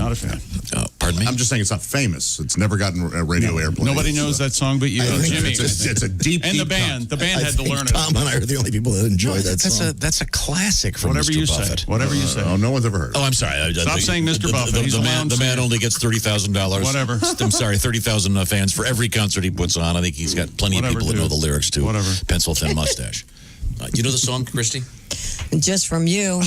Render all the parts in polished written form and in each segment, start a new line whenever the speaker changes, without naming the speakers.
Not a fan.
Pardon me?
I'm just saying it's not famous. It's never gotten a radio airplay.
Nobody knows that song but you. Jimmy.
It's a deep,
and
deep
the band.
cut.
The band had to learn it.
Tom and I are the only people that enjoy that song.
That's a classic from
Whatever
Mr.
you
Buffett.
say. Whatever you say.
Oh, no one's ever heard.
Oh, I'm sorry.
Stop saying Mr. Buffett. He's
the man only gets $30,000.
Whatever.
I'm sorry, 30,000 fans for every concert he puts on. I think he's got plenty of people that know the lyrics to Pencil Thin Mustache. You know the song, Christy?
Just from you.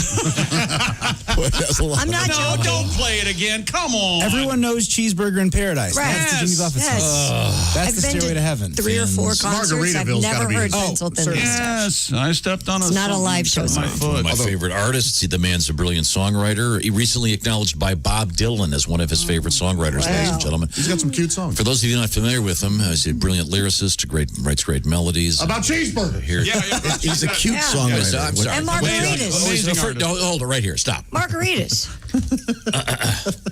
I'm not joking.
Don't play it again. Come on.
Everyone knows Cheeseburger in Paradise.
Right.
That's the Jimmy Buffett song. That's the Stairway to Heaven.
3 or 4 concerts. I've never heard Pencil Thin Mustache.
Yes, I stepped on
It's not a live show song.
One of my favorite artists. The man's a brilliant songwriter. He recently acknowledged by Bob Dylan as one of his favorite songwriters, ladies and gentlemen.
He's got some cute songs.
For those of you not familiar with him, he's a brilliant lyricist, writes great melodies.
About cheeseburger.
Here.
He's a cute songwriter.
I'm sorry.
And margaritas.
Hold it right here. Stop.
Margaritas.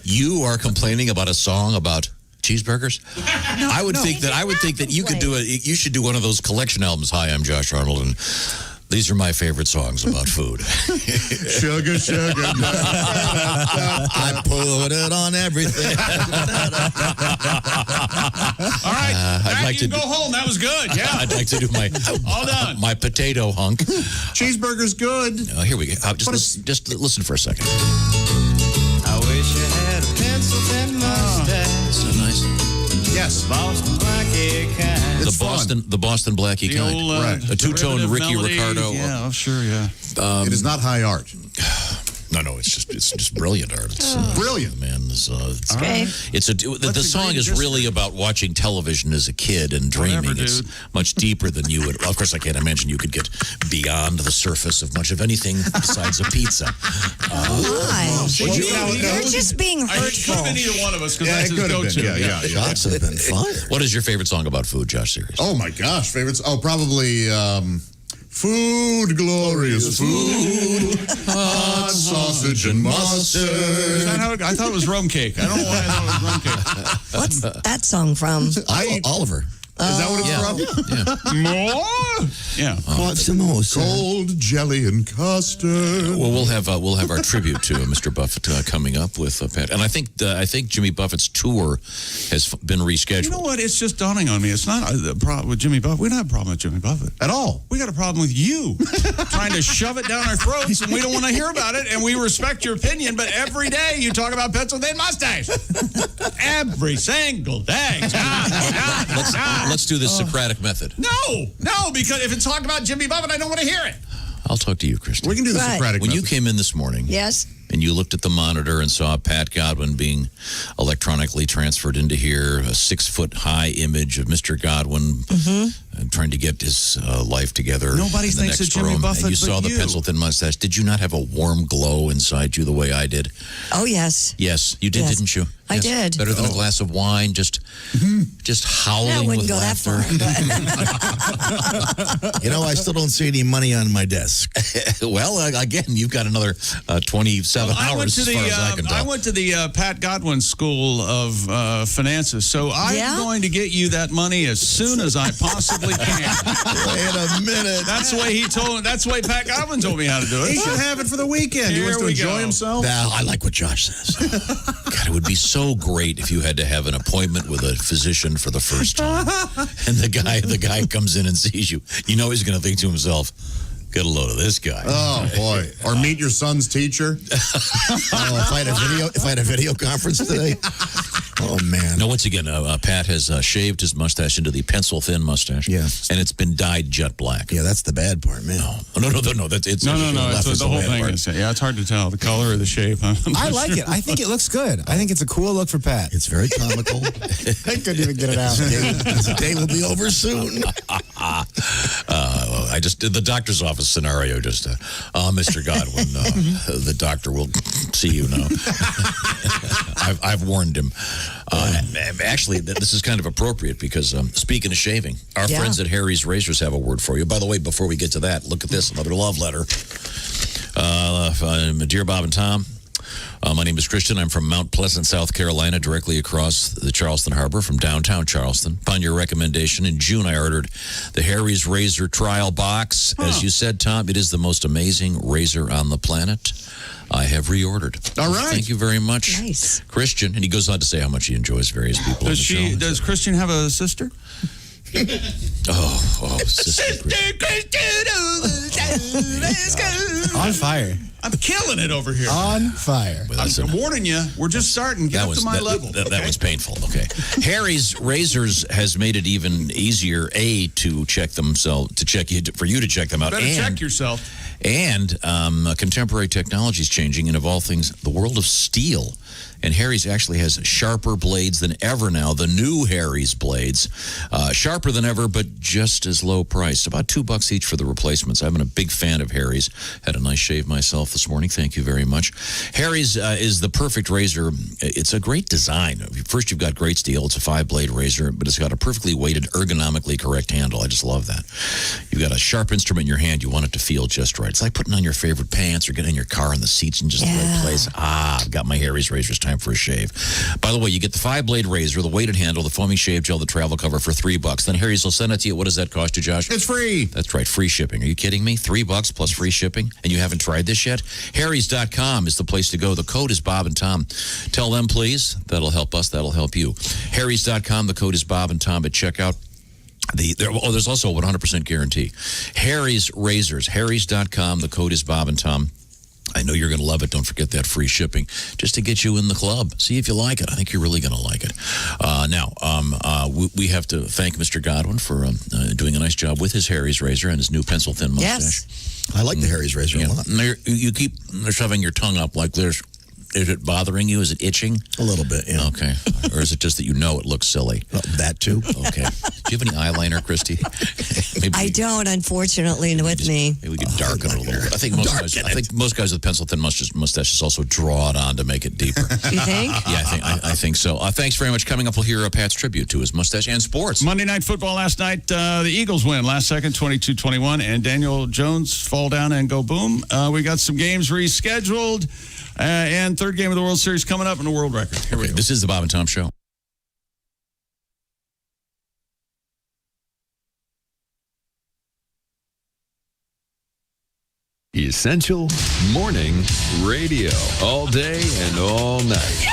You are complaining about a song about cheeseburgers? I would think that you could do you should do one of those collection albums. Hi, I'm Josh Arnold, and these are my favorite songs about food.
Sugar, sugar.
I put it on everything.
All right,
I'd like to
go home. That was good. Yeah,
I'd like to do my
all done.
My potato hunk.
Cheeseburger's good.
Here we go. Just listen for a second.
I wish you had a pencil thin mustache.
So nice.
Yes.
Boston blackie kind.
The Boston blackie kind.
Right.
A two-tone Ricky
melody.
Ricardo.
Yeah, sure, yeah.
It is not high art.
No, it's just brilliant art. It's
brilliant,
man. The song is really about watching television as a kid and dreaming. It's much deeper than you would. Well, of course, I can't imagine you could get beyond the surface of much of anything besides a pizza.
You're just being hurtful.
It could have been either one of us because that's
it
his
could have
go-to.
been. Yeah.
Shots have been fun.
What is your favorite song about food, Josh? Seriously?
Oh my gosh, favorites. Oh, probably food, glorious food, hot sausage and mustard.
Is that how I thought it was rum cake. I don't know why I thought it was rum cake.
What's that song from?
Oliver.
Is that what it's from?
Yeah. More? Yeah.
What's the most?
Cold jelly and custard.
Well, we'll have our tribute to Mr. Buffett coming up with Pat, and I think Jimmy Buffett's tour has been rescheduled.
You know what? It's just dawning on me. It's not a problem with Jimmy Buffett. We don't have a problem with Jimmy Buffett
At all.
We got a problem with you trying to shove it down our throats, and we don't want to hear about it. And we respect your opinion, but every day you talk about pencil thin mustache. Every single day.
Let's do the Socratic method.
No, because if it's talking about Jimmy Buffett, I don't want to hear it.
I'll talk to you, Christy.
We can do the Socratic
When
method.
you came in this morning,
Yes.
and you looked at the monitor and saw Pat Godwin being electronically transferred into here, a 6-foot-high image of Mr. Godwin trying to get his life together.
Nobody
in the
thinks
next
it's Jimmy
room,
Buffett
and you
but
saw the
you.
pencil-thin mustache. Did you not have a warm glow inside you the way I did?
Oh, yes.
Yes, you did,
Yes.
didn't you?
I
Yes.
did.
Better than a glass of wine, just howling
I wouldn't
with
go that
laughter.
far.
You know, I still don't see any money on my desk.
Well, again, you've got another 27 hours as far as I can tell.
I went to the Pat Godwin School of Finances, so I'm going to get you that money as soon as I possibly can.
Wait a minute.
That's the way Pat Godwin told me how to do it.
He should have it for the weekend. He wants to enjoy himself.
Well, I like what Josh says.
God, it would be so great if you had to have an appointment with a physician for the first time, and the guy comes in and sees you. You know he's going to think to himself, "Get a load of this guy."
Oh boy! Or meet your son's teacher.
If I had a video conference today. Oh man!
Now, once again, Pat has shaved his mustache into the pencil-thin mustache.
Yes,
and it's been dyed jet black.
Yeah, that's the bad part, man.
No. It's
No. It's the whole thing. It's hard to tell the color or the shape.
I like it. I think it looks good. I think it's a cool look for Pat.
It's very comical.
I couldn't even get it out.
The day will be over soon.
I just did the doctor's office scenario. Mr. Godwin, the doctor will see you now. I've warned him. Actually, this is kind of appropriate because speaking of shaving, our friends at Harry's Razors have a word for you. By the way, before we get to that, look at this, another love letter. Dear Bob and Tom, my name is Christian. I'm from Mount Pleasant, South Carolina, directly across the Charleston Harbor from downtown Charleston. Upon your recommendation, in June, I ordered the Harry's Razor Trial Box. As you said, Tom, it is the most amazing razor on the planet. I have reordered.
All right.
Thank you very much.
Nice.
Christian. And he goes on to say how much he enjoys various people on the show.
Does Christian have a sister?
Oh, Sister
On fire.
I'm killing it over here.
On fire.
I'm warning you. We're just starting. Get up to my level.
That was painful. Okay. Harry's Razors has made it even easier, to check themselves, for you to check them out.
Better check yourself.
And contemporary technology is changing, and of all things, the world of steel. And Harry's actually has sharper blades than ever now. The new Harry's blades, sharper than ever, but just as low priced. About $2 each for the replacements. I've been a big fan of Harry's. Had a nice shave myself this morning. Thank you very much. Harry's is the perfect razor. It's a great design. First, you've got great steel. It's a 5-blade razor, but it's got a perfectly weighted, ergonomically correct handle. I just love that. You've got a sharp instrument in your hand. You want it to feel just right. It's like putting on your favorite pants or getting in your car and the seats in just the right place. I've got my Harry's razors. Time for a shave. By the way, you get the 5-blade razor, the weighted handle, the foaming shave gel, the travel cover for $3. Then Harry's will send it to you. What does that cost you, Josh?
It's free.
That's right, free shipping. Are you kidding me? $3 plus free shipping, and you haven't tried this yet? Harrys.com is the place to go. The code is Bob and Tom. Tell them, please. That'll help us. That'll help you. Harrys.com. The code is Bob and Tom at checkout. There's also a 100% guarantee. Harry's Razors. Harrys.com. The code is Bob and Tom. I know you're going to love it. Don't forget that free shipping just to get you in the club. See if you like it. I think you're really going to like it. We have to thank Mr. Godwin for doing a nice job with his Harry's razor and his new pencil-thin mustache.
Yes.
I like the Harry's razor a lot.
You keep shoving your tongue up like this. Is it bothering you? Is it itching?
A little bit, yeah.
Okay. Or is it just that you know it looks silly?
Well, that too.
Okay. Do you have any eyeliner, Christy?
I don't, unfortunately, with me.
Maybe we can darken it a little bit. I think most guys with pencil-thin mustaches also draw it on to make it deeper.
You think?
Yeah, I think so. Thanks very much. Coming up, we'll hear Pat's tribute to his mustache and sports.
Monday Night Football last night, the Eagles win last second, 22-21, and Daniel Jones fall down and go boom. We got some games rescheduled, and third game of the World Series coming up in the world record. Here we go.
This is the Bob and Tom Show.
Essential Morning Radio. All day and all night.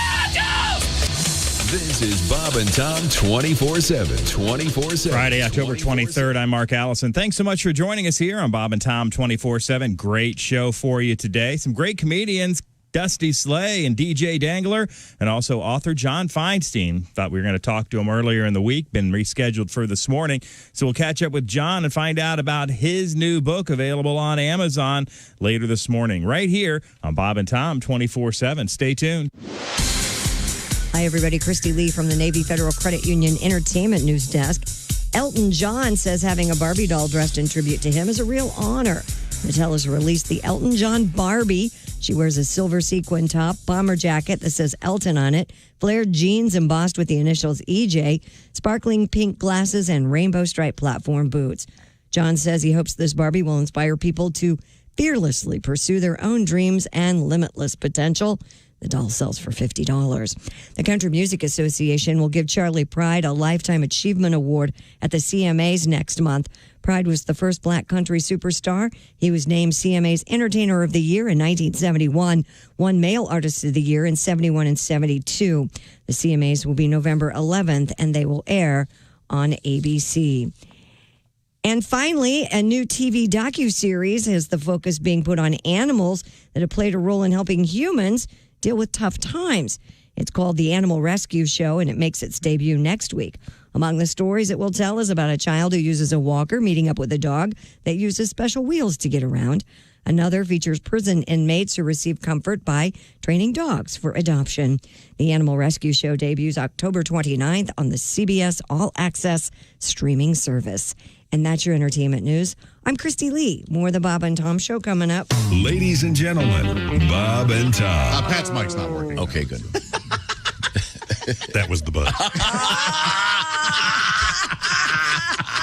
This is Bob and Tom 24/7. 24/7.
Friday, October 23rd. I'm Mark Allison. Thanks so much for joining us here on Bob and Tom 24/7. Great show for you today. Some great comedians. Dusty Slay and DJ Dangler, and also author John Feinstein. Thought we were going to talk to him earlier in the week, been rescheduled for this morning. So we'll catch up with John and find out about his new book available on Amazon later this morning, right here on Bob and Tom 24/7. Stay tuned.
Hi, everybody. Christy Lee from the Navy Federal Credit Union Entertainment News Desk. Elton John says having a Barbie doll dressed in tribute to him is a real honor. Mattel has released the Elton John Barbie. She wears a silver sequin top, bomber jacket that says Elton on it, flared jeans embossed with the initials EJ, sparkling pink glasses, and rainbow striped platform boots. John says he hopes this Barbie will inspire people to fearlessly pursue their own dreams and limitless potential. The doll sells for $50. The Country Music Association will give Charlie Pride a Lifetime Achievement Award at the CMAs next month. Pride was the first black country superstar. He was named CMA's Entertainer of the Year in 1971, won Male Artist of the Year in 71 and 72. The CMAs will be November 11th, and they will air on ABC. And finally, a new TV docuseries has the focus being put on animals that have played a role in helping humans deal with tough times. It's called The Animal Rescue Show, and it makes its debut next week. Among the stories it will tell is about a child who uses a walker meeting up with a dog that uses special wheels to get around. Another features prison inmates who receive comfort by training dogs for adoption. The Animal Rescue Show debuts October 29th on the CBS All Access streaming service. And that's your entertainment news. I'm Christy Lee. More of the Bob and Tom Show coming up.
Ladies and gentlemen, Bob and Tom.
Pat's mic's not working.
Okay, good.
That was the buzz.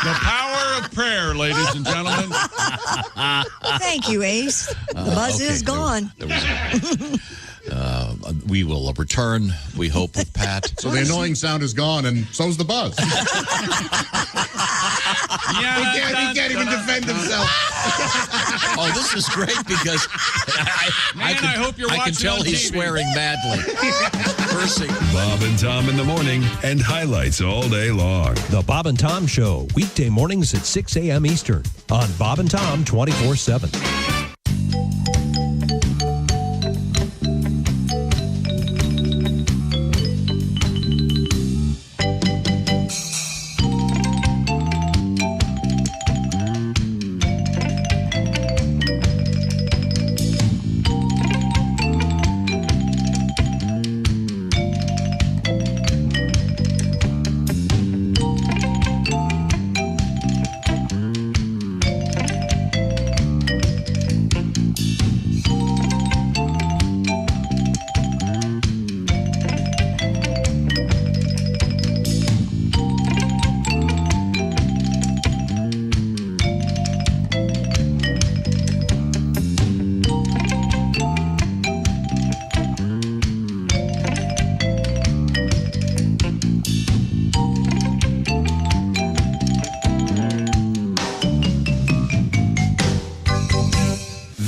The power of prayer, ladies and gentlemen.
Thank you, Ace. The buzz is gone.
We will return, we hope, with Pat.
So the annoying sound is gone, and so's the buzz. He can't even defend himself.
Oh, this is great because
I hope you're watching
I can tell
on
he's
TV.
swearing madly. Cursing.
Bob and Tom in the morning and highlights all day long.
The Bob and Tom Show, weekday mornings at 6 a.m. Eastern on Bob and Tom 24/7.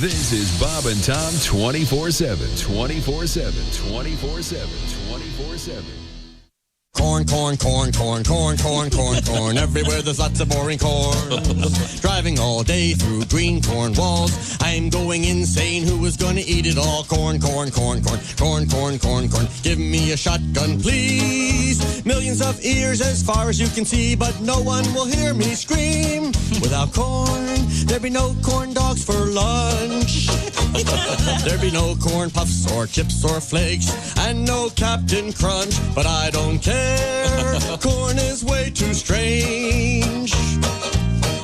This is Bob and Tom 24/7. 24/7. 24/7. 24/7.
Corn, corn, corn, corn, corn, corn, corn, corn. Everywhere there's lots of boring corn. Driving all day through green corn walls. I'm going insane. Who is gonna eat it all? Corn, corn, corn, corn, corn, corn, corn, corn. Give me a shotgun, please. Millions of ears as far as you can see, but no one will hear me scream. Without corn, there'd be no corn dogs for lunch. There'd be no corn puffs or chips or flakes, and no Captain Crunch. But I don't care. Corn is way too strange.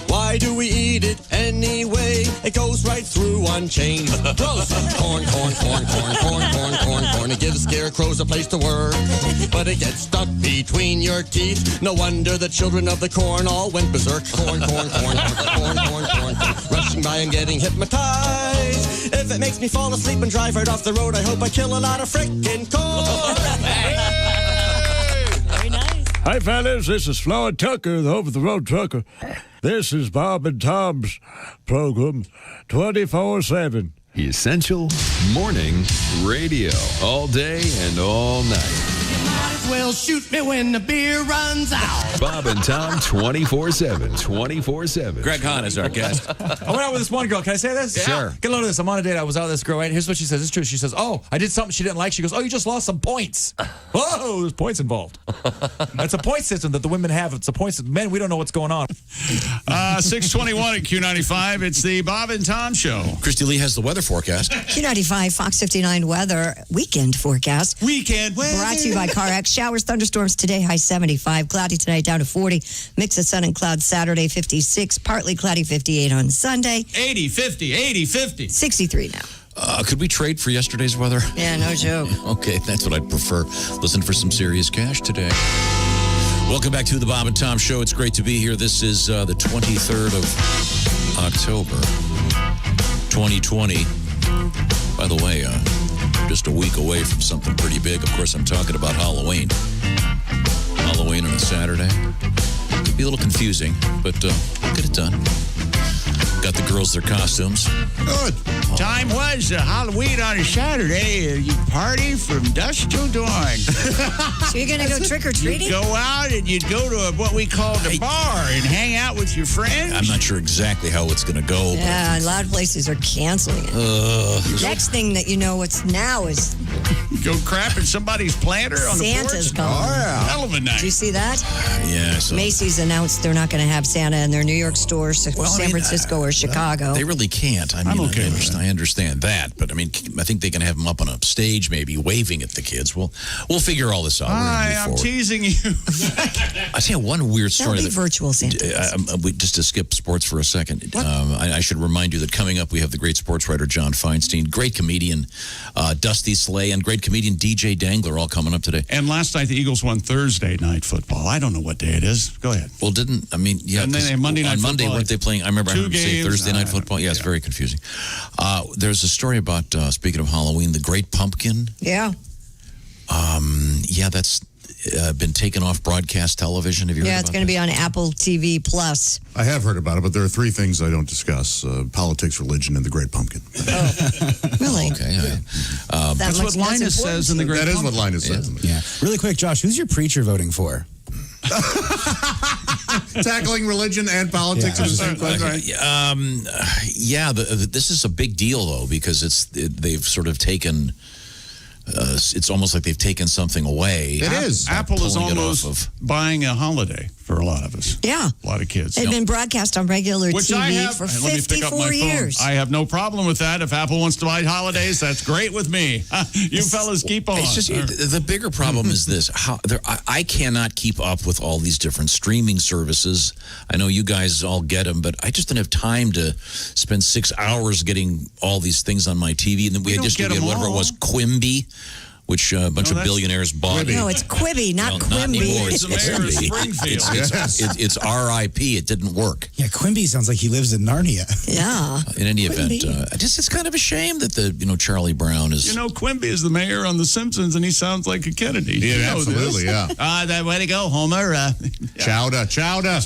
Why do we eat it anyway? It goes right through unchanged. Gross. Corn, corn, corn, corn, corn, corn, corn, corn. It gives scarecrows a place to work, but it gets stuck between your teeth. No wonder the children of the corn all went berserk. Corn, corn, corn, corn, corn, corn, corn. Rushing by and getting hypnotized. If it makes me fall asleep and drive right off the road, I hope I kill a lot of frickin' corn.
Very nice.
Hi, fellas. This is Floyd Tucker, the over-the-road trucker. This is Bob and Tom's program, 24/7.
Essential morning radio. All day and all night.
Might as well shoot me when the beer runs out.
Bob and Tom 24/7. 24/7.
Greg Hahn is our guest.
I went out with this one girl. Can I say this?
Sure.
Get a load of this. I'm on a date. I was out with this girl, right? Here's what she says. It's true. She says, oh, I did something she didn't like. She goes, oh, you just lost some points. Whoa, there's points involved. It's a point system that the women have. It's a point system. Men, we don't know what's going on.
621 at Q95. It's the Bob and Tom Show.
Christy Lee has the weather forecast.
Q95, Fox 59 weather, weekend forecast.
Weekend weather.
Brought to you by CarX. Showers, thunderstorms today, high 75. Cloudy tonight, down to 40. Mix of sun and clouds Saturday, 56. Partly cloudy, 58 on Sunday.
80, 50, 80, 50.
63 now.
Could we trade for yesterday's weather?
Yeah, no joke.
Okay, that's what I'd prefer. Listen for some serious cash today. Welcome back to the Bob and Tom Show. It's great to be here. This is the 23rd of October, 2020. By the way, just a week away from something pretty big. Of course, I'm talking about Halloween. Halloween on a Saturday. Could be a little confusing, but we'll get it done. Got the girls their costumes.
Good.
Time was Halloween on a Saturday. You party from dusk till dawn.
So you're going to go trick-or-treating?
You'd go out and you'd go to what we call the bar and hang out with your friends.
I'm not sure exactly how it's going to go.
Yeah, a lot of places are canceling it. Next thing that you know what's now is
Go crap in somebody's planter on
Santa's
the porch.
gone.
Oh, yeah. Hell of a night.
Did you see that?
Yeah. So.
Macy's announced they're not going to have Santa in their New York stores, San Francisco or Chicago.
They really can't. I mean,
I'm okay with
I understand that, but I mean, I think they can have them up on a stage, maybe waving at the kids. We'll figure all this out.
I'm teasing you.
I tell you one weird story.
That'll be virtual Santa.
Just to skip sports for a second, I should remind you that coming up we have the great sports writer John Feinstein, great comedian Dusty Slay, and great comedian DJ Dangler all coming up today.
And last night the Eagles won Thursday night football. I don't know what day it is. Go ahead.
Well, and then
Monday night
on Monday
football,
weren't they playing? I remember I heard them say Thursday night football. Yeah, it's very confusing. There's a story about speaking of Halloween, the Great Pumpkin.
Yeah.
Yeah, that's been taken off broadcast television. Have you heard
Yeah,
about
it's going to be on Apple TV Plus.
I have heard about it, but there are three things I don't discuss: politics, religion, and the Great Pumpkin.
Really?
Okay.
That's what Linus says in the Great
That
Pumpkin.
is what Linus says.
Yeah. Really quick, Josh, who's your preacher voting for?
Tackling religion and politics at the same time.
This is a big deal though because they've sort of taken. It's almost like they've taken something away.
It is.
Apple is
Pulling it
almost
off of-
buying a holiday for a lot of us.
Yeah.
A lot of kids.
They've been broadcast on regular
Which
TV
I have.
for
Let me pick up my
54
phone.
years.
I have no problem with that. If Apple wants to buy holidays, that's great with me. You fellas keep on.
It's just the bigger problem is this: I cannot keep up with all these different streaming services. I know you guys all get them, but I just don't have time to spend 6 hours getting all these things on my TV. And then we
don't
just
get
get
them
whatever
all.
it was, Quimby, which a bunch of
that's
billionaires bought.
No, it's Quibi, not
Not
Quimby.
anymore.
He's the mayor of Springfield.
It's RIP. It didn't work.
Yeah, Quimby sounds like he lives in Narnia.
Yeah.
In any event,
Quimby.
it's kind of a shame that Charlie Brown is.
You know, Quimby is the mayor on The Simpsons, and he sounds like a Kennedy.
Yeah,
You know
absolutely,
this.
yeah.
That way to go, Homer.
Chowder.
Chowder.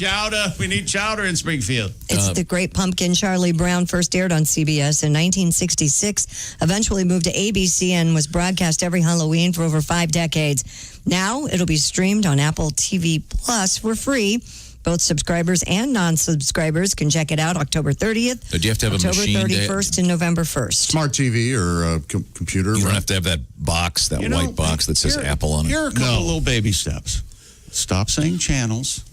We need chowder in Springfield.
It's The Great Pumpkin. Charlie Brown first aired on CBS in 1966, eventually moved to ABC and was broadcast every Halloween for over 5 decades. Now it'll be streamed on Apple TV Plus for free. Both subscribers and non-subscribers can check it out October 30th,
Do you have to have a
October
machine?
31st, and November 1st.
Smart TV or computer.
You don't have to have that box, that white box that says Apple on it.
Here are a couple of little baby steps. Stop saying channels.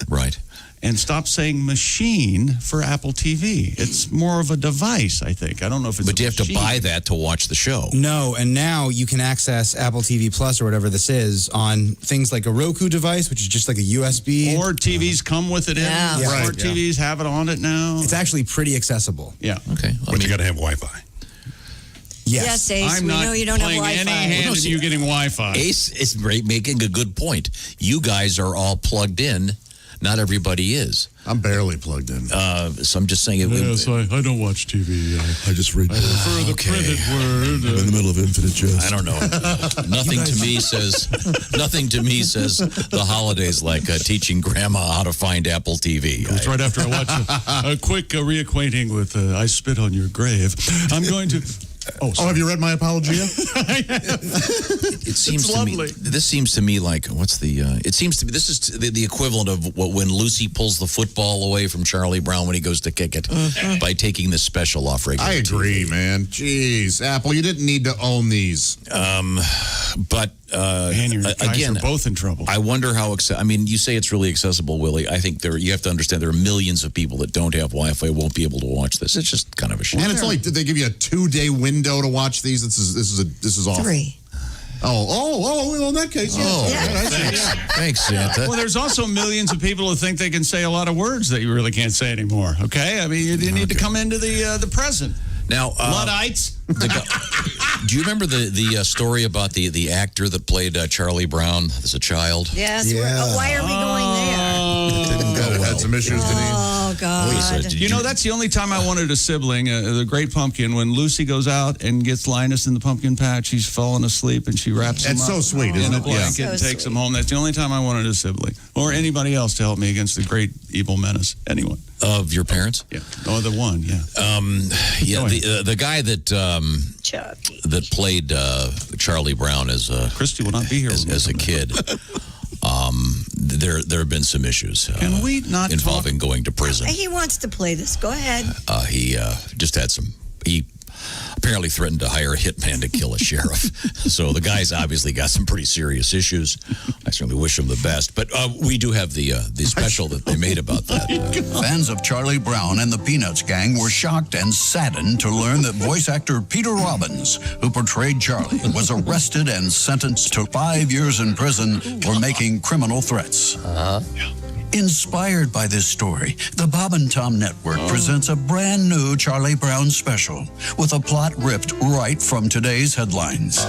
Right.
And stop saying machine for Apple TV. It's more of a device, I think. I don't know if it's
But do you have to buy that to watch the show?
No, and now you can access Apple TV Plus or whatever this is on things like a Roku device, which is just like a USB.
Or TVs come with it in.
Yeah.
Yeah.
Smart TVs have it on it now.
It's actually pretty accessible.
Yeah.
Okay.
But you got to have Wi-Fi.
Yes, Ace,
I'm
we
not
know you don't have
playing
Wi-Fi.
any hand in you getting Wi-Fi.
Ace is making a good point. You guys are all plugged in. Not everybody is.
I'm barely plugged in.
So I'm just saying it.
I don't watch TV.
I just read.
I prefer the printed word.
I'm in the middle of Infinite Jest.
I don't know. Nothing to me says the holidays like teaching grandma how to find Apple TV.
It's right after I watch a quick reacquainting with I Spit on Your Grave. I'm going to...
Oh, have you read my Apologia?
It seems
It's
to me.
lovely.
This seems to me like what's the? It seems to me this is the equivalent of when Lucy pulls the football away from Charlie Brown when he goes to kick it by taking this special off regular.
I agree,
TV.
man. Jeez, Apple, you didn't need to own these.
But
Man, you guys
again,
are both in trouble.
I wonder how. I mean, you say it's really accessible, Willie. I think you have to understand there are millions of people that don't have Wi-Fi, won't be able to watch this. It's just kind of a shame.
And it's only, did they give you a 2-day window to watch these? This is awful.
3.
Well, in that case,
Thanks, Santa.
Well, there's also millions of people who think they can say a lot of words that you really can't say anymore. Okay, I mean, you need to come into the present.
Now,
Luddites.
Do you remember the story about the actor that played Charlie Brown as a child?
Yes. Why are we going there?
Had some issues, did he?
Oh, God.
Lisa,
You know, that's the only time I wanted a sibling, the Great Pumpkin, when Lucy goes out and gets Linus in the pumpkin patch. He's falling asleep, and she wraps him
It's
up
so sweet,
in
isn't
a
it?
blanket
Yeah.
and
So
takes him home. That's the only time I wanted a sibling. Or anybody else to help me against the great evil menace. Anyone.
Of your parents?
Yeah. Oh, the one, yeah.
The guy that
Chucky.
that played Charlie Brown as
Christy will not be here
as a kid. There have been some issues.
Can we not
involving going to prison?
He wants to play this. Go ahead.
He just had some. He apparently threatened to hire a hitman to kill a sheriff. So the guy's obviously got some pretty serious issues. I certainly wish him the best. But we do have the special that they made about that.
Fans of Charlie Brown and the Peanuts gang were shocked and saddened to learn that voice actor Peter Robbins, who portrayed Charlie, was arrested and sentenced to 5 years in prison for making criminal threats. Inspired by this story, the Bob and Tom Network presents a brand new Charlie Brown special with a plot ripped right from today's headlines.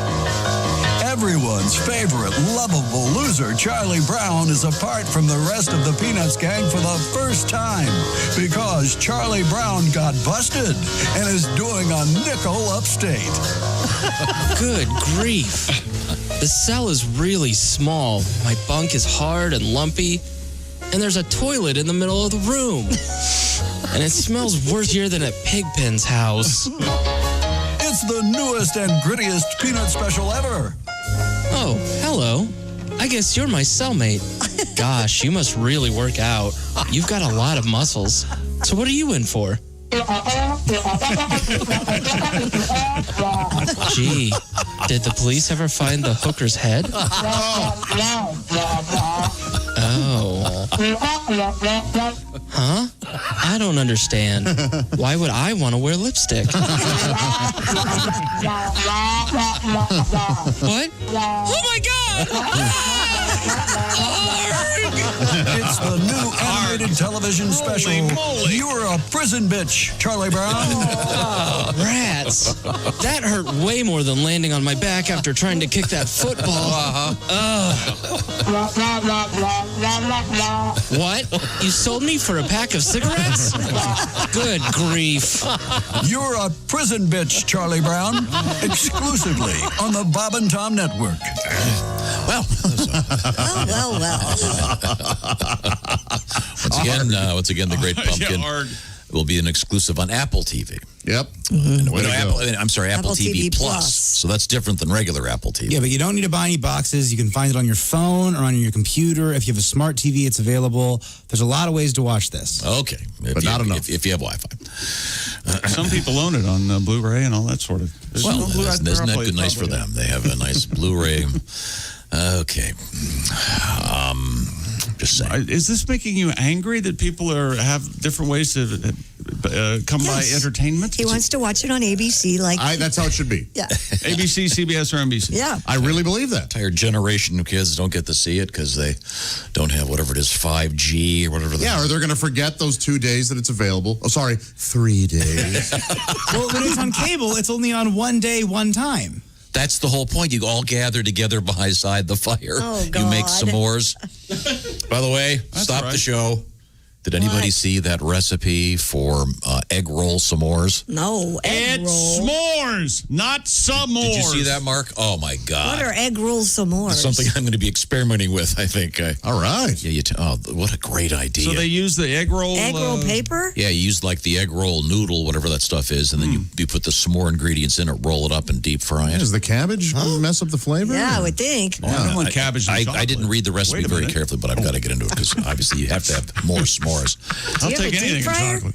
Everyone's favorite lovable loser, Charlie Brown, is apart from the rest of the Peanuts gang for the first time because Charlie Brown got busted and is doing a nickel upstate.
Good grief.
The cell is really small. My bunk is hard and lumpy, and there's a toilet in the middle of the room. And it smells worse here than at Pigpen's house.
It's the newest and grittiest peanut special ever.
Oh, hello. I guess you're my cellmate. Gosh, you must really work out. You've got a lot of muscles. So what are you in for? Gee, did the police ever find the hooker's head? Oh. Huh? I don't understand. Why would I want to wear lipstick? What? Oh my God!
It's the new animated television special. You're a prison bitch, Charlie Brown.
Oh, rats. That hurt way more than landing on my back after trying to kick that football. What? You sold me for a pack of cigarettes? Good grief.
You're a prison bitch, Charlie Brown. Exclusively on the Bob and Tom Network.
Well. Once again, the Great Pumpkin will be an exclusive on Apple TV.
Yep.
Apple TV Plus. So that's different than regular Apple TV.
Yeah, but you don't need to buy any boxes. You can find it on your phone or on your computer. If you have a smart TV, it's available. There's a lot of ways to watch this.
Okay.
But not enough.
If you have Wi-Fi.
Some people own it on Blu-ray and all that sort of.
Well, isn't that good? Nice for them. They have a nice Blu-ray. Okay. Just saying.
Is this making you angry that people have different ways to come by entertainment?
He wants to watch it on ABC.
That's how it should be.
Yeah.
ABC, CBS, or NBC.
Yeah.
I really believe that.
Entire generation of kids don't get to see it because they don't have whatever it is, 5G or whatever.
Yeah, or they're going to forget those 2 days that it's available. Oh, sorry, 3 days.
Well, when it's on cable, it's only on one day, one time.
That's the whole point. You all gather together beside the fire.
Oh,
You
God.
make s'mores. By the way, stop the show. Did anybody see that recipe for egg roll s'mores?
No, egg
It's
roll.
s'mores, not s'mores.
Did you see that, Mark? Oh, my God.
What are egg rolls s'mores?
It's something I'm going to be experimenting with, I think.
All right.
Yeah, what a great idea.
So they use the egg roll.
Egg roll paper?
Yeah, you use like the egg roll noodle, whatever that stuff is, and then you put the s'more ingredients in it, roll it up, and deep fry it.
Does the cabbage mess up the flavor?
Yeah, I would think.
I don't want cabbage and
I didn't read the recipe
Wait a
very
minute.
carefully, but I've got to get into it because obviously you have to have more s'mores.
I'll
you have
take
a deep
anything in
fryer?
chocolate.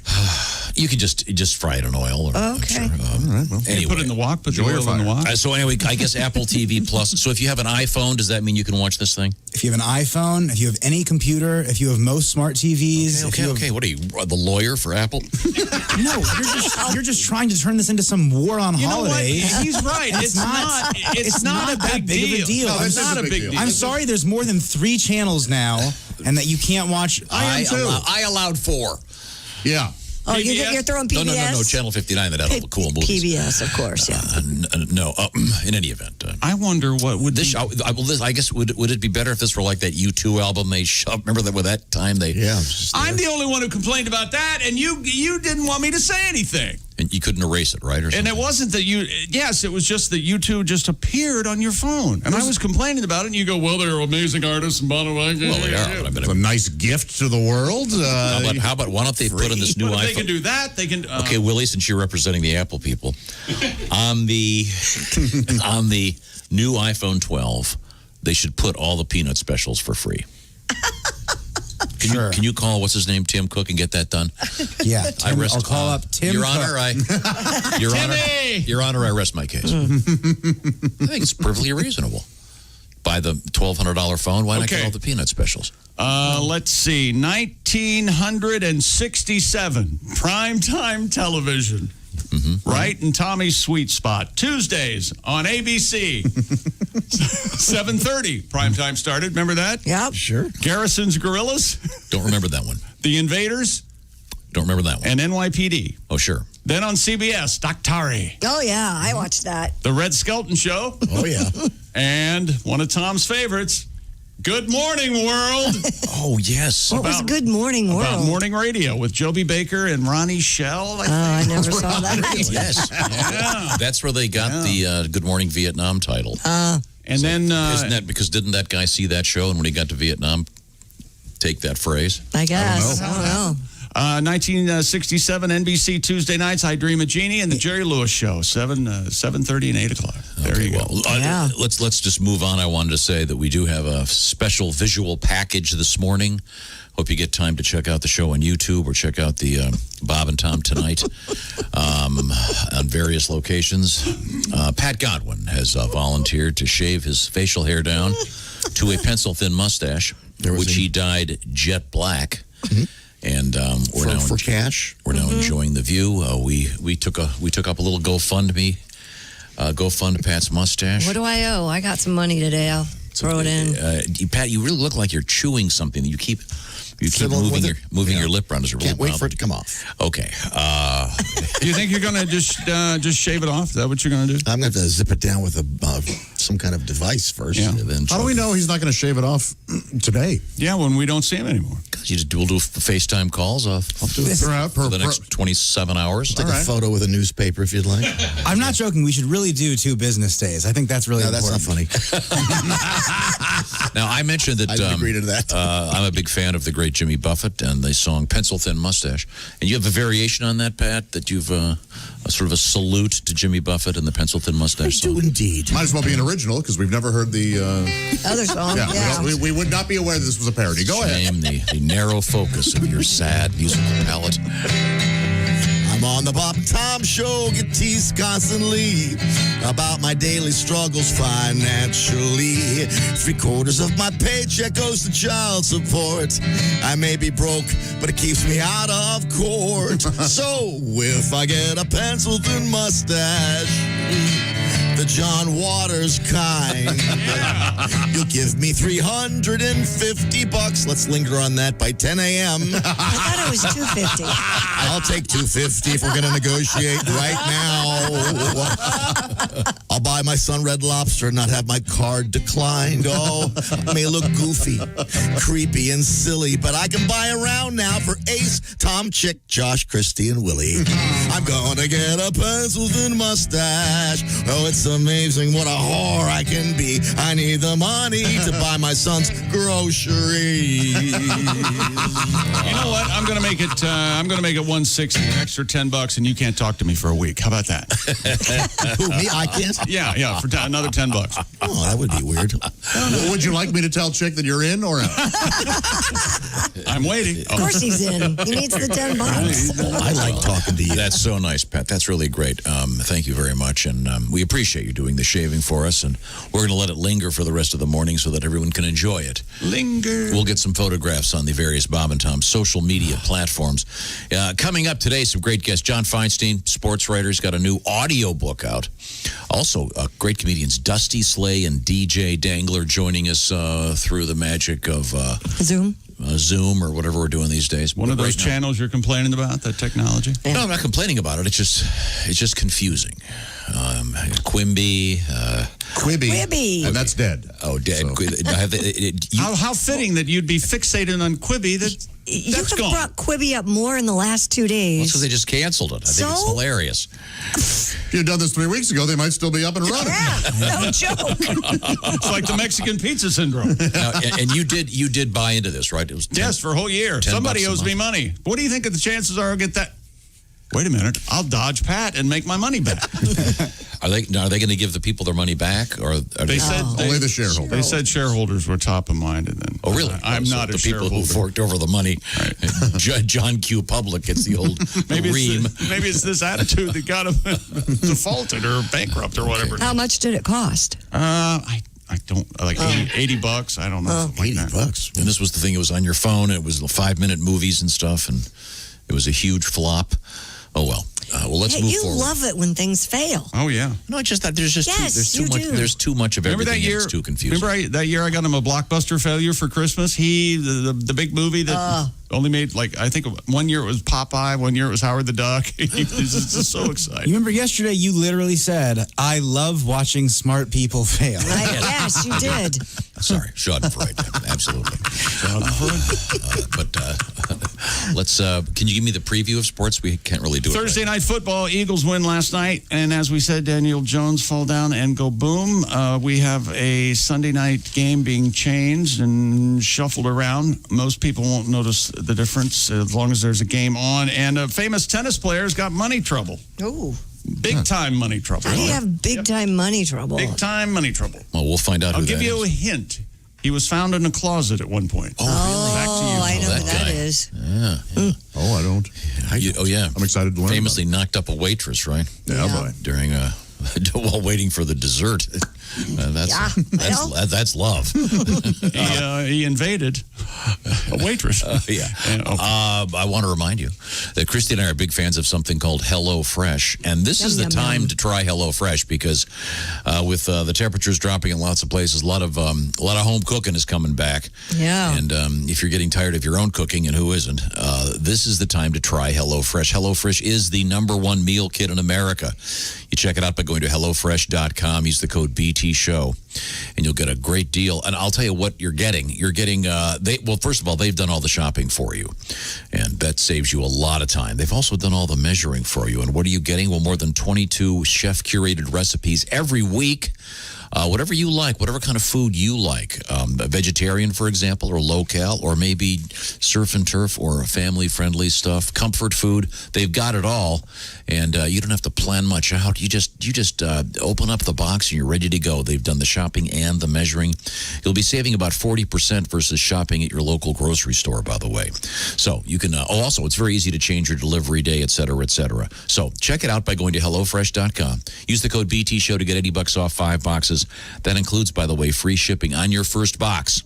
You could just fry it in oil. Or, I'm
Okay.
sure.
All right, well.
Anyway.
You put it in the wok, put the
Enjoy your
oil in the
fire.
wok.
So anyway, I guess Apple TV Plus. So if you have an iPhone, does that mean you can watch this thing?
If you have an iPhone, if you have any computer, if you have most smart TVs.
Okay. What are you, the lawyer for Apple?
No, you're just trying to turn this into some war on
You know what?
holidays.
He's right. It's not a
that
big
of a deal.
No,
I'm
this is
not
a big deal.
I'm sorry, there's more than 3 channels now, and that you can't watch.
I am too.
I allowed 4.
Yeah.
Oh, you're throwing PBS?
No, Channel 59 that had all the cool movies.
PBS, of course, yeah.
No, in any event.
I wonder what would
this. I guess would it be better if this were like that U2 album they shoved? Remember that with that time they?
Yeah.
I'm the only one who complained about that, and you didn't want me to say anything.
And you couldn't erase it, right? Or
And it wasn't that yes, it was just that you two just appeared on your phone. And I was complaining about it, and you go, well, they're amazing artists, and blah, blah, blah.
Well, they are. But I mean,
It's a nice gift to the world.
how about why don't they put in this new
But if
iPhone?
they can do that, they can...
Okay, Willie, since you're representing the Apple people, on the new iPhone 12, they should put all the peanut specials for free. Can you call what's his name, Tim Cook, and get that done?
Yeah, I'll call up Tim.
Your
Cook.
Honor, Your Honor, I rest my case. I think it's perfectly reasonable. Buy the $1,200 phone. Why not get all the peanut specials?
Let's see, 1967, primetime television. Right in Tommy's sweet spot. Tuesdays on ABC. 7:30 primetime started. Remember that?
Yep.
Sure.
Garrison's Gorillas.
Don't remember that one.
The Invaders.
Don't remember that one.
And NYPD.
Oh, sure.
Then on CBS, Daktari.
Oh, yeah, I watched that.
The Red Skelton Show.
Oh, yeah.
And one of Tom's favorites, Good Morning World.
Oh, yes.
What was Good Morning World?
About morning radio with Joby Baker and Ronnie Shell.
I never saw that.
Yes.
Yeah.
That's where they got the Good Morning Vietnam title.
And then
isn't that because didn't that guy see that show and when he got to Vietnam, take that phrase?
I guess. I don't know.
1967 NBC Tuesday nights. I Dream of Jeannie and the Jerry Lewis Show. 7:30 and 8 o'clock. There you go.
Well, let's just move on. I wanted to say that we do have a special visual package this morning. Hope you get time to check out the show on YouTube or check out the Bob and Tom Tonight on various locations. Pat Godwin has volunteered to shave his facial hair down to a pencil-thin mustache, which he dyed jet black. And we're now
for cash.
We're now enjoying the view. We took up a little GoFundMe. GoFund Pat's mustache.
What do I owe? I got some money today. I'll throw it in.
Pat, you really look like you're chewing something. You keep moving your lip around.
Can't wait for it to come off.
Okay.
Do you think you're going to just shave it off? Is that what you're going to do?
I'm going to have to zip it down with some kind of device first.
Yeah.
How do we know he's not going to shave it off today?
Yeah, when we don't see him anymore.
We'll do FaceTime calls for the next 27 hours.
Take a photo with a newspaper if you'd like.
I'm not joking. We should really do 2 business days. I think that's really important.
That's not funny.
Now, I mentioned that
I didn't agree to that.
I'm a big fan of the great Jimmy Buffett and the song Pencil Thin Mustache. And you have a variation on that, Pat, that you've sort of a salute to Jimmy Buffett and the Pencil Thin Mustache song.
I do indeed.
Might as well be an original because we've never heard the
other song. Yeah.
We would not be aware that this was a parody. Go ahead.
Shame the narrow focus of your sad musical palette.
I'm on the Bob and Tom Show, get teased constantly about my daily struggles financially. 3/4 of my paycheck goes to child support. I may be broke, but it keeps me out of court. So if I get a pencil-thin mustache, the John Waters kind, you'll give me $350. Let's linger on that by 10 a.m.
I thought it was $250.
I'll take $250 if we're going to negotiate right now. I'll buy my son Red Lobster and not have my card declined. Oh, it may look goofy, creepy, and silly, but I can buy around now for Ace, Tom, Chick, Josh, Christy, and Willie. I'm going to get a pencil-thin mustache. Oh, it's amazing what a whore I can be. I need the money to buy my son's groceries.
You know what? I'm going to make it. I'm going to make it $160, an extra $10, and you can't talk to me for a week. How about that?
Who, me? I can't?
Yeah, for another $10.
Oh, that would be weird.
Would you like me to tell Chick that you're in or out?
I'm waiting.
Of course he's in. He needs the $10.
I like talking to you.
That's so nice, Pat. That's really great. Thank you very much, and we appreciate you doing the shaving for us, and we're going to let it linger for the rest of the morning so that everyone can enjoy it.
Linger.
We'll get some photographs on the various Bob and Tom social media platforms. Coming up today, some great guests. John Feinstein, sports writer, has got a new audio book out. Also, great comedians Dusty Slay and DJ Dangler joining us through the magic of
Zoom
or whatever we're doing these days.
One of those channels you're complaining about, that technology?
No, I'm not complaining about it. It's just confusing. Quimby.
Quibi.
And that's dead.
Oh, dead. So.
How fitting that you'd be fixated on Quibi.
You
That's
have
gone.
brought Quibi up more in the last 2 days.
Because they just canceled it. I think it's hilarious.
If you'd done this 3 weeks ago, they might still be up and running.
Yeah, no joke.
It's like the Mexican pizza syndrome.
Now, and you did buy into this, right? It was
yes, for a whole year. Somebody owes me money. What do you think the chances are I'll get that? Wait a minute. I'll dodge Pat and make my money back.
Are they going to give the people their money back, or
they said
only the shareholders?
They said shareholders were top of mind, and then
really?
I'm
so
not
the
a
people
shareholder.
who forked over the money. Right. John Q. Public gets the old ream.
Maybe it's this attitude that got him defaulted or bankrupt or whatever.
How much did it cost?
I don't like $80. I don't know.
$80.
And this was the thing. It was on your phone. It was 5-minute movies and stuff, and it was a huge flop. Oh well. Let's move forward.
You love it when things fail.
Oh yeah.
No, it's just that there's too much.
Do.
There's too much of everything.
Remember that year?
It's too confusing.
Remember that year I got him a blockbuster failure for Christmas. The big movie that only made I think 1 year it was Popeye, 1 year it was Howard the Duck. He's just so excited.
You remember yesterday you literally said, "I love watching smart people fail."
Yes, you did.
Sorry, Schadenfreude. Absolutely. But let's. Can you give me the preview of sports? We can't really do
Thursday
it.
night Night Football, Eagles win last night. And as we said, Daniel Jones fall down and go boom. We have a Sunday night game being changed and shuffled around. Most people won't notice the difference as long as there's a game on. And a famous tennis player's got money trouble.
Oh.
Big time money trouble.
How do you have big time money trouble?
Big time money trouble.
Well, we'll find out.
I'll give you a hint. He was found in a closet at one point.
Oh, really? Back to you. I know who that is.
Yeah.
Oh, I don't.
Yeah.
I'm excited to learn.
Famously knocked up a waitress, right?
Yeah, boy.
During while waiting for the dessert. That's love.
He invaded a waitress.
I want to remind you that Christy and I are big fans of something called HelloFresh, and this is the time to try HelloFresh because with the temperatures dropping in lots of places, a lot of home cooking is coming back.
Yeah.
And if you're getting tired of your own cooking, and who isn't, this is the time to try HelloFresh. HelloFresh is the #1 meal kit in America. You check it out by going to HelloFresh.com. Use the code BTShow, and you'll get a great deal. And I'll tell you what you're getting. You're getting, first of all, they've done all the shopping for you, and that saves you a lot of time. They've also done all the measuring for you. And what are you getting? Well, more than 22 chef-curated recipes every week. Whatever you like, whatever kind of food you like. A vegetarian, for example, or low-cal, or maybe surf and turf or family-friendly stuff, comfort food. They've got it all, and you don't have to plan much out. You just open up the box and you're ready to go. They've done the shopping and the measuring. You'll be saving about 40% versus shopping at your local grocery store, by the way. So you can, also, it's very easy to change your delivery day, et cetera, et cetera. So check it out by going to HelloFresh.com. Use the code BTShow to get $80 off 5 boxes. That includes, by the way, free shipping on your first box.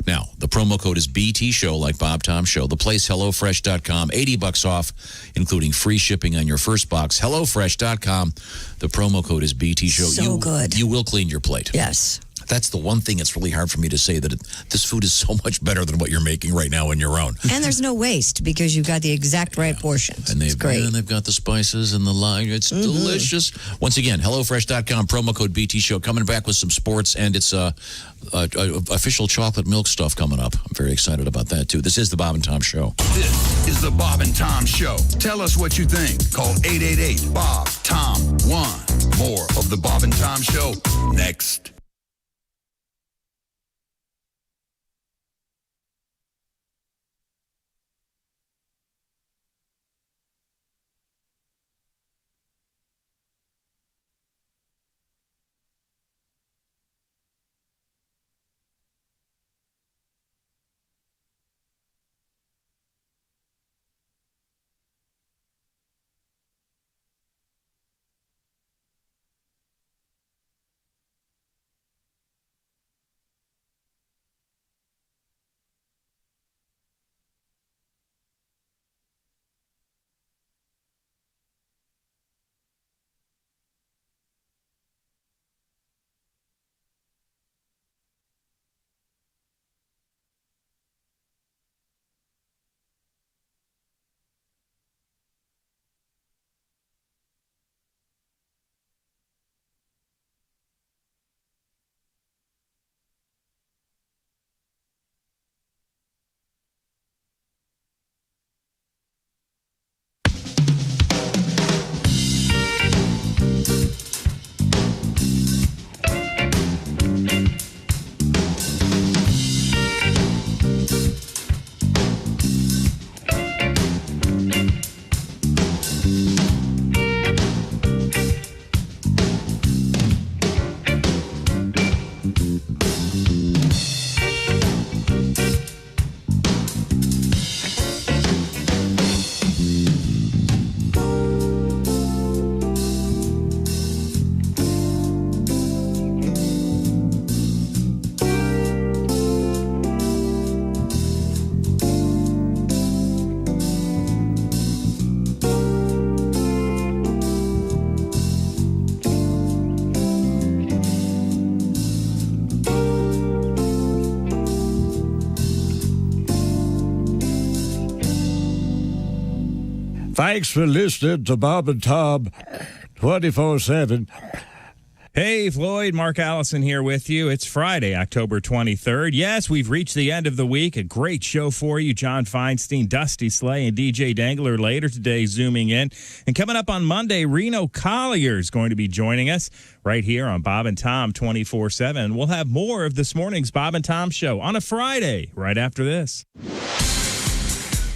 Now, the promo code is BTShow, like Bob Tom Show. The place, HelloFresh.com, $80 off, including free shipping on your first box. HelloFresh.com. The promo code is BTShow.
So good.
You will clean your plate.
Yes.
That's the one thing that's really hard for me to say, that this food is so much better than what you're making right now in your own.
And there's no waste because you've got the exact right portions.
And
it's great.
And they've got the spices and the lime. It's delicious. Once again, HelloFresh.com, promo code BTShow, coming back with some sports, and it's official chocolate milk stuff coming up. I'm very excited about that, too. This is the Bob and Tom Show.
This is the Bob and Tom Show. Tell us what you think. Call 888-BOB-TOM-1. More of the Bob and Tom Show next.
Thanks for listening to Bob and Tom 24/7.
Hey, Floyd, Mark Allison here with you. It's Friday, October 23rd. Yes, we've reached the end of the week. A great show for you. John Feinstein, Dusty Slay, and DJ Dangler later today zooming in. And coming up on Monday, Reno Collier is going to be joining us right here on Bob and Tom 24/7. We'll have more of this morning's Bob and Tom show on a Friday right after this.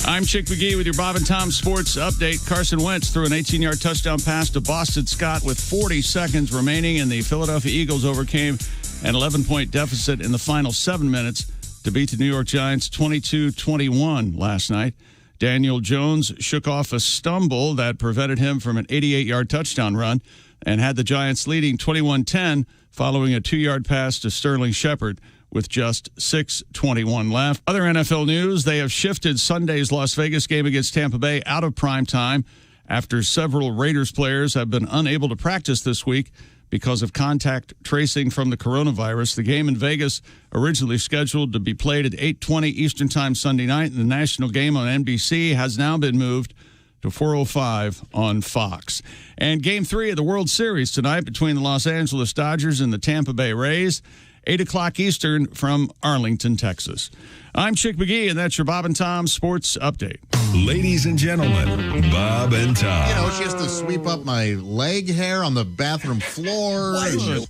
I'm Chick McGee with your Bob and Tom Sports Update. Carson Wentz threw an 18-yard touchdown pass to Boston Scott with 40 seconds remaining, and the Philadelphia Eagles overcame an 11-point deficit in the final 7 minutes to beat the New York Giants 22-21 last night. Daniel Jones shook off a stumble that prevented him from an 88-yard touchdown run and had the Giants leading 21-10 following a 2-yard pass to Sterling Shepard with just 6:21 left. Other NFL news, they have shifted Sunday's Las Vegas game against Tampa Bay out of prime time after several Raiders players have been unable to practice this week because of contact tracing from the coronavirus. The game in Vegas, originally scheduled to be played at 8:20 Eastern Time Sunday night, and the national game on NBC has now been moved to 4:05 on Fox. And Game 3 of the World Series tonight between the Los Angeles Dodgers and the Tampa Bay Rays, 8 o'clock Eastern from Arlington, Texas. I'm Chick McGee, and that's your Bob and Tom Sports Update.
Ladies and gentlemen, Bob and Tom.
You know, she has to sweep up my leg hair on the bathroom floor.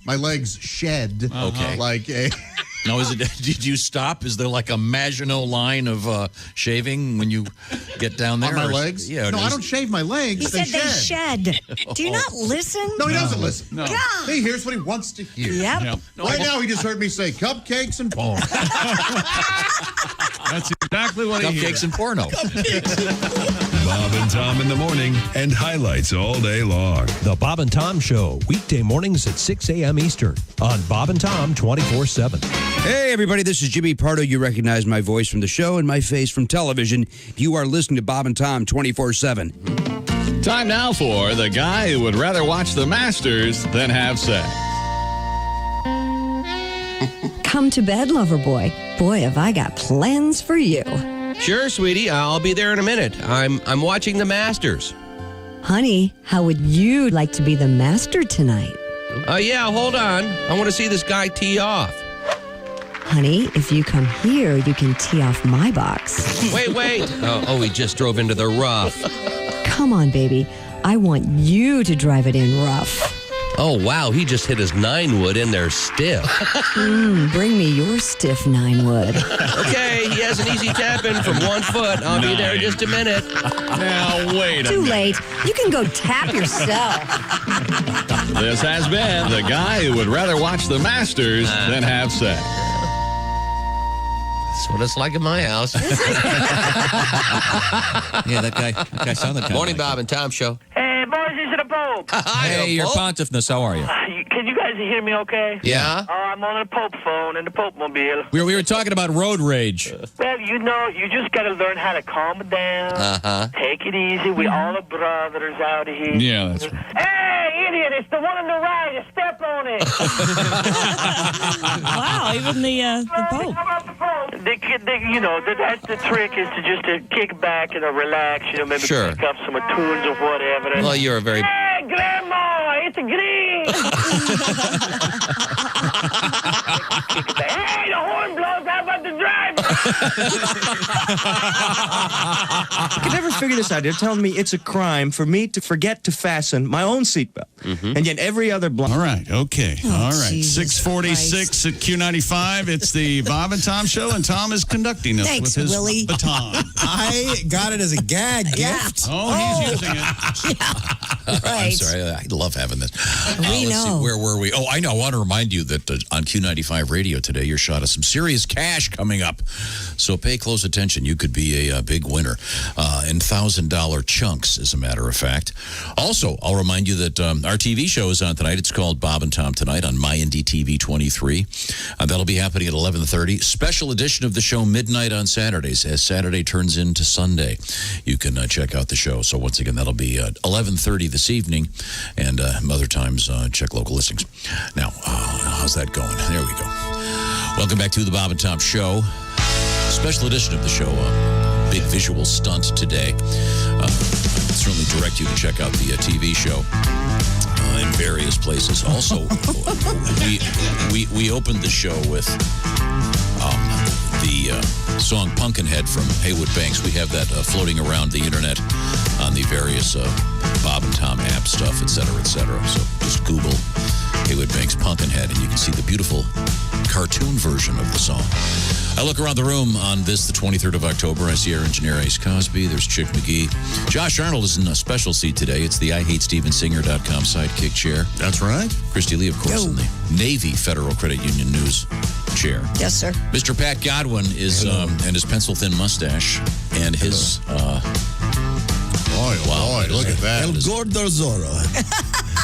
My legs shed.
Okay.
Like a...
Now, did you stop? Is there like a Maginot line of shaving when you get down there?
On my legs?
Yeah.
No, I don't shave my legs.
He said they shed. Do you not listen?
No, he doesn't listen.
No.
God.
He hears what he wants to hear.
Yep.
Right now, he just heard me say cupcakes and porn.
That's exactly what he hears.
Cupcakes and porno.
Bob and Tom in the morning and highlights all day long.
The Bob and Tom Show, weekday mornings at 6 a.m. Eastern on Bob and Tom 24/7.
Hey, everybody, this is Jimmy Pardo. You recognize my voice from the show and my face from television. You are listening to Bob and Tom 24/7.
Time now for the guy who would rather watch the Masters than have sex.
Come to bed, lover boy. Boy, have I got plans for you.
Sure, sweetie. I'll be there in a minute. I'm watching the Masters.
Honey, how would you like to be the master tonight?
Yeah, hold on. I want to see this guy tee off.
Honey, if you come here, you can tee off my box.
Wait. Oh, he just drove into the rough.
Come on, baby. I want you to drive it in rough.
Oh, wow. He just hit his 9-wood in there stiff.
Bring me your stiff 9-wood.
Okay, he has an easy tap in from 1 foot. I'll be there in just a minute.
Now, wait a
Too
minute.
late. You can go tap yourself.
This has been the guy who would rather watch the Masters than have sex.
That's what it's like in my house.
Yeah, that guy sounded kind of
Morning, Bob and Tom Show.
Hey, boys, this is the Pope.
Hey, your pontiffness, how are you?
Can you guys hear me okay?
Yeah?
Oh, I'm on the Pope phone in the Pope mobile.
We were talking about road rage.
Well, you know, you just got to learn how to calm it down. Take it easy. We all are brothers out here.
Yeah, that's right.
Hey, idiot, it's the one on the right. You step on it.
Wow, even the Pope.
That's the trick is to just kick back and relax, maybe
Sure.
pick up some tunes or whatever.
Well, you're a very...
Hey, Grandma, it's a green. Hey, the horn blows. How about the driver?
I can never figure this out. They're telling me it's a crime for me to forget to fasten my own seatbelt. And yet every other
All right, okay. All right. 6:46 at Q95. It's the Bob and Tom Show, and Tom is conducting us
Thanks,
with his
Willie.
baton.
I got it as a gag gift.
Oh, he's using it.
I'm
Right.
sorry. I love having this.
We
Let's see.
know.
Where were we? Oh, I know. I want to remind you that on Q95 Radio today, you're shot of some serious cash coming up. So pay close attention. You could be a big winner in $1,000 chunks, as a matter of fact. Also, I'll remind you that our TV show is on tonight. It's called Bob and Tom Tonight on MyNDTV 23. That'll be happening at 11:30. Special edition of the show midnight on Saturdays as Saturday turns into Sunday. You can check out the show. So once again, that'll be 11:30 this evening, and other times check local listings. Now, how's that going? There we go. Welcome back to the Bob and Tom Show. Special edition of the show. Big visual stunt today. Certainly direct you to check out the TV show. in various places. Also, we opened the show with the song Pumpkinhead from Haywood Banks. We have that floating around the internet on the various Bob and Tom app stuff, et cetera, et cetera. So just Google Haywood Banks Pumpkinhead, and you can see the beautiful cartoon version of the song. I look around the room on this, the 23rd of October. I see our engineer, Ace Cosby. There's Chick McGee. Josh Arnold is in a special seat today. It's the IHateStevenSinger.com sidekick chair.
That's right.
Christy Lee, of course, in the Navy Federal Credit Union News chair.
Yes, sir.
Mr. Pat Godwin is, and his pencil-thin mustache, and his...
Boy, look at that.
El Gordo Zorro.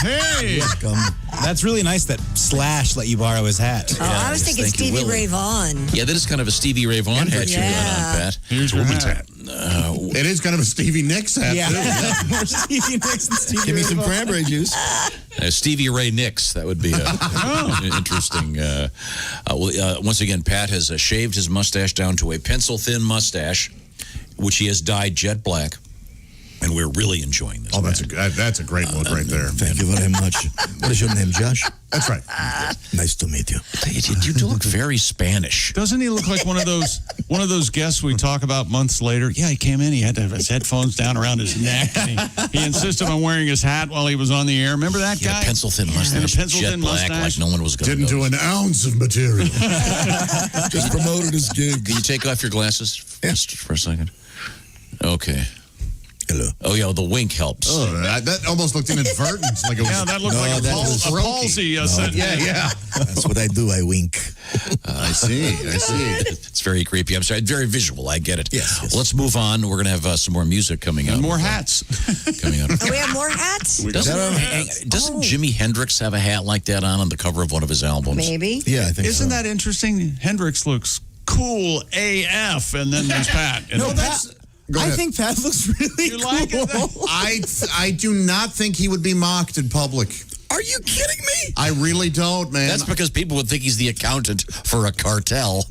Hey!
Welcome.
That's really nice that Slash let you borrow his hat.
Oh, I was thinking
thank you,
Stevie
Willie.
Ray Vaughan.
Yeah, that is kind of a Stevie Ray Vaughan hat you got on, Pat.
Here's your hat.
It is kind of a Stevie Nicks hat, too.
More Stevie Nicks than Stevie
Give me
Ray
some
Vaughan.
cranberry juice.
Stevie Ray Nicks. That would be interesting. Once again, Pat has shaved his mustache down to a pencil-thin mustache, which he has dyed jet black. And we're really enjoying this.
Oh, that's a great look right there.
Thank you very much. What is your name, Josh?
That's right.
Nice to meet you.
You do look very Spanish.
Doesn't he look like one of those guests we talk about months later? Yeah, he came in. He had to have his headphones down around his neck. And he insisted on wearing his hat while he was on the air. Remember that guy?
Pencil-thin mustache,
a pencil-thin
jet black,
mustache.
like no one was going to
Didn't do an ounce of material.
Just promoted his gig.
Can you take off your glasses just for a second? Okay.
Hello.
Oh, yeah, the wink helps.
Oh, that almost looked inadvertent. Like it was,
Yeah, that looked like a palsy.
Yeah.
That's what I do. I wink.
I see.
It's very creepy. I'm sorry. Very visual. I get it.
Yes.
Let's move on. We're going to have some more music coming up.
And more hats.
Coming up.
Oh, we have more hats?
Doesn't Jimi Hendrix have a hat like that on the cover of one of his albums?
Maybe.
Yeah, I think
Isn't
so.
that interesting? Hendrix looks cool AF, and then there's Pat.
No, that's... Go
I
ahead.
think Pat looks really cool.
like it?
I do not think he would be mocked in public.
Are you kidding me?
I really don't, man.
That's because people would think he's the accountant for a cartel.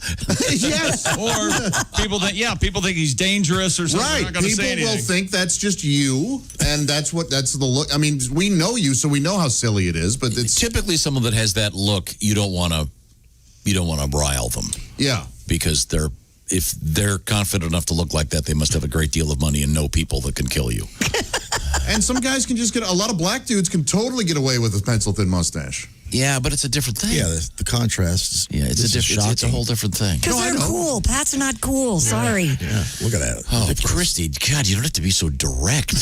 Yes.
Or people think he's dangerous or something. They're
Right.
not gonna
People
say
will
anything.
think that's just you, and that's the look. I mean, we know you, so we know how silly it is, but it's...
Typically someone that has that look, you don't want to rile them.
Yeah.
Because if they're confident enough to look like that, they must have a great deal of money and know people that can kill you.
And some guys can just a lot of black dudes can totally get away with a pencil-thin mustache.
Yeah, but it's a different thing.
Yeah, the contrast.
Yeah, it's a whole different thing.
Because they're cool. Pats are not cool. Sorry.
Yeah, look at that.
Oh, Christy, God, you don't have to be so direct.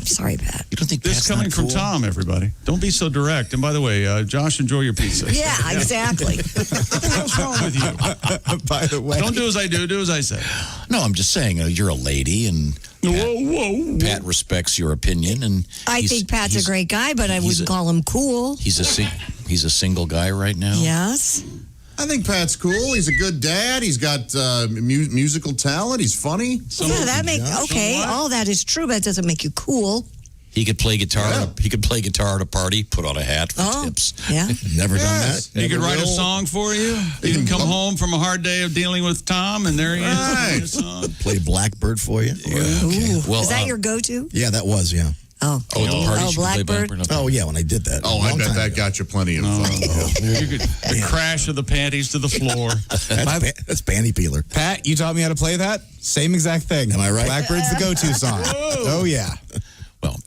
Sorry, Pat.
You don't think
This
Pat's
coming
not
from
cool?
Tom, everybody. Don't be so direct. And by the way, Josh, enjoy your pizza.
Yeah, exactly.
What's wrong with you?
By the way.
Don't do as I do as I say.
No, I'm just saying, you're a lady, and
Whoa.
Pat respects your opinion, and
I think Pat's a great guy, but I wouldn't call him cool.
He's a single guy right now.
Yes.
I think Pat's cool. He's a good dad. He's got musical talent. He's funny.
Yeah, that all that is true, but it doesn't make you cool.
He could play guitar.
Yeah.
He could play guitar at a party. Put on a hat for tips.
Yeah.
Never done
Yes.
that.
He could write a
will.
song for you. You can come home from a hard day of dealing with Tom, and there he
Right.
is.
Play Blackbird for you.
Ooh.
Well,
is that your go-to?
Yeah, that was, yeah.
Oh.
Oh, at the parties, you can play
Blackbird.
Blackbird.
Oh, yeah, when I did that.
Oh, I bet that got you plenty of...
You could, the crash of the panties to the floor.
That's panty peeler.
Pat, you taught me how to play that? Same exact thing.
Am I right?
Blackbird's the go-to song. Oh, yeah.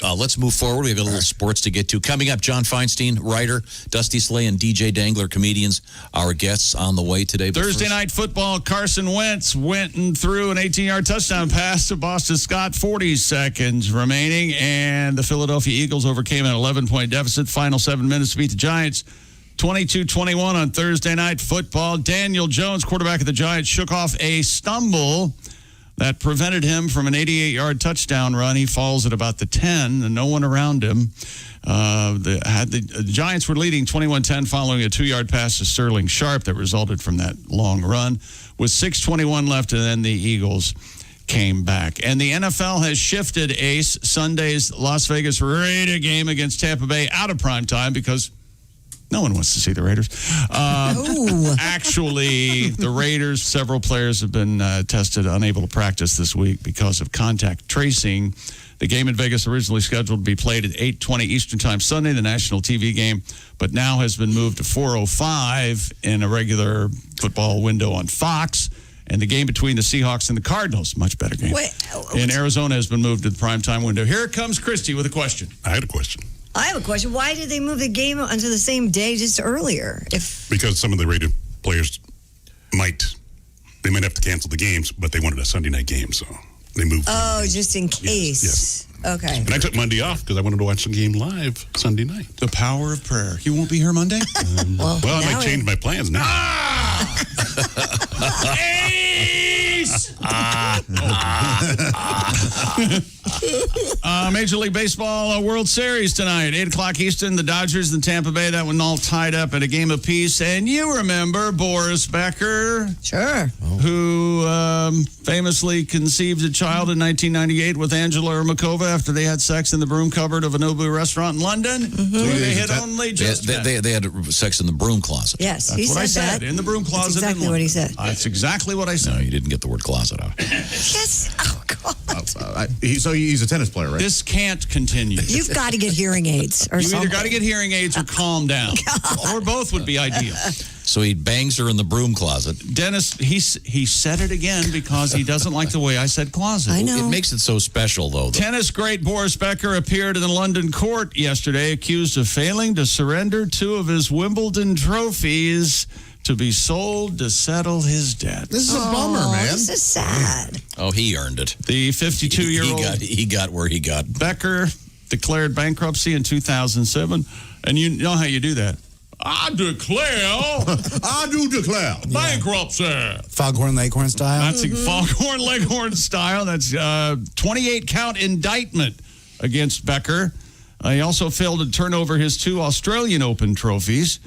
Well, let's move forward. We've got a little sports to get to. Coming up, John Feinstein, writer, Dusty Slay, and DJ Dangler, comedians, our guests on the way today. But
Thursday
first-
night football, Carson Wentz went and threw an 18-yard touchdown pass to Boston Scott, 40 seconds remaining, and the Philadelphia Eagles overcame an 11-point deficit. Final 7 minutes to beat the Giants. 22-21 on Thursday night football. Daniel Jones, quarterback of the Giants, shook off a stumble that prevented him from an 88-yard touchdown run. He falls at about the 10, and no one around him. The Giants were leading 21-10 following a 2-yard pass to Sterling Sharp that resulted from that long run. With 6:21 left, and then the Eagles came back. And the NFL has shifted, Ace, Sunday's Las Vegas Raider game against Tampa Bay out of prime time because no one wants to see the Raiders. Actually, the Raiders, several players have been tested unable to practice this week because of contact tracing The game in Vegas originally scheduled to be played at 8:20 Eastern Time Sunday, the national TV game, but now has been moved to 4:05 in a regular football window on Fox. And the game between the Seahawks and the Cardinals, much better game, in Arizona has been moved to the primetime window. Here comes Christy with a question.
I had a question.
I have a question. Why did they move the game onto the same day just earlier?
Because some of the radio players might have to cancel the games, but they wanted a Sunday night game, so they moved.
Oh, just in case.
Yes.
Okay.
And I took Monday off because I wanted to watch the game live Sunday night.
The power of prayer. You won't be here Monday?
Well, I might change my plans now.
Major League Baseball World Series tonight, 8 o'clock Eastern. The Dodgers and Tampa Bay, that one all tied up at a game apiece. And you remember Boris Becker.
Sure.
Who famously conceived a child in 1998 with Angela Ermakova after they had sex in the broom cupboard of a Nobu restaurant in London.
Mm-hmm.
So they had only just
they had sex in the broom closet.
Yes,
That's
he
what
said
I said.
that.
In the broom closet.
That's exactly what he said.
That's exactly what I said.
No, you didn't get the word closet out.
Yes. Oh, God.
So he's a tennis player, right?
This can't continue.
You've got to get hearing aids or
You
something.
either got to get hearing aids or calm down. Or both would be ideal.
So he bangs her in the broom closet.
Dennis, he said it again because he doesn't like the way I said closet.
I know.
It makes it so special, though.
Tennis great Boris Becker appeared in the London court yesterday accused of failing to surrender 2 of his Wimbledon trophies to be sold to settle his debt.
This is a bummer, man.
This is sad.
Oh, he earned it.
The 52-year-old
he got where he got.
Becker declared bankruptcy in 2007. And you know how you do that. I do declare bankruptcy.
Foghorn Leghorn style.
That's Foghorn Leghorn style. That's 28-count indictment against Becker. He also failed to turn over his 2 Australian Open trophies.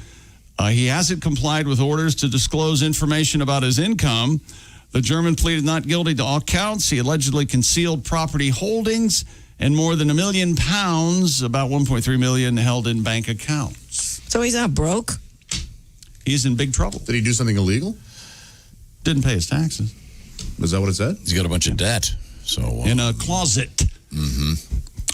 He hasn't complied with orders to disclose information about his income. The German pleaded not guilty to all counts. He allegedly concealed property holdings and more than £1 million, about 1.3 million, held in bank accounts.
So he's not broke?
He's in big trouble.
Did he do something illegal?
Didn't pay his taxes.
Is that what it said?
He's got a bunch of debt. So
in a closet.
Mm-hmm.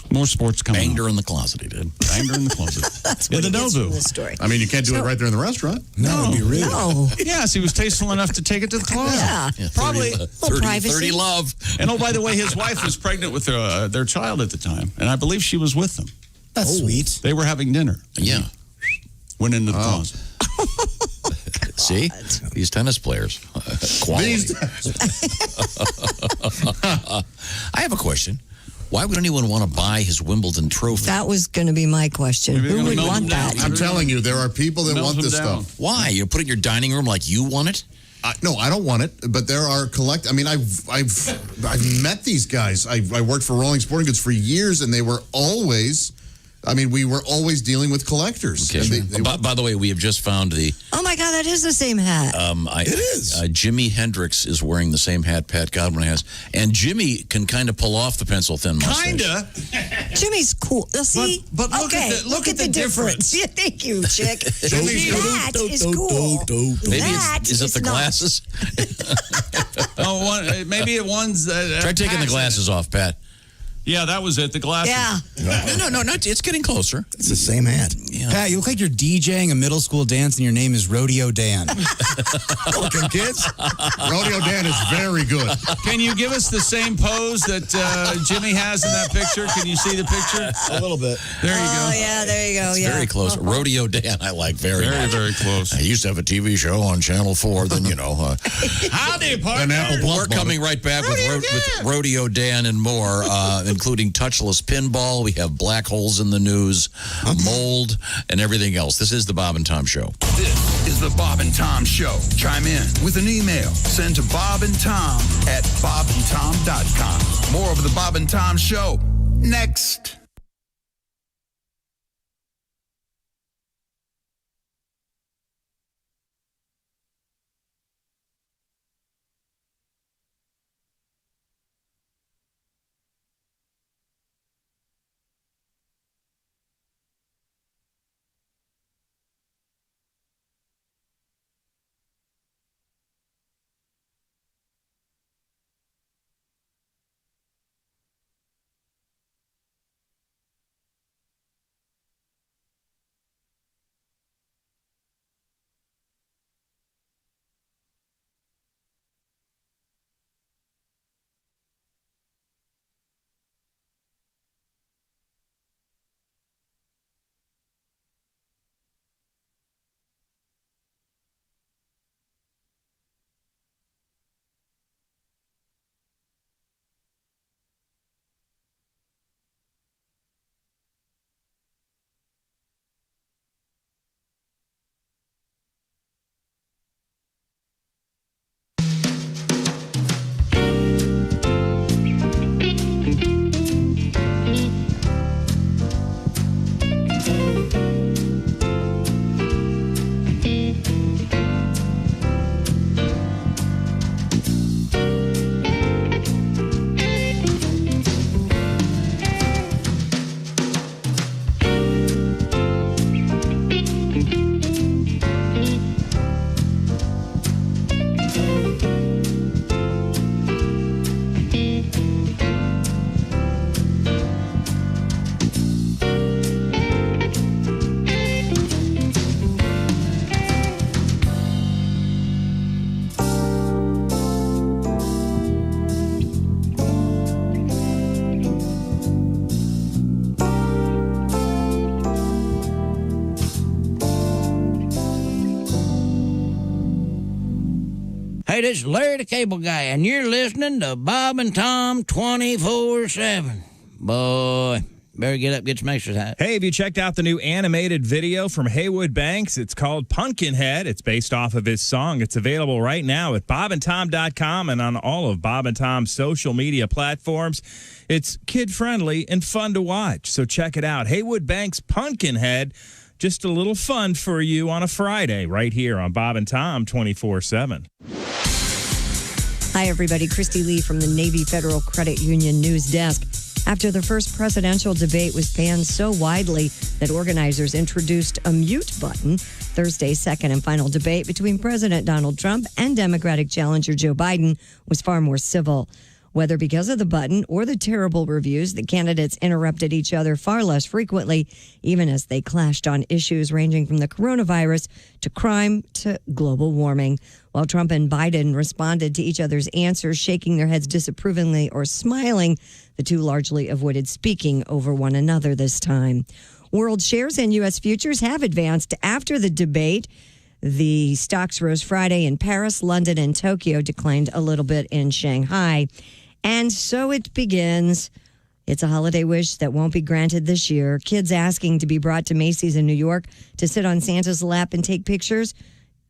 More sports coming.
Banged her in the closet, he did.
Banged her in the closet.
That's
In
what
the
he gets from
Nobu.
this story.
I mean, you can't do it right there in the restaurant.
No, it'd be rude.
No.
Yes, he was tasteful enough to take it to the closet.
Yeah.
Probably.
30 love.
And oh, by the way, his wife was pregnant with their child at the time, and I believe she was with them.
That's sweet.
They were having dinner.
Yeah.
Went into the closet.
See? These tennis players. Quality. I have a question. Why would anyone want to buy his Wimbledon trophy?
That was going to be my question.
Maybe they're
Who
gonna
would
melt
want
them down.
that?
I'm telling you, there are people that
Melt
want
them
this
down.
stuff.
Why? You put it in your dining room like you want it?
No, I don't want it, but there are I mean, I've met these guys. I worked for Rolling Sporting Goods for years, and they were always. I mean, we were always dealing with collectors.
Okay. By the way, we have just found the.
Oh my God, that is the same hat.
It is.
Jimi Hendrix is wearing the same hat Pat Godwin has, and Jimmy can kind of pull off the pencil thin mustache.
Kinda.
Jimmy's cool. See?
But look at the difference.
Yeah, thank you, Chick.
Jimmy's
that is cool.
Maybe
That
is it the
not.
glasses?
Maybe one's.
Try taking the glasses off, Pat.
Yeah, that was it. The glasses.
Yeah.
No, it's getting closer.
It's the same hat.
Yeah.
Pat, you look like you're DJing a middle school dance and your name is Rodeo Dan.
Welcome, kids. Rodeo Dan is very good.
Can you give us the same pose that Jimmy has in that picture? Can you see the picture?
A little bit.
There you go.
Oh, yeah, there you go.
It's
yeah.
very close. Rodeo Dan, I like very much.
Very close.
I used to have a TV show on Channel 4. Then,
Howdy, partner.
We're coming right back with Rodeo Dan and more, including touchless pinball. We have black holes in the news, mold, and everything else. This is the Bob and Tom Show.
This is the Bob and Tom Show. Chime in with an email. Send to Bob and Tom at bobandtom.com. More of the Bob and Tom Show next.
this is Larry the Cable Guy, and you're listening to Bob and Tom 24/7. Boy, better get up, get some exercise.
Hey, have you checked out the new animated video from Haywood Banks? It's called Pumpkinhead. It's based off of his song. It's available right now at bobandtom.com and on all of Bob and Tom's social media platforms. It's kid-friendly and fun to watch, so check it out. Haywood Banks' Pumpkinhead, just a little fun for you on a Friday right here on Bob and Tom 24/7.
Hi, everybody. Christy Lee from the Navy Federal Credit Union News Desk. After the first presidential debate was banned so widely that organizers introduced a mute button, Thursday's second and final debate between President Donald Trump and Democratic challenger Joe Biden was far more civil. Whether because of the button or the terrible reviews, the candidates interrupted each other far less frequently, even as they clashed on issues ranging from the coronavirus to crime to global warming. While Trump and Biden responded to each other's answers, shaking their heads disapprovingly or smiling, the two largely avoided speaking over one another this time. World shares and U.S. futures have advanced after the debate. The stocks rose Friday in Paris, London, and Tokyo, declined a little bit in Shanghai. And so it begins. It's a holiday wish that won't be granted this year. Kids asking to be brought to Macy's in New York to sit on Santa's lap and take pictures.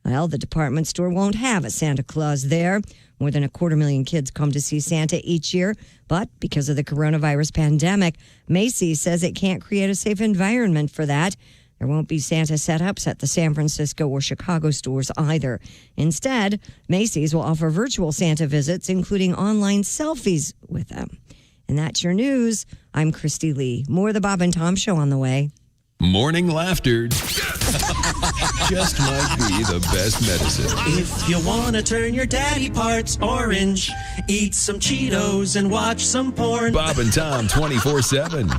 Well, the department store won't have a Santa Claus there. More than 250,000 kids come to see Santa each year. But because of the coronavirus pandemic, Macy's says it can't create a safe environment for that. There won't be Santa setups at the San Francisco or Chicago stores either. Instead, Macy's will offer virtual Santa visits, including online selfies with them. And that's your news. I'm Christy Lee. More of the Bob and Tom Show on the way.
Morning laughter just might be the best medicine.
If you want to turn your daddy parts orange, eat some Cheetos and watch some porn.
Bob and Tom 24/7.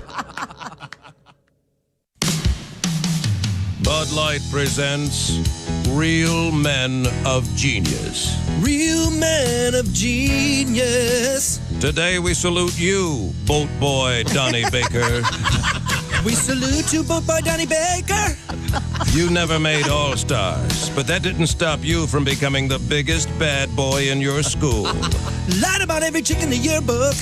Bud Light presents Real Men of Genius.
Real men of genius.
Today we salute you, Boat Boy Donnie Baker.
We salute you, Boat Boy Donnie Baker.
You never made All-Stars, but that didn't stop you from becoming the biggest bad boy in your school.
Lied about every chick in the yearbook.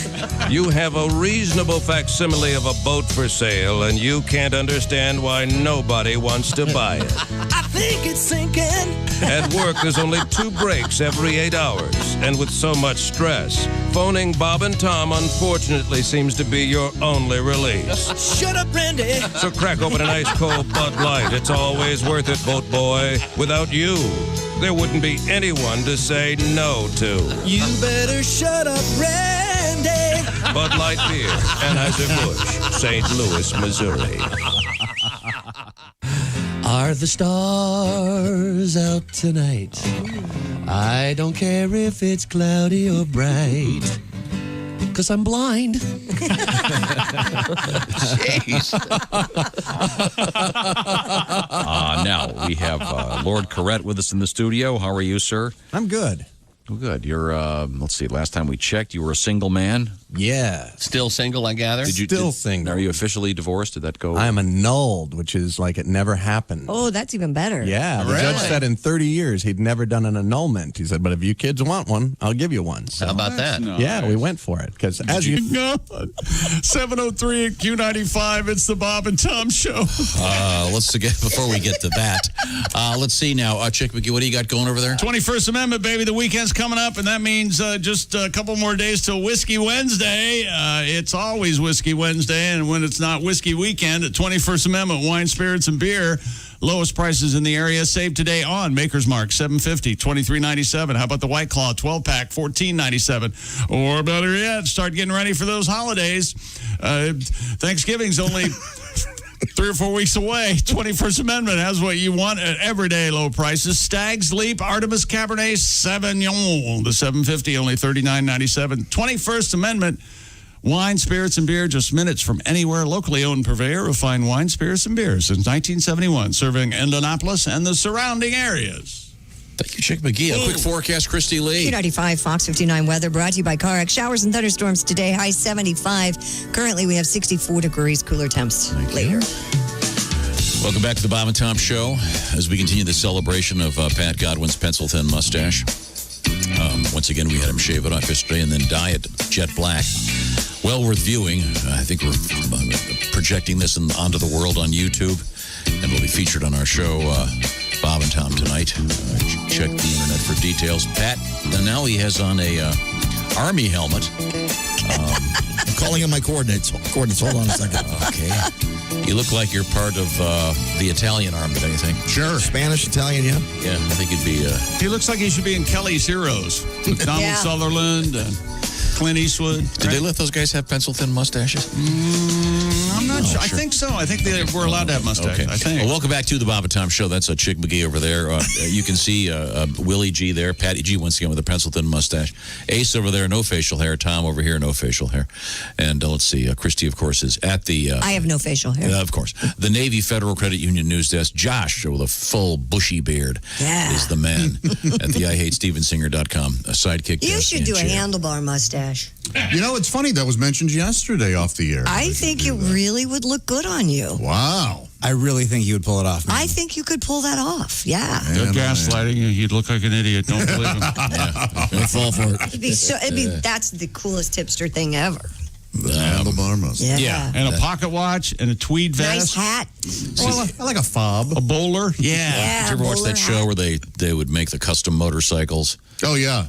You have a reasonable facsimile of a boat for sale, and you can't understand why nobody wants to buy it.
I think it's sinking.
At work, there's only 2 breaks every 8 hours, and with so much stress, phoning Bob and Tom unfortunately seems to be your only release.
Shut up, Randy.
So crack open an ice-cold Bud Light. It's always worth it, Boat Boy. Without you, there wouldn't be anyone to say no to.
You better shut up, Randy.
Bud Light Beer, Anheuser-Busch, St. Louis, Missouri.
Are the stars out tonight? I don't care if it's cloudy or bright, 'cause I'm blind.
Jeez. Now we have Lord Corrette with us in the studio. How are you, sir?
I'm good.
Well, good. You're, let's see, last time we checked, you were a single man.
Yeah.
Still single, I gather?
Still single.
Are you officially divorced? Did that go?
I am annulled, which is like it never happened.
Oh, that's even better.
Yeah. The judge said in 30 years he'd never done an annulment. He said, but if you kids want one, I'll give you one. So,
how about that?
Yeah, we went for it. Because as you...
7:03 at Q95, it's the Bob and Tom Show.
Let's get, before we get to that, let's see now. Chick McGee, what do you got going over there?
21st Amendment, baby. The weekend's coming up, and that means just a couple more days till Whiskey Wednesday. It's always Whiskey Wednesday, and when it's not Whiskey Weekend, at 21st Amendment, wine, spirits, and beer. Lowest prices in the area. Save today on Maker's Mark, $7.50, $23.97. How about the White Claw 12-pack, $14.97? Or better yet, start getting ready for those holidays. Thanksgiving's only 3 or 4 weeks away. 21st Amendment has what you want at everyday low prices. Stag's Leap, Artemis Cabernet Sauvignon. The $7.50, only $39.97. 21st Amendment. Wine, spirits, and beer just minutes from anywhere. Locally owned purveyor of fine wine, spirits, and beer since 1971, serving Indianapolis and the surrounding areas.
Thank you, Chick McGee. A quick forecast, Christy Lee.
Q95, Fox 59 weather brought to you by CarX. Showers and thunderstorms today, high 75. Currently, we have 64 degrees, cooler temps later.
Welcome back to the Bob and Tom Show as we continue the celebration of Pat Godwin's pencil-thin mustache. Once again, we had him shave it off yesterday and then dye it jet black. Well worth viewing. I think we're projecting this onto the world on YouTube, and will be featured on our show, Bob and Tom, tonight. Check the internet for details. Pat, now he has on a Army helmet.
I'm calling in my coordinates. Hold on a second.
Okay. You look like you're part of the Italian army, don't you think?
Sure. Spanish, Italian, yeah.
Yeah, I think he'd be...
He looks like he should be in Kelly's Heroes. Donald Sutherland and Clint Eastwood.
Did they let those guys have pencil-thin mustaches?
I'm not sure. I think so. I think they were allowed to have mustaches.
Okay.
I think.
Well, welcome back to the Bob and Tom Show. That's Chick McGee over there. You can see Willie G there. Patty G once again with a pencil-thin mustache. Ace over there, no facial hair. Tom over here, no facial hair. And let's see, Christy, of course, is at the...
I have no facial hair.
Of course. The Navy Federal Credit Union news desk. Josh, with a full bushy beard, is the man at the IHateStevensinger.com. A sidekick.
You should do a handlebar mustache.
You know, it's funny. That was mentioned yesterday off the air.
I think it really would look good on you.
Wow.
I really think you would pull it off. Man.
I think you could pull that off. Yeah.
They're gaslighting you. You'd look like an idiot. Don't believe him.
I fall for it.
That's the coolest hipster thing ever.
The handlebar mustache.
Yeah.
And a pocket watch and a tweed vest.
Nice hat.
Well, I like a fob.
A bowler.
Yeah.
Did you ever watch that show where they would make the custom motorcycles?
Oh, yeah.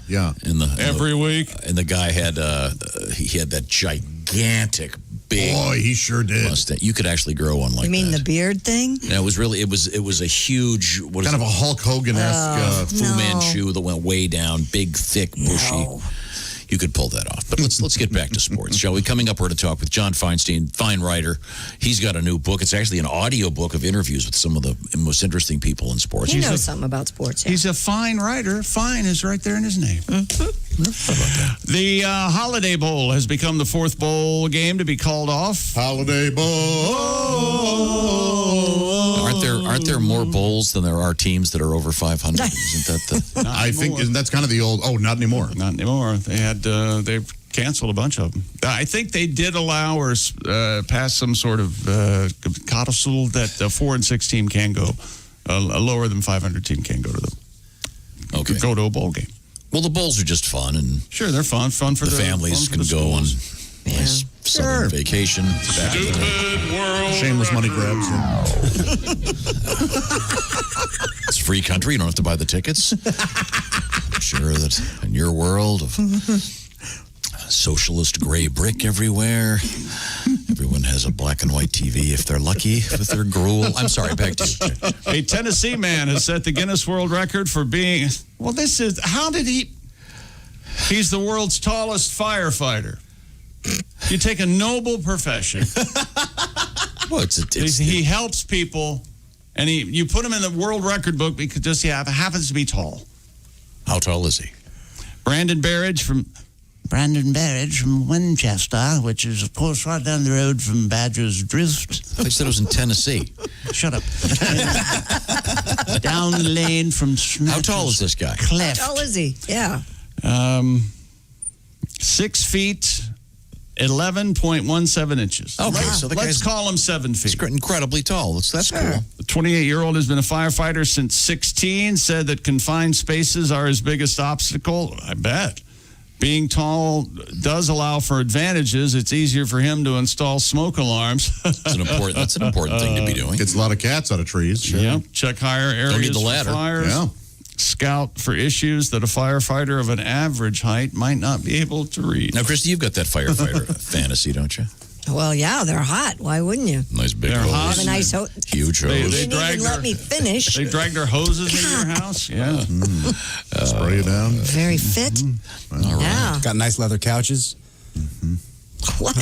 Every week.
And the guy had he had that gigantic big.
Boy, he sure did.
Mustache. You could actually grow one like that.
You mean the beard thing?
No, it was a huge
kind of a Hulk Hogan-esque
Fu Manchu that went way down, big, thick, bushy.
No.
You could pull that off. But let's get back to sports, shall we? Coming up, we're to talk with John Feinstein, fine writer. He's got a new book. It's actually an audio book of interviews with some of the most interesting people in sports.
He knows something about sports. Yeah.
He's a fine writer. Fine is right there in his name. The Holiday Bowl has become the fourth bowl game to be called off.
Holiday Bowl.
Aren't there more bowls than there are teams that are over 500? Isn't that the?
I think that's kind of the old. Oh, not anymore.
Not anymore. They had they've canceled a bunch of them. I think they did allow or pass some sort of codicil that a 4 and 6 team can go. A lower than 500 team can go to them.
Okay.
Go to a bowl game.
Well, the bowls are just fun, and
sure, they're fun. Fun for
the families can go on nice southern vacation.
Stupid world.
Shameless money grabs.
It's a free country. You don't have to buy the tickets. I'm sure that in your world of socialist gray brick everywhere, everyone has a black and white TV if they're lucky with their gruel. I'm sorry, back to you.
A Tennessee man has set the Guinness World Record for being... Well, how did he... He's the world's tallest firefighter. You take a noble profession.
Well,
he helps people, and you put him in the world record book because he happens to be tall.
How tall is he?
Brandon Berridge from Winchester, which is, of course, right down the road from Badger's Drift.
They said it was in Tennessee.
Shut up. Down the lane from Snatcher's
How tall is this guy?
Cleft.
How tall is he? Yeah.
6 feet, 11.17 inches.
Okay, so
let's call him 7 feet.
He's incredibly tall. That's cool.
The 28-year-old has been a firefighter since 16, said that confined spaces are his biggest obstacle. I bet. Being tall does allow for advantages. It's easier for him to install smoke alarms.
That's an important thing to be doing.
Gets a lot of cats out of trees. Sure.
Yep. Check higher areas
Don't need the ladder.
for fires.
Yeah.
Scout for issues that a firefighter of an average height might not be able to read.
Now, Christy, you've got that firefighter fantasy, don't you?
Well, yeah, they're hot. Why wouldn't you?
Nice big
They're
hose.
hot.
Have a nice hose.
Huge hose.
They
Didn't even let me finish.
They drag their hoses into your house. Yeah.
Spray it down.
Very fit.
All right.
Yeah.
Got nice leather couches.
What?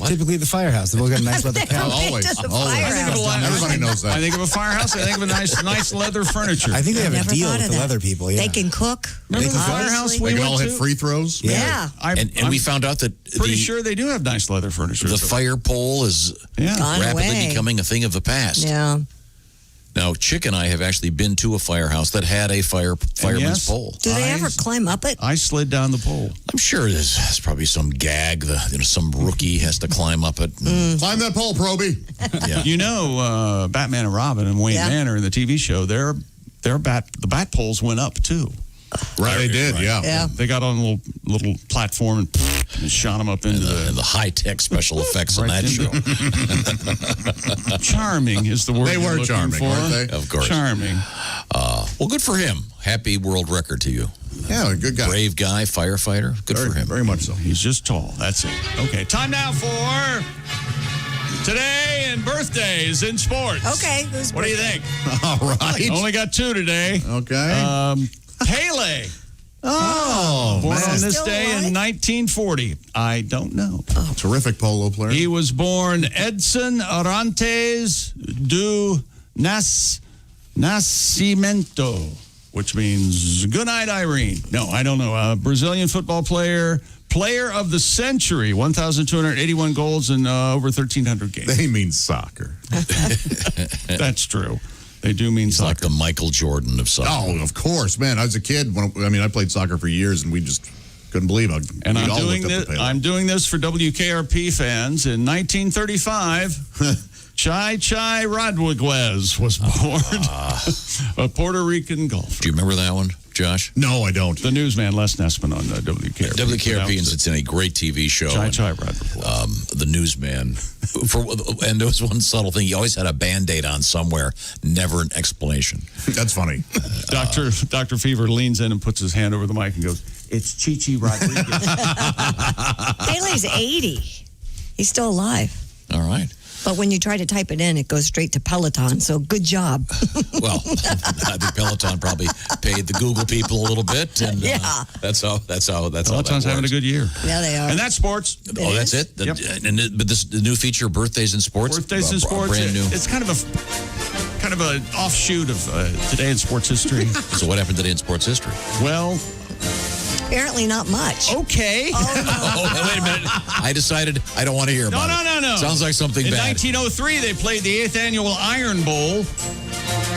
Typically at the firehouse, they've all got nice leather couches.
Always.
Does the
Always.
firehouse.
Everybody knows that.
I think of a firehouse. I think of a nice leather furniture.
I think they have a
Never
deal
thought
with
of
the
that.
leather people. Yeah.
They can cook.
Remember the
They can
firehouse
cook.
we
They can
went
all
to?
hit free throws.
Yeah.
And we found out that
Pretty sure they do have nice leather furniture.
the fire pole is
Gone
rapidly
away.
becoming a thing of the past.
Yeah.
Now, Chick and I have actually been to a firehouse that had a fireman's
yes,
pole.
Do they ever climb up it?
I slid down the pole.
I'm sure there's probably some gag. Some rookie has to climb up it.
Climb that pole, Proby.
Yeah.
You know, Batman and Robin and Wayne
Yeah.
Manor in the TV show, the bat poles went up too.
Right, they did, yeah.
They got on a little platform and shot them up into
the high-tech special effects on that show.
Charming is the word
They
you're
were
looking
charming,
for.
weren't they?
Of course.
Charming.
Well, good for him. Happy world record to you.
Yeah, good guy.
Brave guy, firefighter. Good for him.
Very much so.
He's just tall. That's it. Okay, time now for today and birthdays in sports.
Okay.
What do you think?
All right.
Only got 2 today.
Okay.
Pele.
Oh,
Born
man.
on this
Still
day in
alive?
1940. I don't know.
Terrific polo player.
He was born Edson Arantes do Nascimento, which means good night, Irene. No, I don't know. Brazilian football player of the century, 1,281 goals in over 1,300 games.
They mean soccer.
That's true. They do mean soccer.
Like the Michael Jordan of soccer.
Oh, of course, man. I was a kid. I played soccer for years, and we just couldn't believe it.
And I'm doing this for WKRP fans. In 1935, Chai Rodriguez was born, a Puerto Rican golfer.
Do you remember that one, Josh?
No, I don't.
The newsman Les Nessman on WKRP.
WKRP in Cincinnati, great TV show.
Chai Rodriguez.
The newsman. And there was one subtle thing. He always had a Band-Aid on somewhere. Never an explanation.
That's funny.
Dr. Fever leans in and puts his hand over the mic and goes, "It's Chichi Rodriguez."
Pele's 80. He's still alive.
All right.
But when you try to type it in, it goes straight to Peloton. So good job.
Well, I think Peloton probably paid the Google people a little bit, and that's how
Peloton's having a good year.
Yeah, they are.
And that's sports.
That's it.
Yep.
But the new feature, birthdays in sports.
Birthdays in sports.
Brand new.
It's kind of an offshoot of today in sports history.
So what happened today in sports history?
Well,
apparently not much.
Okay.
Oh, no.
Oh, wait a minute. I decided I don't want to hear about it.
No.
Sounds like something
in
bad.
In 1903, they played the 8th annual Iron Bowl.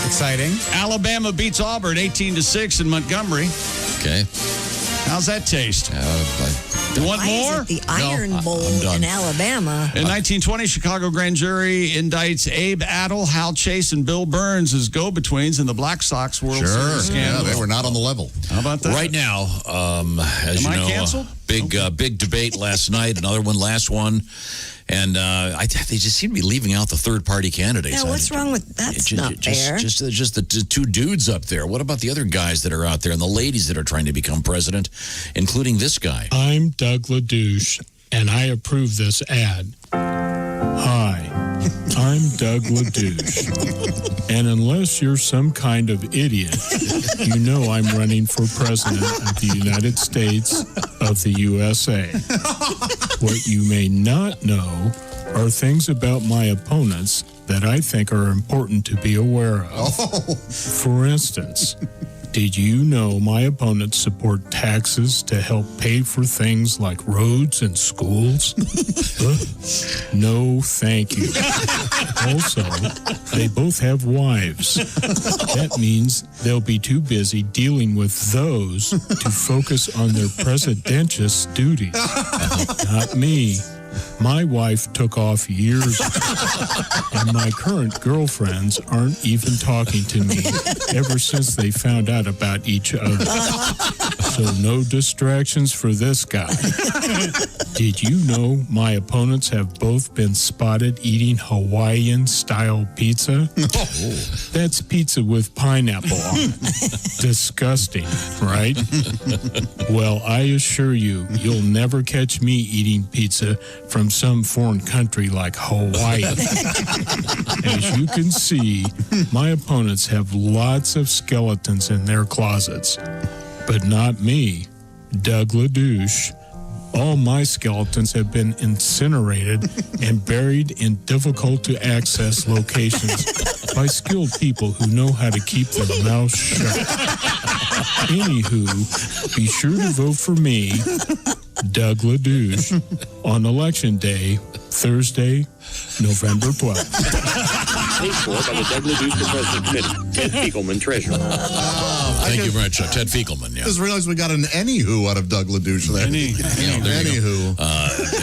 Exciting.
Alabama beats Auburn 18-6 in Montgomery.
Okay.
How's that taste? You want
Why
more?
is it the Iron Bowl in Alabama?
In 1920, Chicago grand jury indicts Abe Adel, Hal Chase, and Bill Burns as go-betweens in the Black Sox World Series scandal.
Yeah, they were not on the level.
How about that?
Right now, as
Am
you
I
know,
canceled?
big debate last night, another one last one. And they just seem to be leaving out the third-party candidates.
Yeah, what's wrong with that's not fair.
Just the two dudes up there. What about the other guys that are out there and the ladies that are trying to become president, including this guy?
I'm Doug LaDouche, and I approve this ad. Hi, I'm Doug LaDouche, and unless you're some kind of idiot, you know I'm running for president of the United States of the USA. What you may not know are things about my opponents that I think are important to be aware of. For instance, did you know my opponents support taxes to help pay for things like roads and schools? No, thank you. Also, they both have wives. That means they'll be too busy dealing with those to focus on their presidentious duties. Not me. My wife took off years ago, and my current girlfriends aren't even talking to me ever since they found out about each other. So no distractions for this guy. Did you know my opponents have both been spotted eating Hawaiian-style pizza? That's pizza with pineapple on it. Disgusting, right? Well, I assure you, you'll never catch me eating pizza from some foreign country like Hawaii. As you can see, my opponents have lots of skeletons in their closets. But not me, Doug LaDouche. All my skeletons have been incinerated and buried in difficult-to-access locations by skilled people who know how to keep their mouths shut. Anywho, be sure to vote for me, Doug LaDouche, on Election Day, Thursday, November 12th.
Paid for by the Doug LaDouche for President Committee. Ted Fiegelman, Treasurer.
Thank you very much, Ted Fiegelman. Yeah.
I just realized we got an anywho out of Doug LaDouche there.
Anywho.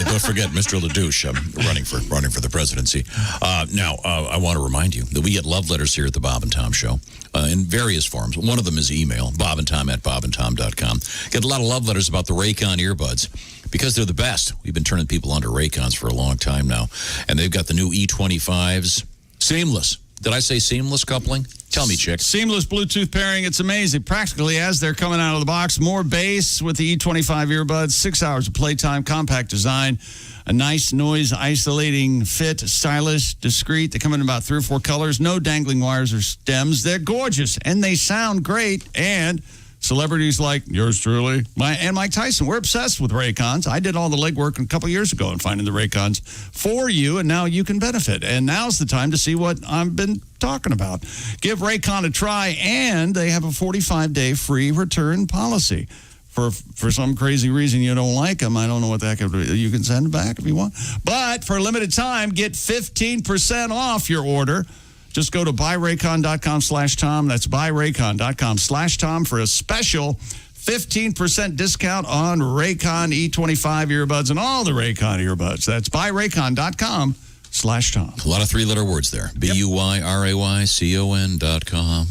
Don't forget Mr. LaDouche running for the presidency. Now, I want to remind you that we get love letters here at the Bob and Tom Show in various forms. One of them is email, bobandtom@bobandtom.com. Get a lot of love letters about the Raycon earbuds because they're the best. We've been turning people onto Raycons for a long time now, and they've got the new E25s. Seamless. Did I say seamless coupling? Tell me, chick.
Seamless Bluetooth pairing. It's amazing. Practically, as they're coming out of the box, more bass with the E25 earbuds, 6 hours of playtime, compact design, a nice noise isolating fit, stylish, discreet. They come in about 3 or 4 colors, no dangling wires or stems. They're gorgeous, and they sound great, and celebrities like yours truly and Mike Tyson, we're obsessed with Raycons. I did all the legwork a couple years ago in finding the Raycons for you, and now you can benefit. And now's the time to see what I've been talking about. Give Raycon a try, and they have a 45-day free return policy. For some crazy reason you don't like them, I don't know what that could be. You can send them back if you want. But for a limited time, get 15% off your order. Just go to buyraycon.com/Tom. That's buyraycon.com/Tom for a special 15% discount on Raycon E25 earbuds and all the Raycon earbuds. That's buyraycon.com/Tom.
A lot of 3-letter words there. BUYRAYCON.com/Tom.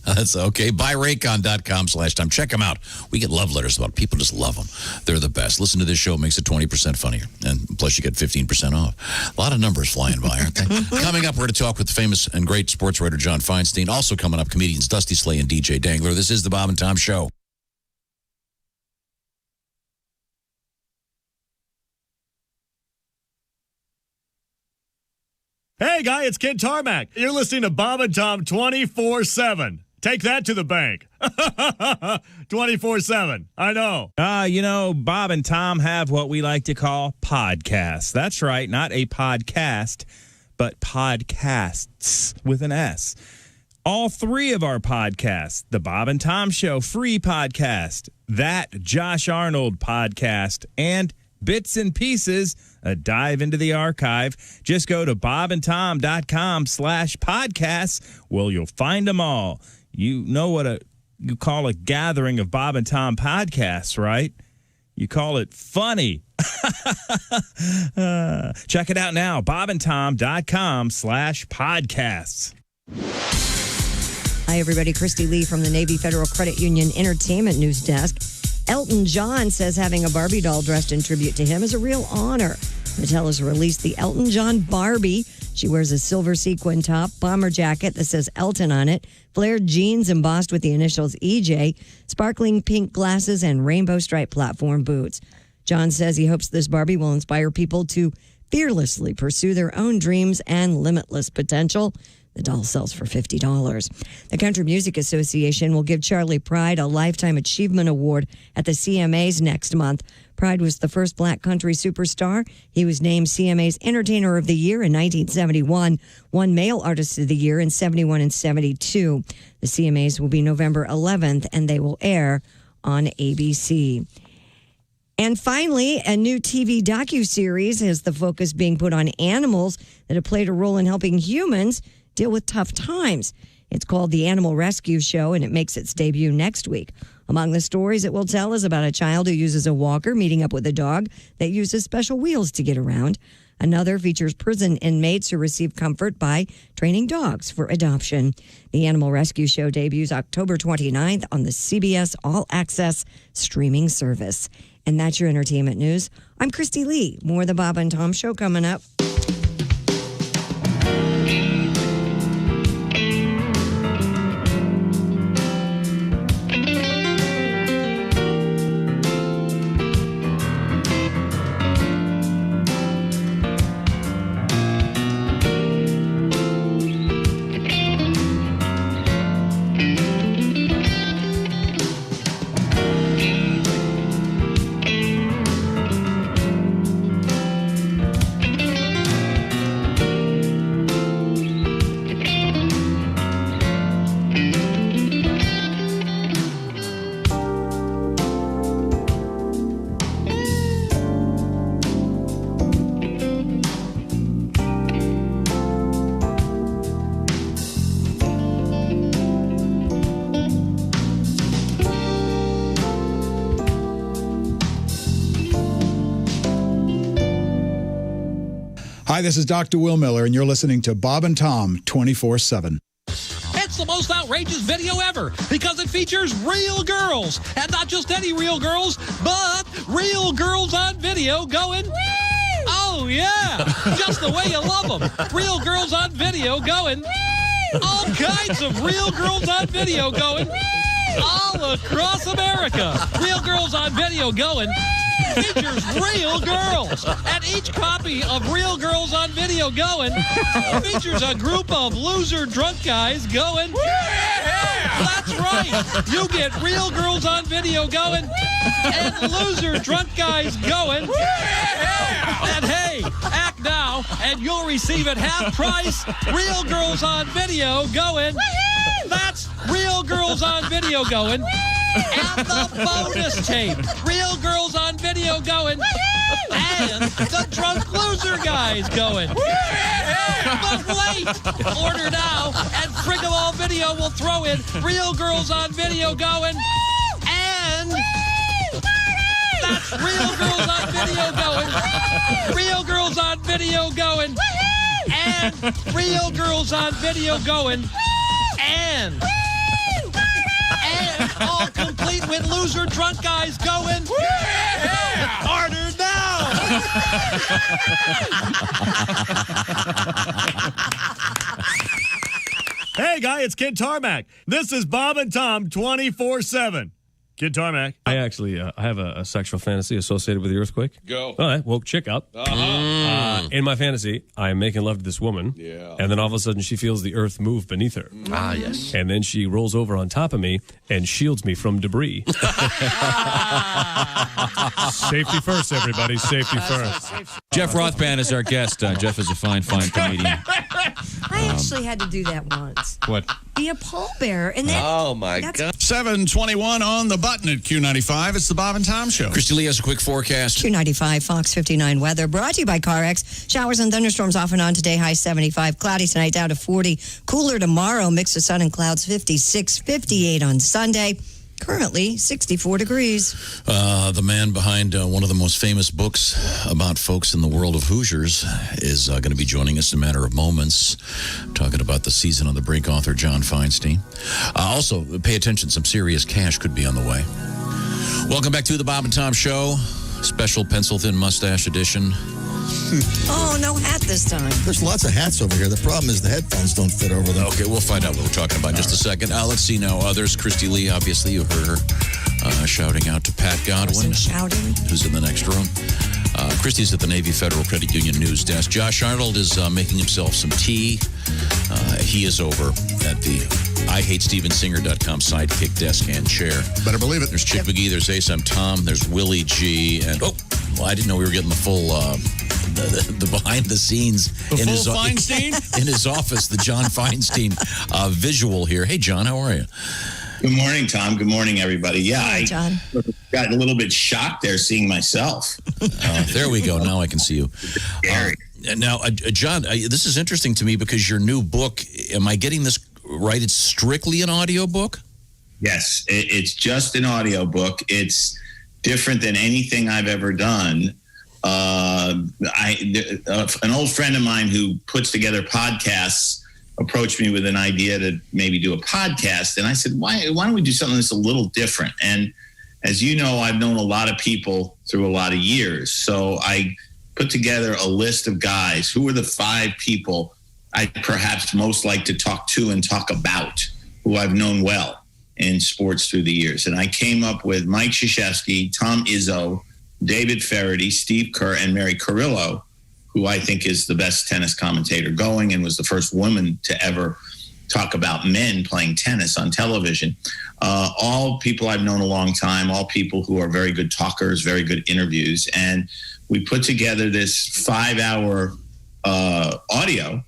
That's okay. Buyraycon.com/Tom. Check them out. We get love letters about it. People just love them. They're the best. Listen to this show. It makes it 20% funnier. And plus you get 15% off. A lot of numbers flying by, aren't they? Coming up, we're going to talk with famous and great sports writer John Feinstein. Also coming up, comedians Dusty Slay and DJ Dangler. This is the Bob and Tom Show.
Hey, guy, it's Kid Tarmac. You're listening to Bob and Tom 24/7. Take that to the bank. 24/7. I know.
Bob and Tom have what we like to call podcasts. That's right. Not a podcast, but podcasts with an S. All 3 of our podcasts, the Bob and Tom Show free podcast, that Josh Arnold podcast, and Bits and Pieces, a dive into the archive. Just go to bobandtom.com/podcasts. Well, you'll find them all. You know what you call a gathering of Bob and Tom podcasts, right? You call it funny. Check it out now, bobandtom.com/podcasts.
Hi, everybody. Christy Lee from the Navy Federal Credit Union Entertainment News Desk. Elton John says having a Barbie doll dressed in tribute to him is a real honor. Mattel has released the Elton John Barbie. She wears a silver sequin top, bomber jacket that says Elton on it, flared jeans embossed with the initials EJ, sparkling pink glasses, and rainbow striped platform boots. John says he hopes this Barbie will inspire people to fearlessly pursue their own dreams and limitless potential. The doll sells for $50. The Country Music Association will give Charlie Pride a Lifetime Achievement Award at the CMAs next month. Pride was the first black country superstar. He was named CMA's Entertainer of the Year in 1971, won Male Artist of the Year in 71 and 72. The CMAs will be November 11th, and they will air on ABC. And finally, a new TV docuseries has the focus being put on animals that have played a role in helping humans deal with tough times. It's called The Animal Rescue Show, and it makes its debut next week. Among the stories it will tell is about a child who uses a walker meeting up with a dog that uses special wheels to get around. Another features prison inmates who receive comfort by training dogs for adoption. The Animal Rescue Show debuts October 29th on the CBS All Access streaming service. And that's your entertainment news. I'm Christy Lee. More of the Bob and Tom Show coming up.
Hi, this is Dr. Will Miller, and you're listening to Bob and Tom 24/7.
It's the most outrageous video ever because it features real girls. And not just any real girls, but real girls on video going, woo! Oh, yeah. Just the way you love them. Real girls on video going, woo! All kinds of real girls on video going, woo! All across America. Real girls on video going, woo! Features real girls. And each copy of Real Girls on Video going features a group of loser drunk guys going, yeah! That's right. You get Real Girls on Video going and loser drunk guys going, yeah! And hey, act now and you'll receive at half price Real Girls on Video going, that's Real Girls on Video going. And the bonus tape, Real Girls on Video going, and the drunk loser guys going. But wait, order now, and Frigaball Video will throw in Real Girls on Video going, and that's Real Girls on Video going, Real Girls on Video going, and Real Girls on Video going, and all complete with loser drunk guys going, yeah! Order now!
Hey, guy, it's Kid Tarmac. This is Bob and Tom 24/7. Kid Tarmac.
I actually I have a sexual fantasy associated with the earthquake.
Go.
All right, woke chick up. In my fantasy, I am making love to this woman.
Yeah.
And then all of a sudden, she feels the earth move beneath her.
Ah, yes.
And then she rolls over on top of me and shields me from debris.
Safety first, everybody. Safety first.
Jeff Rothband is our guest. Jeff is a fine comedian.
I actually had to do that once.
What?
Be a pallbearer. And then,
Oh, my God.
7:21 on the button at Q95. It's the Bob and Tom Show.
Christy Lee has a quick forecast.
Q95, Fox 59 weather. Brought to you by CarX. Showers and thunderstorms off and on today. High 75. Cloudy tonight, down to 40. Cooler tomorrow. Mix of sun and clouds. 56. 58 on Sunday. Currently 64 degrees.
The man behind one of the most famous books about folks in the world of Hoosiers is going to be joining us in a matter of moments, talking about the season on the brink, author John Feinstein. Also, pay attention, some serious cash could be on the way. Welcome back to the Bob and Tom Show, special pencil-thin mustache edition.
Oh, no hat this time.
There's lots of hats over here. The problem is the headphones don't fit over them.
Okay, we'll find out what we're talking about in just a second. Let's see now. There's Christy Lee. Obviously, you heard her shouting out to Pat Godwin, who's in the next room. Christy's at the Navy Federal Credit Union news desk. Josh Arnold is making himself some tea. He is over at the IHateStevenSinger.com sidekick desk and chair.
Better believe it.
There's Chick McGee. There's Ace. I'm Tom. There's Willie G. And I didn't know we were getting the full the behind the scenes in his
Feinstein?
in his office. The John Feinstein visual here. Hey, John, how are you?
Good morning, Tom. Good morning, everybody. Yeah,
Hi, John.
I got a little bit shocked there seeing myself.
There we go. Now I can see you. Now, John, this is interesting to me because your new book, am I getting this right? It's strictly an audio book?
Yes, it's just an audio book. It's different than anything I've ever done. An old friend of mine who puts together podcasts approached me with an idea to maybe do a podcast. And I said, why don't we do something that's a little different? And as you know, I've known a lot of people through a lot of years. So I put together a list of guys who are the 5 people I perhaps most like to talk to and talk about, who I've known well in sports through the years. And I came up with Mike Krzyzewski, Tom Izzo, David Faraday, Steve Kerr, and Mary Carrillo, who I think is the best tennis commentator going and was the first woman to ever talk about men playing tennis on television. All people I've known a long time, all people who are very good talkers, very good interviews. And we put together this 5-hour audio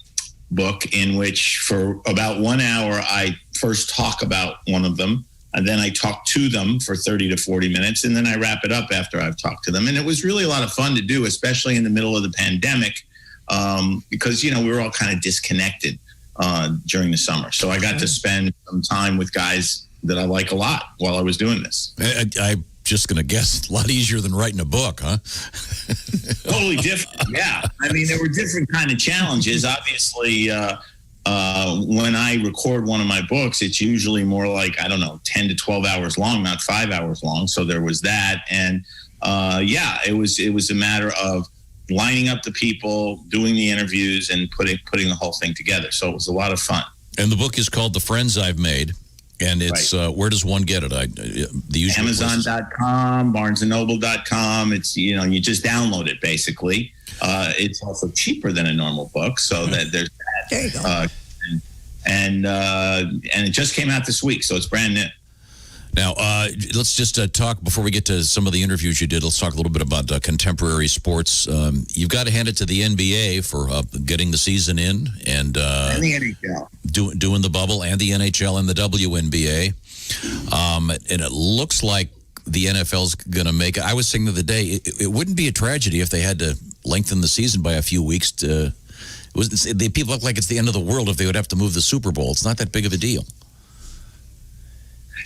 book in which for about 1 hour, I first talk about one of them. And then I talk to them for 30 to 40 minutes, and then I wrap it up after I've talked to them. And it was really a lot of fun to do, especially in the middle of the pandemic, because, we were all kind of disconnected during the summer. So I got to spend some time with guys that I like a lot while I was doing this.
I'm just going to guess a lot easier than writing a book, huh?
Totally different. Yeah. I mean, there were different kind of challenges. Obviously, when I record one of my books, it's usually more like, 10 to 12 hours long, not 5 hours long. So there was that. And it was a matter of lining up the people, doing the interviews, and putting the whole thing together. So it was a lot of fun.
And the book is called The Friends I've Made. And it's where does one get it? The usual
Amazon.com, BarnesandNoble.com. It's you just download it basically. It's also cheaper than a normal book, so that there's that.
There you go.
And it just came out this week, so it's brand new.
Now, let's just talk before we get to some of the interviews you did. Let's talk a little bit about contemporary sports. You've got to hand it to the NBA for getting the season in and
the NHL.
Doing the bubble, and the NHL and the WNBA. And it looks like the NFL's going to make it. I was saying the other day, it wouldn't be a tragedy if they had to lengthen the season by a few weeks. People look like it's the end of the world if they would have to move the Super Bowl. It's not that big of a deal.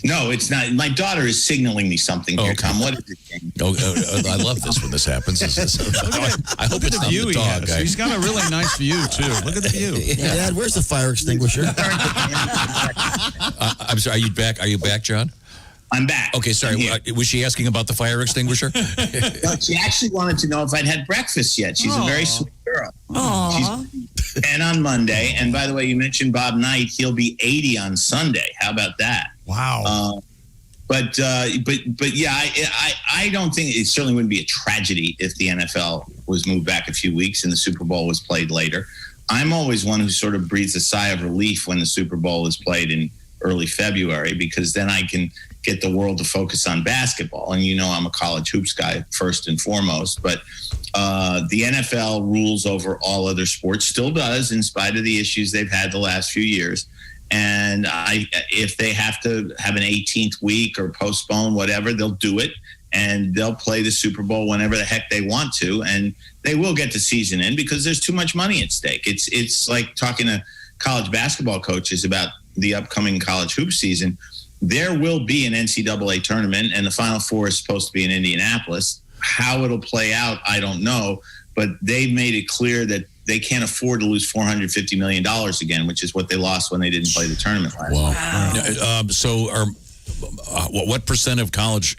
No, it's not. My daughter is signaling me something here, Tom. What is it?
I love this when this happens. I hope it's not the dog.
He's got a really nice view, too. Look at the view.
Yeah, Dad, where's the fire extinguisher?
I'm sorry, are you back, John?
I'm back.
Okay, sorry. Was she asking about the fire extinguisher?
No, she actually wanted to know if I'd had breakfast yet. She's a very sweet girl. She's 10 on Monday. And by the way, you mentioned Bob Knight. He'll be 80 on Sunday. How about that?
Wow.
But yeah, I don't think it certainly wouldn't be a tragedy if the NFL was moved back a few weeks and the Super Bowl was played later. I'm always one who sort of breathes a sigh of relief when the Super Bowl is played in early February, because then I can get the world to focus on basketball. And I'm a college hoops guy first and foremost, but the NFL rules over all other sports, still does, in spite of the issues they've had the last few years. And if they have to have an 18th week or postpone whatever, they'll do it, and they'll play the Super Bowl whenever the heck they want to, and they will get the season in because there's too much money at stake. It's like talking to college basketball coaches about the upcoming college hoop season. There will be an NCAA tournament, and the Final Four is supposed to be in Indianapolis. How it'll play out, I don't know, but they've made it clear that they can't afford to lose $450 million again, which is what they lost when they didn't play the tournament last year.
Wow. So what percent of college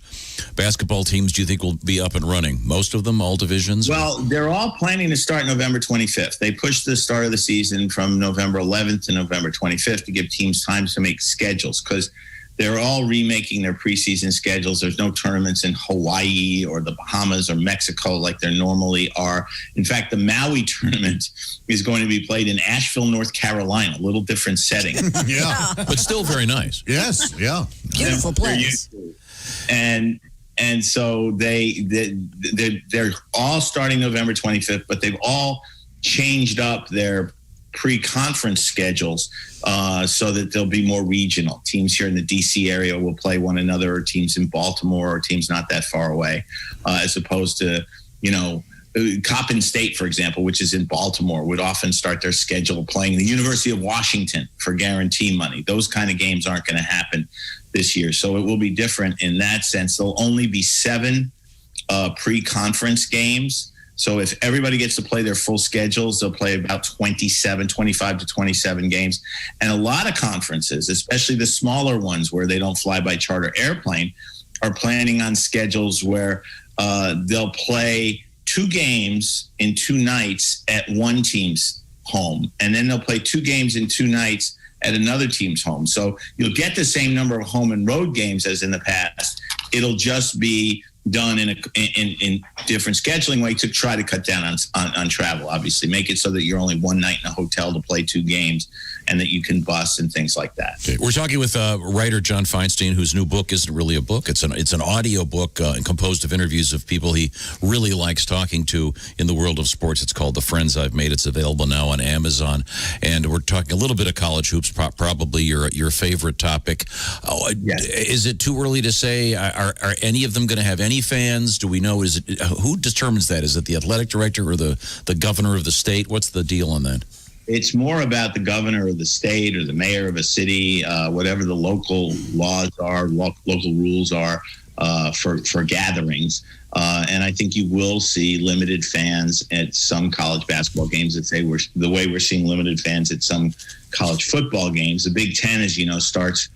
basketball teams do you think will be up and running? Most of them, all divisions?
Well, they're all planning to start November 25th. They pushed the start of the season from November 11th to November 25th to give teams time to make schedules, because they're all remaking their preseason schedules. There's no tournaments in Hawaii or the Bahamas or Mexico like there normally are. In fact, the Maui tournament is going to be played in Asheville, North Carolina, a little different setting.
Yeah.
But still very nice.
Yes, yeah.
Beautiful place.
And so they're all starting November 25th, but they've all changed up their pre-conference schedules so that they'll be more regional. Teams here in the D.C. area will play one another, or teams in Baltimore, or teams not that far away, as opposed to, Coppin State, for example, which is in Baltimore, would often start their schedule playing the University of Washington for guarantee money. Those kind of games aren't going to happen this year. So it will be different in that sense. There'll only be 7 pre-conference games. So if everybody gets to play their full schedules, they'll play about 25 to 27 games. And a lot of conferences, especially the smaller ones where they don't fly by charter airplane, are planning on schedules where they'll play 2 games in 2 nights at one team's home. And then they'll play 2 games in 2 nights at another team's home. So you'll get the same number of home and road games as in the past. It'll just be done in different scheduling way to try to cut down on travel, obviously. Make it so that you're only one night in a hotel to play 2 games, and that you can bus and things like that.
Okay. We're talking with writer John Feinstein, whose new book isn't really a book. It's an audio book composed of interviews of people he really likes talking to in the world of sports. It's called The Friends I've Made. It's available now on Amazon. And we're talking a little bit of college hoops, probably your favorite topic. Yes. Is it too early to say? Are any of them going to have any fans? Do we know? Who determines that? Is it the athletic director or the governor of the state? What's the deal on that?
It's more about the governor of the state or the mayor of a city, whatever the local laws are, local rules are. for gatherings. And I think you will see limited fans at some college basketball games the way we're seeing limited fans at some college football games. The Big Ten, as you know, starts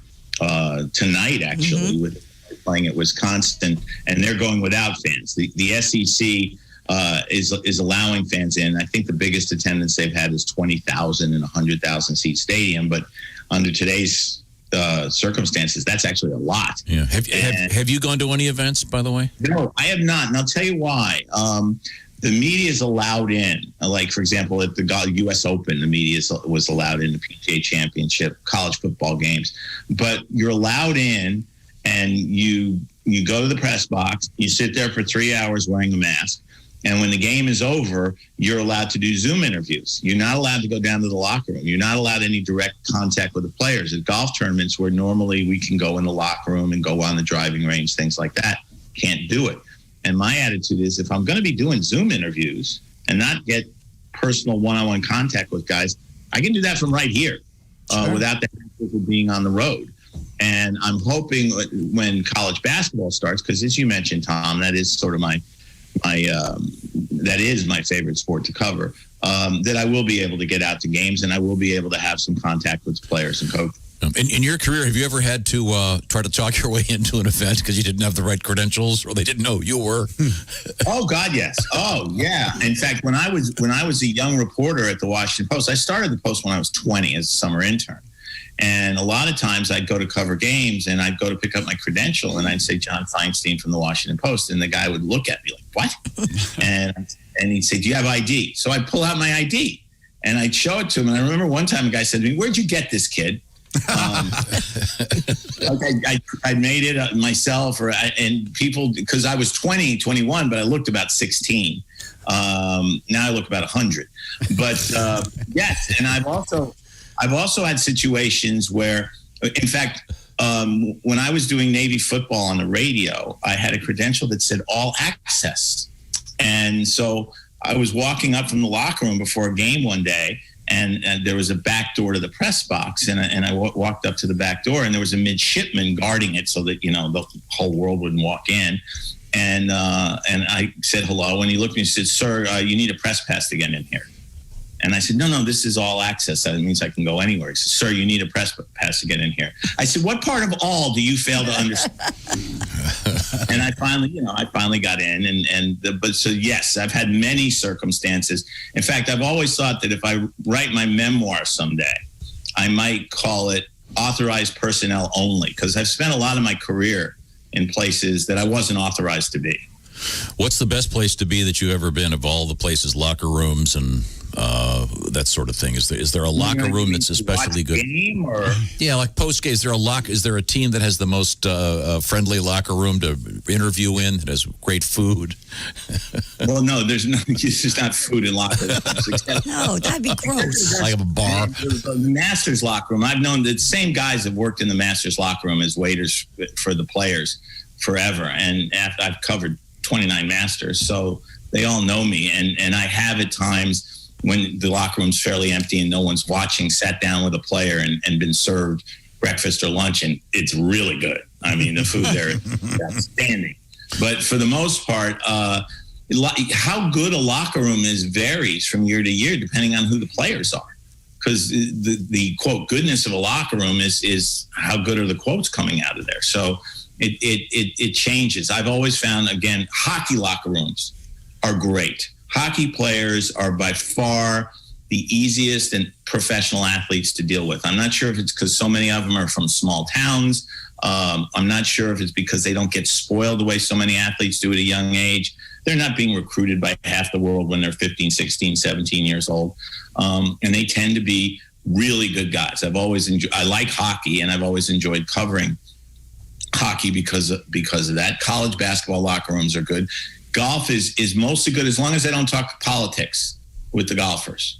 tonight, actually, with playing at Wisconsin, and they're going without fans. The SEC is allowing fans in. I think the biggest attendance they've had is 20,000 in a 100,000 seat stadium, but under today's circumstances, that's actually a lot.
Yeah. Have you gone to any events, by the way?
No, I have not, and I'll tell you why. The media is allowed in. Like, for example, at the U.S. Open, the media was allowed in the PGA Championship, college football games. But you're allowed in, and you go to the press box, you sit there for 3 hours wearing a mask, and when the game is over, you're allowed to do Zoom interviews. You're not allowed to go down to the locker room. You're not allowed any direct contact with the players. At golf tournaments, where normally we can go in the locker room and go on the driving range, things like that, can't do it. And my attitude is, if I'm going to be doing Zoom interviews and not get personal one-on-one contact with guys, I can do that from right here without the hassle of being on the road. And I'm hoping when college basketball starts, because as you mentioned, Tom, that is sort of that is my favorite sport to cover, that I will be able to get out to games and I will be able to have some contact with players and coaches.
In your career, have you ever had to try to talk your way into an event because you didn't have the right credentials or they didn't know who you were?
Oh God, yes. Oh yeah. In fact, when I was a young reporter at the Washington Post, I started the Post when I was 20 as a summer intern. And a lot of times I'd go to cover games and I'd go to pick up my credential and I'd say John Feinstein from the Washington Post. And the guy would look at me like, what? and he'd say, do you have ID? So I'd pull out my ID and I'd show it to him. And I remember one time a guy said to me, where'd you get this, kid? Like I made it myself, and people, because I was 20, 21, but I looked about 16. Now I look about 100. But yes, and I've also had situations where, in fact, when I was doing Navy football on the radio, I had a credential that said all access. And so I was walking up from the locker room before a game one day, and there was a back door to the press box, and I walked up to the back door, and there was a midshipman guarding it so that, you know, the whole world wouldn't walk in. And I said hello, and he looked at me and said, sir, you need a press pass to get in here. And I said, no, this is all access. That means I can go anywhere. He said, sir, you need a press pass to get in here. I said, what part of all do you fail to understand? And I finally got in. But yes, I've had many circumstances. In fact, I've always thought that if I write my memoir someday, I might call it Authorized Personnel Only, because I've spent a lot of my career in places that I wasn't authorized to be.
What's the best place to be that you've ever been of all the places, locker rooms and that sort of thing? Is there a locker room that's especially good?
Game or?
Yeah, like post game. Is there a team that has the most friendly locker room to interview in? That has great food.
Well, no, there's no. It's just not food in locker rooms.
No, that'd be gross.
Like a bar.
The Masters locker room. I've known the same guys have worked in the Masters locker room as waiters for the players forever, and I've covered 29 Masters, so they all know me. And I have at times, when the locker room's fairly empty and no one's watching, sat down with a player and been served breakfast or lunch, and it's really good. I mean, the food there is outstanding. But for the most part, how good a locker room is varies from year to year, depending on who the players are. Because the quote goodness of a locker room is how good are the quotes coming out of there. So it changes. I've always found, again, hockey locker rooms are great. Hockey players are by far the easiest and professional athletes to deal with. I'm not sure if it's because so many of them are from small towns. I'm not sure if it's because they don't get spoiled the way so many athletes do at a young age. They're not being recruited by half the world when they're 15, 16, 17 years old. And they tend to be really good guys. I like hockey, and I've always enjoyed covering hockey because of that. College basketball locker rooms are good. Golf is mostly good as long as they don't talk politics with the golfers,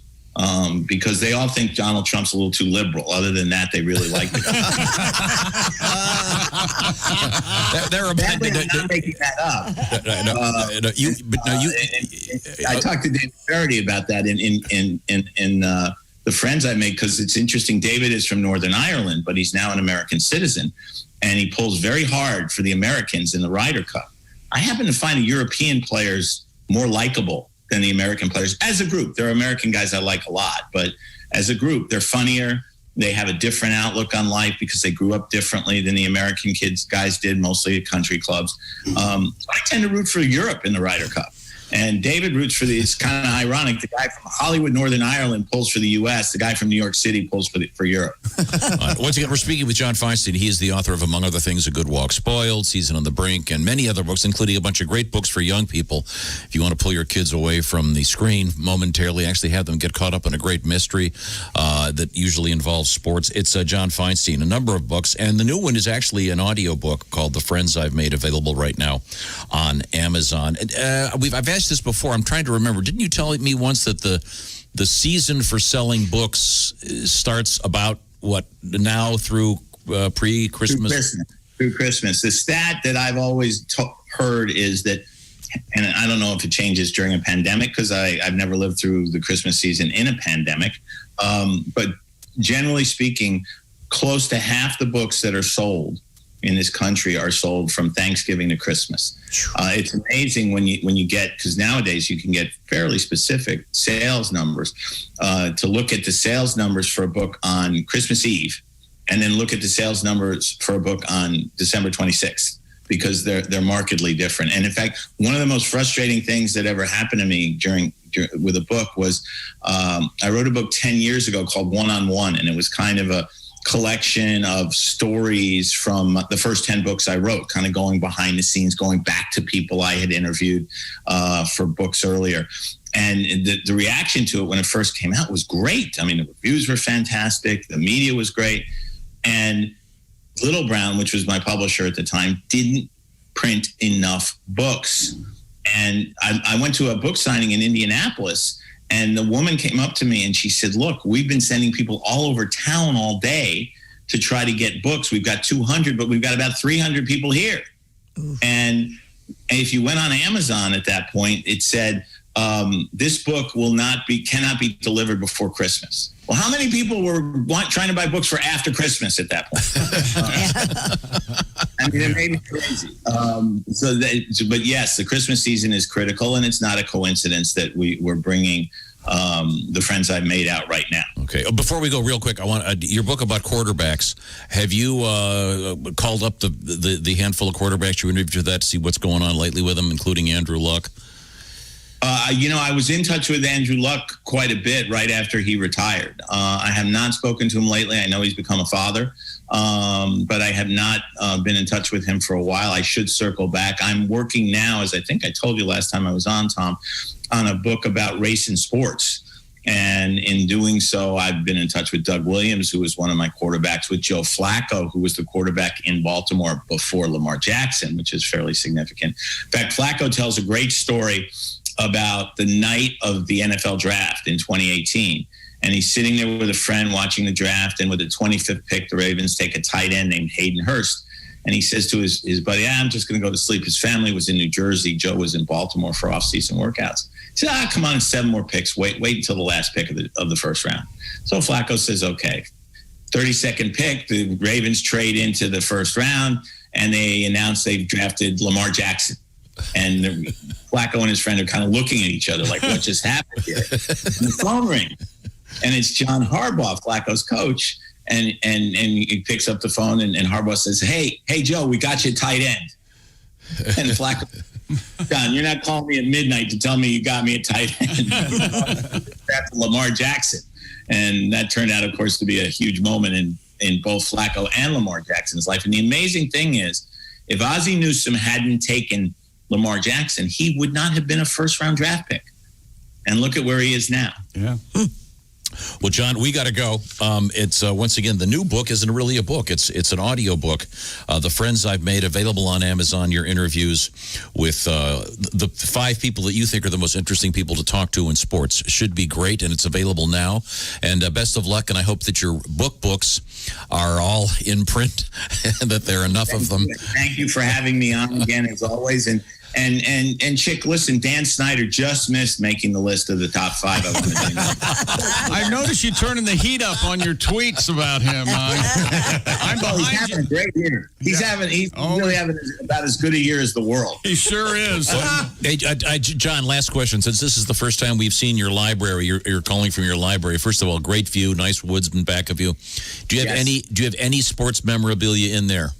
because they all think Donald Trump's a little too liberal. Other than that, they really like the golf. I'm not making that up. I talked to David Parody about that in the friends I make, because it's interesting. David is from Northern Ireland, but he's now an American citizen. and he pulls very hard for the Americans in the Ryder Cup. I happen to find the European players more likable than the American players as a group. There are American guys I like a lot, but as a group, they're funnier. They have a different outlook on life because they grew up differently than the American guys did, mostly at country clubs. I tend to root for Europe in the Ryder Cup. And David roots for it's kind of ironic. The guy from Hollywood, Northern Ireland pulls for the U.S. The guy from New York City pulls for Europe.
Once again, we're speaking with John Feinstein. He is the author of, among other things, A Good Walk Spoiled, Season on the Brink, and many other books, including a bunch of great books for young people. If you want to pull your kids away from the screen momentarily, actually have them get caught up in a great mystery that usually involves sports. It's John Feinstein, a number of books. And the new one is actually an audio book called The Friends I've Made, available right now on Amazon. I've asked this before. I'm trying to remember. Didn't you tell me once that the season for selling books starts about now through pre-Christmas?
Through Christmas. The stat that I've always heard is that, and I don't know if it changes during a pandemic because I've never lived through the Christmas season in a pandemic, but generally speaking, close to half the books that are sold in this country are sold from Thanksgiving to Christmas. It's amazing when you get, because nowadays you can get fairly specific sales numbers, to look at the sales numbers for a book on Christmas Eve and then look at the sales numbers for a book on December 26th, because they're markedly different. And in fact, one of the most frustrating things that ever happened to me with a book was I wrote a book 10 years ago called One on One, and it was kind of a collection of stories from the first 10 books I wrote, kind of going behind the scenes, going back to people I had interviewed for books earlier. And the reaction to it when it first came out was great. I mean, the reviews were fantastic. The media was great. And Little Brown, which was my publisher at the time, didn't print enough books. And I went to a book signing in Indianapolis, and the woman came up to me and she said, look, we've been sending people all over town all day to try to get books. We've got 200, but we've got about 300 people here. Oof. And if you went on Amazon at that point, it said, this book cannot be delivered before Christmas. Well, how many people were trying to buy books for after Christmas at that point? I mean, it made me crazy. But yes, the Christmas season is critical, and it's not a coincidence that we're bringing The Friends I've Made out right now.
Okay. Before we go, real quick, I want your book about quarterbacks. Have you called up the handful of quarterbacks you interviewed for that to see what's going on lately with them, including Andrew Luck?
I was in touch with Andrew Luck quite a bit right after he retired. I have not spoken to him lately. I know he's become a father, but I have not been in touch with him for a while. I should circle back. I'm working now, as I think I told you last time I was on, Tom, on a book about race and sports. And in doing so, I've been in touch with Doug Williams, who was one of my quarterbacks, with Joe Flacco, who was the quarterback in Baltimore before Lamar Jackson, which is fairly significant. In fact, Flacco tells a great story about the night of the NFL draft in 2018. And he's sitting there with a friend watching the draft, and with the 25th pick, the Ravens take a tight end named Hayden Hurst. And he says to his buddy, I'm just going to go to sleep. His family was in New Jersey. Joe was in Baltimore for off-season workouts. He said, come on, 7 more picks. Wait until the last pick of the first round. So Flacco says, okay. 32nd pick, the Ravens trade into the first round, and they announce they've drafted Lamar Jackson. And Flacco and his friend are kind of looking at each other like, what just happened here? And the phone rings, and it's John Harbaugh, Flacco's coach, and he picks up the phone, and Harbaugh says, hey, Joe, we got you a tight end. And Flacco, John, you're not calling me at midnight to tell me you got me a tight end. That's Lamar Jackson. And that turned out, of course, to be a huge moment in both Flacco and Lamar Jackson's life. And the amazing thing is, if Ozzie Newsome hadn't taken Lamar Jackson, he would not have been a first-round draft pick. And look at where he is now.
Yeah.
Well, John, we got to go. It's once again, the new book isn't really a book. It's an audio book. The Friends I've Made, available on Amazon. Your interviews with the 5 people that you think are the most interesting people to talk to in sports should be great, and it's available now. And best of luck, and I hope that your books are all in print and that there are enough of them.
Thank you for having me on again, as always. And Chick, listen, Dan Snyder just missed making the list of the top 5 I want to do.
I've noticed you turning the heat up on your tweets about him. I'm
Well, he's
behind
having
you.
a great year. He's really having about as good a year as the world.
He sure is.
Hey, John, last question. Since this is the first time we've seen your library, you're calling from your library. First of all, great view, nice woods in back of you. Do you have any sports memorabilia in there?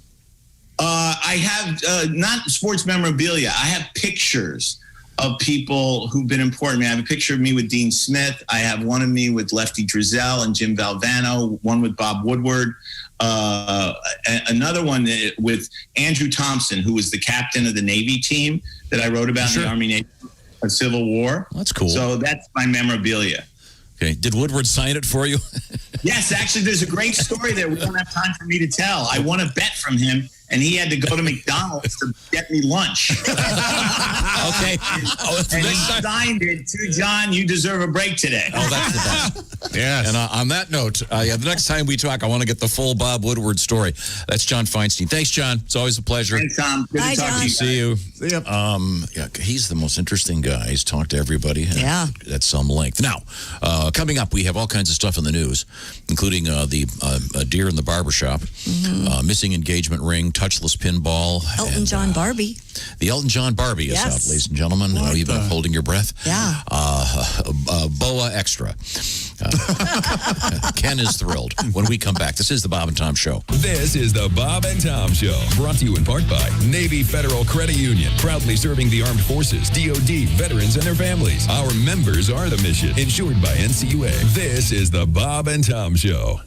I have not sports memorabilia. I have pictures of people who've been important to me. I have a picture of me with Dean Smith. I have one of me with Lefty Drizel and Jim Valvano, one with Bob Woodward, another one with Andrew Thompson, who was the captain of the Navy team that I wrote about in the Army-Navy Civil War.
That's cool.
So that's my memorabilia.
Okay. Did Woodward sign it for you?
Yes, actually, there's a great story there. We don't have time for me to tell. I won a bet from him, and he had to go to McDonald's to get me lunch.
Okay.
And he signed it to John, you deserve a break today.
Oh, that's the best. Yes. And on that note, the next time we talk, I want to get the full Bob Woodward story. That's John Feinstein. Thanks, John. It's always a pleasure.
Thanks, Tom. Good to talk to you.
See you.
See ya.
Yeah, he's the most interesting guy. He's talked to everybody at some length. Now, coming up, we have all kinds of stuff in the news, including the deer in the barbershop, missing engagement ring, touchless pinball.
Elton John Barbie.
The Elton John Barbie is out, ladies and gentlemen. You've been holding your breath.
Yeah.
Boa Extra. Ken is thrilled. When we come back, this is the Bob and Tom Show.
This is the Bob and Tom Show, brought to you in part by Navy Federal Credit Union, proudly serving the armed forces, DOD, veterans, and their families. Our members are the mission, insured by NCUA. This is the Bob and Tom Show.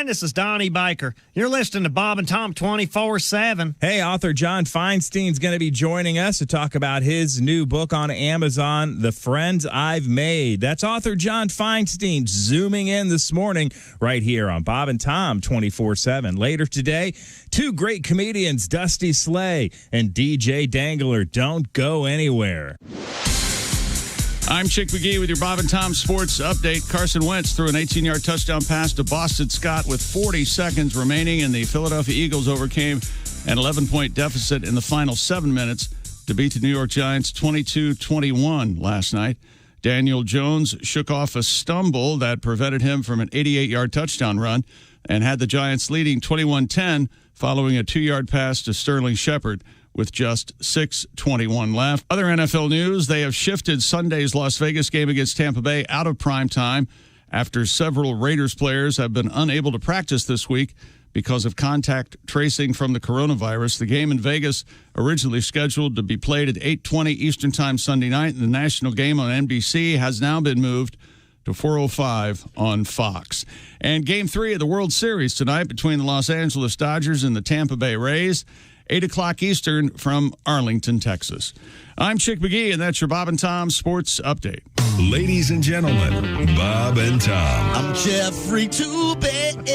This is Donnie Baker. You're listening to Bob and Tom 24/7.
Hey, author John Feinstein's going to be joining us to talk about his new book on Amazon, The Friends I've Made. That's author John Feinstein zooming in this morning right here on Bob and Tom 24/7. Later today, two great comedians, Dusty Slay and DJ Dangler. Don't go anywhere.
I'm Chick McGee with your Bob and Tom Sports Update. Carson Wentz threw an 18-yard touchdown pass to Boston Scott with 40 seconds remaining, and the Philadelphia Eagles overcame an 11-point deficit in the final 7 minutes to beat the New York Giants 22-21 last night. Daniel Jones shook off a stumble that prevented him from an 88-yard touchdown run and had the Giants leading 21-10 following a 2-yard pass to Sterling Shepard with just 6:21 left. Other NFL news, they have shifted Sunday's Las Vegas game against Tampa Bay out of prime time after several Raiders players have been unable to practice this week because of contact tracing from the coronavirus. The game in Vegas, originally scheduled to be played at 8:20 Eastern Time Sunday night, and the national game on NBC has now been moved to 4:05 on Fox. And Game 3 of the World Series tonight between the Los Angeles Dodgers and the Tampa Bay Rays, 8 o'clock Eastern from Arlington, Texas. I'm Chick McGee, and that's your Bob and Tom Sports Update.
Ladies and gentlemen, Bob and Tom.
I'm Jeffrey Toobin.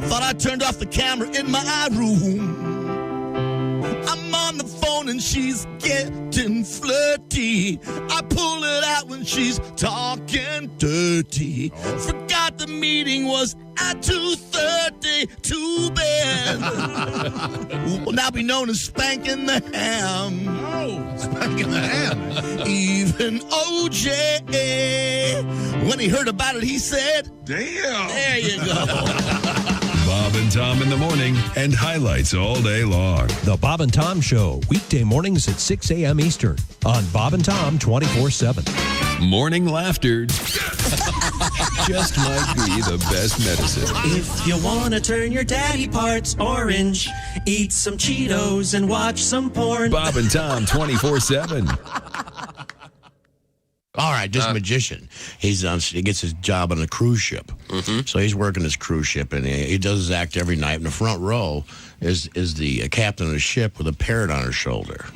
Thought I turned off the camera in my room. I'm on the phone and she's getting flirty. I pull it out when she's talking dirty. Forgot the meeting was at 2:30. Too bad. Will now be known as spanking the ham.
Oh, spanking the ham.
Even OJ, when he heard about it, he said,
"Damn."
There you go.
Bob and Tom in the morning and highlights all day long.
The Bob and Tom Show, weekday mornings at 6 a.m. Eastern on Bob and Tom 24/7.
Morning laughter just might be the best medicine.
If you want to turn your daddy parts orange, eat some Cheetos and watch some porn.
Bob and Tom 24/7.
All right, this magician, he gets his job on a cruise ship. So he's working his cruise ship, and he does his act every night. In the front row is the captain of the ship with a parrot on her shoulder.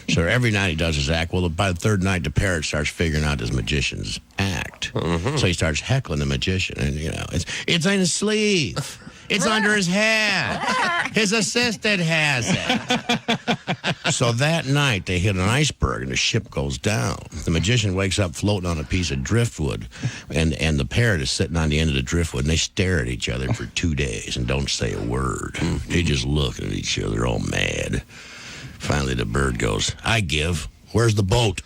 So every night he does his act. Well, by the third night, the parrot starts figuring out his magician's act. So he starts heckling the magician, and it's in his sleeve. It's under his hat. His assistant has it. So that night, they hit an iceberg, and the ship goes down. The magician wakes up floating on a piece of driftwood, and the parrot is sitting on the end of the driftwood, and they stare at each other for 2 days and don't say a word. They just look at each other all mad. Finally, the bird goes, "I give. Where's the boat?"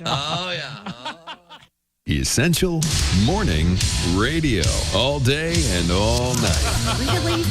Oh, yeah.
Essential Morning Radio. All day and all night.
Really?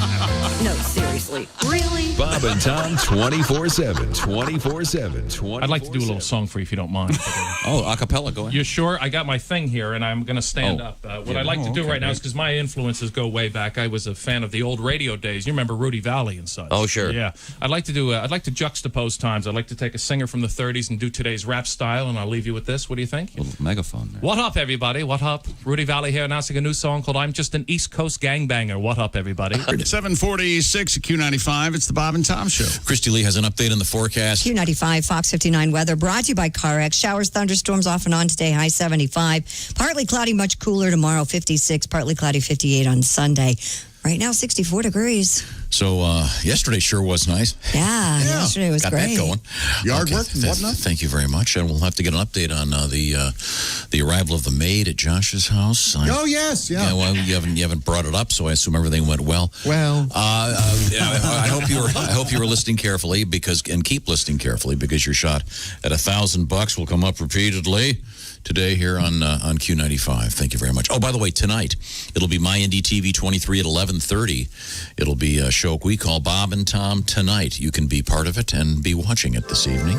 No, seriously. Really?
Bob and Tom 24/7. 24/7.
I'd like to do a little song for you if you don't mind.
Oh, a cappella, go ahead.
You sure? I got my thing here, and I'm going to stand up. What I'd like to do right now is because my influences go way back. I was a fan of the old radio days. You remember Rudy Valley and such?
Oh, sure.
Yeah. I'd like to juxtapose times. I'd like to take a singer from the 30s and do today's rap style, and I'll leave you with this. What do you think?
Little megaphone there.
What up, everybody? What up? Rudy Valley here announcing a new song called I'm Just an East Coast Gangbanger. What up, everybody?
746 at Q95. It's the Bob and Tom Show.
Christy Lee has an update on the forecast.
Q95, Fox 59 weather brought to you by CarX. Showers, thunderstorms off and on today, high 75. Partly cloudy, much cooler tomorrow, 56. Partly cloudy, 58 on Sunday. Right now, 64 degrees.
So yesterday sure was nice.
Yeah. Yesterday was
Got
great.
that going.
Yard work and whatnot.
Thank you very much. And we'll have to get an update on the arrival of the maid at Josh's house.
Yes, yeah.
Yeah, well, you haven't brought it up, so I assume everything went well.
Well,
I hope you were listening carefully and keep listening carefully because your shot at $1,000 will come up repeatedly today here on Q95. Thank you very much. Oh, by the way, tonight it'll be My Indie TV 23 at 11:30. It'll be a show we call Bob and Tom Tonight. You can be part of it and be watching it this evening.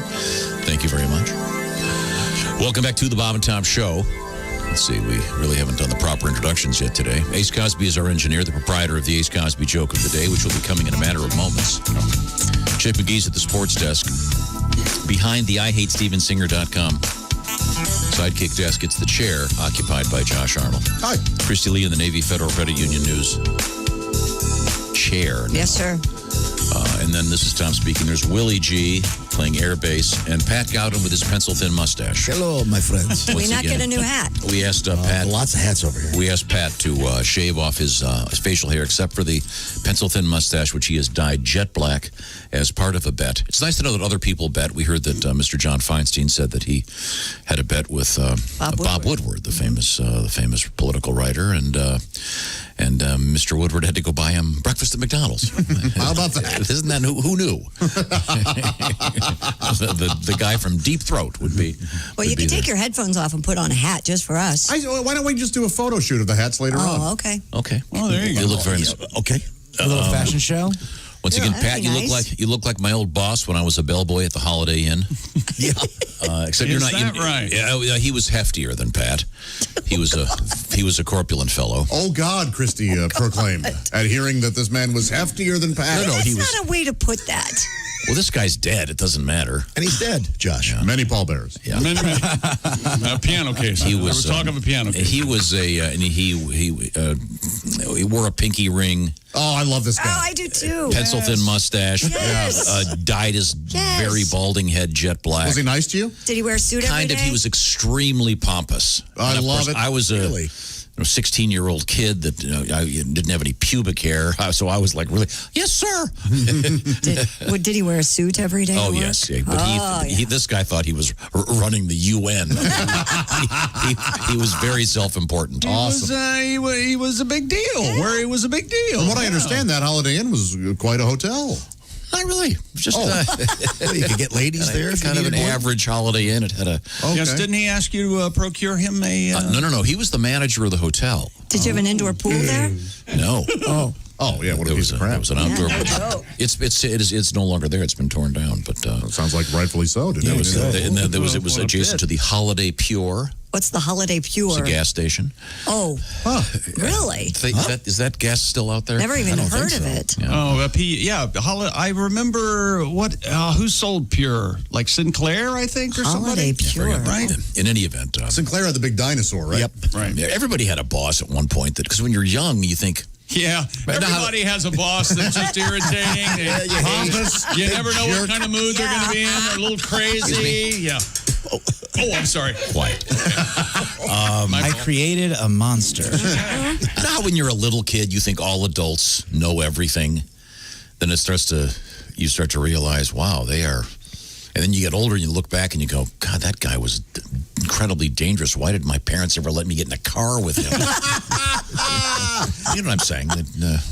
Thank you very much. Welcome back to the Bob and Tom Show. Let's see, we really haven't done the proper introductions yet today. Ace Cosby is our engineer, the proprietor of the Ace Cosby Joke of the Day, which will be coming in a matter of moments. Chick McGee's at the sports desk. Behind the IHateStevensinger.com sidekick desk, it's the chair occupied by Josh Arnold.
Hi.
Christy Lee in the Navy Federal Credit Union News chair.
Yes, sir.
And then this is Tom speaking. There's Willie G playing air bass and Pat Godwin with his pencil-thin mustache.
Hello, my friends.
Did we not get a new hat?
We asked Pat.
Lots of hats over here.
We asked Pat to shave off his facial hair, except for the pencil-thin mustache, which he has dyed jet black as part of a bet. It's nice to know that other people bet. We heard that Mr. John Feinstein said that he had a bet with Bob Woodward, the famous political writer, and Mr. Woodward had to go buy him breakfast at McDonald's.
How about that?
Isn't that who knew? the guy from Deep Throat would be.
Well, you can take your headphones off and put on a hat just for us.
Why don't we just do a photo shoot of the hats later on?
Oh, okay.
Okay.
Oh, there you go.
You look very nice.
Okay.
A little fashion show.
Once again, Pat, you look like my old boss when I was a bellboy at the Holiday Inn.
Yeah.
Except you're not
right?
Yeah, he was heftier than Pat. He was a corpulent fellow.
Oh God, Christy proclaimed at hearing that this man was heftier than Pat.
No, he was.
That's not a way to put that.
Well, this guy's dead. It doesn't matter.
And he's dead, Josh.
Yeah.
Many pallbearers.
Yeah.
Many. A piano case.
He
I
was
talking of a piano case.
He was and he wore a pinky ring.
Oh, I love this guy.
Oh, I do too.
Pencil thin mustache.
Yes.
Dyed his very balding head jet black.
Was he nice to you?
Did he wear a suit every
Kind of.
day?
He was extremely pompous.
I
And of
love
course,
it.
I was a 16-year-old kid that I didn't have any pubic hair, so I was like, really, yes, sir.
Did he wear a suit every day?
Oh,
to work?
yes. Yeah. But this guy thought he was running the UN. he was very self-important.
He was a big deal.
Yeah.
Where he was a big deal.
From what I understand, that Holiday Inn was quite a hotel.
Not really. Just
you could get ladies there. If
kind
you
of an
needed one.
average Holiday Inn. It had a.
Yes, didn't he ask you to procure him a?
No. He was the manager of the hotel.
Did you have an indoor pool there?
No.
Oh yeah, what a piece of crap.
It was an outdoor. It's no longer there. It's been torn down. But
sounds like rightfully so. Didn't it?
It was adjacent to the Holiday Pure.
What's the Holiday Pure?
It's a gas station.
Oh, really?
Is that gas still out there?
Never even heard of it.
Yeah.
Oh, I remember who sold Pure? Like Sinclair, I think, or
Holiday
somebody.
Pure,
right?
In any event,
Sinclair had the big dinosaur, right?
Yep.
Right.
Yeah, everybody had a boss at one point because when you're young, you think.
Yeah, everybody has a boss that's just irritating. Pompous. You never know what kind of mood they're going to be in. They're a little crazy. Yeah. Oh, I'm sorry.
Quiet.
I created a monster.
Now, when you're a little kid, you think all adults know everything. Then you start to realize, wow, they are. And then you get older and you look back and you go, God, that guy was incredibly dangerous. Why did my parents ever let me get in a car with him? You know what I'm saying? That,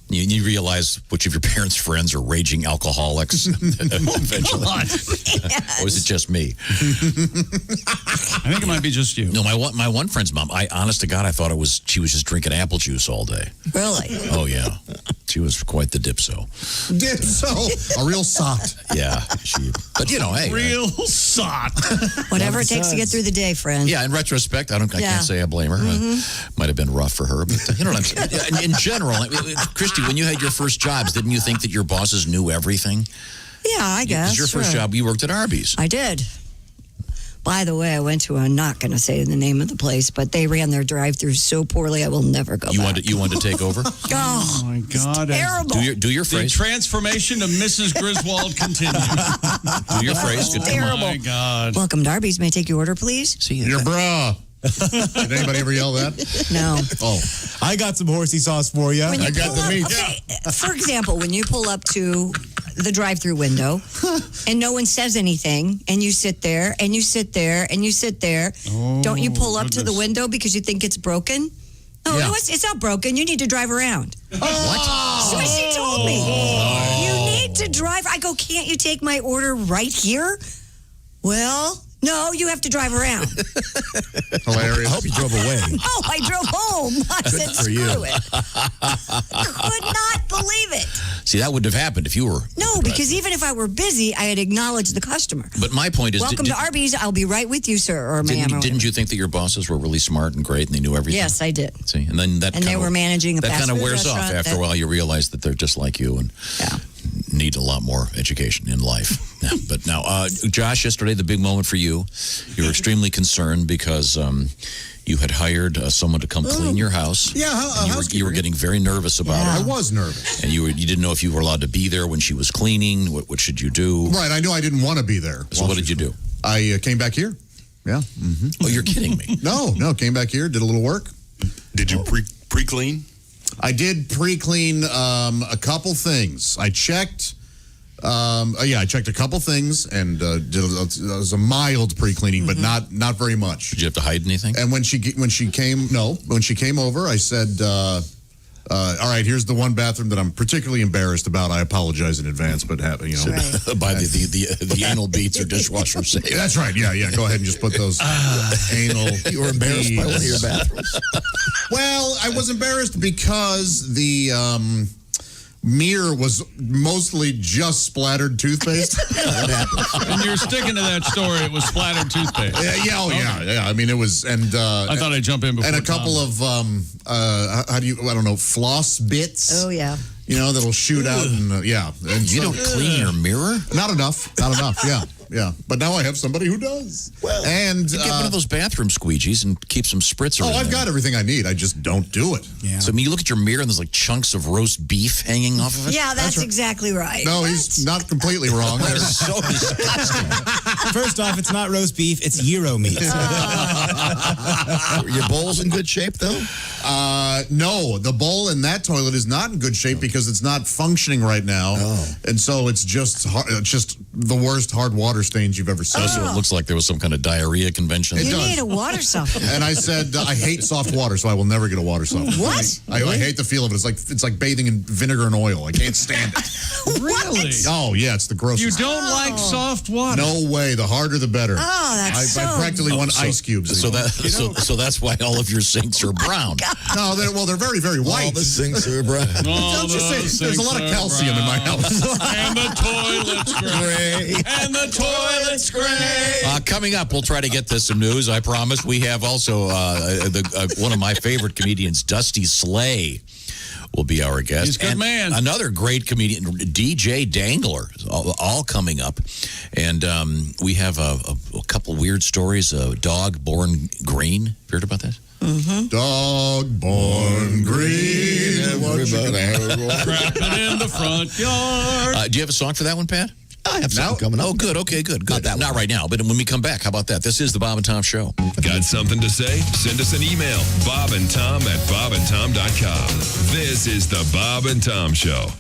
you realize which of your parents' friends are raging alcoholics eventually. Or was it just me?
I think it might be just you.
No, my one friend's mom, honest to God, I thought she was just drinking apple juice all day.
Really?
Oh, yeah. She was quite the dipso.
Dipso? A real sot.
Yeah. But, hey.
Real sot.
Whatever it takes to get through the day, friend.
Yeah, in retrospect, I can't say I blame her. Might have been rough for her, but you know what I'm saying? In general, Christy, when you had your first jobs, didn't you think that your bosses knew everything?
Yeah, I guess.
Because your first job, you worked at Arby's.
I did. By the way, I went to, I'm not going to say the name of the place, but they ran their drive-thru so poorly, I will never go back.
You wanted to take over?
Oh,
my God.
Terrible.
Do your phrase.
The transformation of Mrs. Griswold continues.
Do your phrase.
Terrible.
Oh, my God.
Welcome to Arby's. May I take your order, please?
See
Your bra. Did anybody ever yell that?
No.
Oh.
I got some horsey sauce for you.
I got the meat.
Okay, for example, when you pull up to the drive-through window and no one says anything and you sit there and you sit there and you sit there, don't you pull up to the window because you think it's broken? No, it's not broken. You need to drive around.
What?
So she told me. You need to drive. I go, can't you take my order right here? Well, no, you have to drive around.
Hilarious.
I hope you drove away.
Oh, I drove home. I said,
for you.
screw it. Could not believe it.
See, that wouldn't have happened if you were.
No, because even if I were busy, I had acknowledged the customer.
But my point is,
Welcome to Arby's. I'll be right with you, sir, or ma'am.
Didn't you think that your bosses were really smart and great and they knew everything?
Yes, I did.
See, and then
they were managing a
that
fast
kind of
food
wears off
restaurant
after a while. You realize that they're just like you and need a lot more education in life. But now, Josh, yesterday the big moment for you. You were extremely concerned because you had hired someone to come clean your house.
Yeah,
you were getting very nervous about it.
I was nervous.
And you didn't know if you were allowed to be there when she was cleaning. What should you do?
Right, I knew I didn't want to be there.
So what did you do?
I came back here. Yeah. Mm-hmm.
Oh, you're kidding me.
No, came back here, did a little work.
Did you pre-clean?
I did pre-clean a couple things. I checked. I checked a couple things and did was a mild pre-cleaning, but not very much.
Did you have to hide anything?
And when she came over, I said, all right, here's the one bathroom that I'm particularly embarrassed about. I apologize in advance, but by
the anal beads or dishwasher safe.
That's right. Yeah. Go ahead and just put those anal.
You were embarrassed by one of your bathrooms.
Well, I was embarrassed because the mirror was mostly just splattered toothpaste.
And you're sticking to that story. It was splattered toothpaste.
Yeah. I mean, it was, and
I thought I'd jump in before.
And a couple of floss bits.
Oh yeah.
That'll shoot out and And
you don't clean your mirror?
Not enough. Yeah. But now I have somebody who does.
Well, and get one of those bathroom squeegees and keep some spritzer.
Oh, I've got everything I need. I just don't do it.
Yeah. So you look at your mirror and there's like chunks of roast beef hanging off of it.
Yeah, that's exactly right.
No, he's not completely wrong.
They're so disgusting.
First off, it's not roast beef; it's gyro meat.
Your bowl's in good shape, though.
No, the bowl in that toilet is not in good shape because it's not functioning right now, and so it's just the worst hard water stains you've ever seen.
So it looks like there was some kind of diarrhea convention.
You need a water softener.
And I said I hate soft water, so I will never get a water softener.
What?
I hate the feel of it. It's like bathing in vinegar and oil. I can't stand it.
Really?
Oh yeah, it's the grossest.
You don't like soft water?
No way. The harder the better.
Oh, that's
I practically want ice cubes.
So that's why all of your sinks are brown.
No, they're very, very white.
All the sinks are brown.
Don't you say there's a lot of calcium in my house.
And the toilet's gray. And the toilet's gray.
Coming up, we'll try to get to some news. I promise. We have also one of my favorite comedians, Dusty Slay, will be our guest.
He's a good man.
Another great comedian, DJ Dangler, all coming up. And we have a couple weird stories. A dog born green. Have you heard about this?
Mm-hmm. Dog born green.
Crapping in the front yard.
Do you have a song for that one, Pat?
I have something coming up.
Oh, good. Okay, good. Not right now, but when we come back, how about that? This is the Bob and Tom Show.
Got something to say? Send us an email. bobandtom@bobandtom.com. This is the Bob and Tom Show.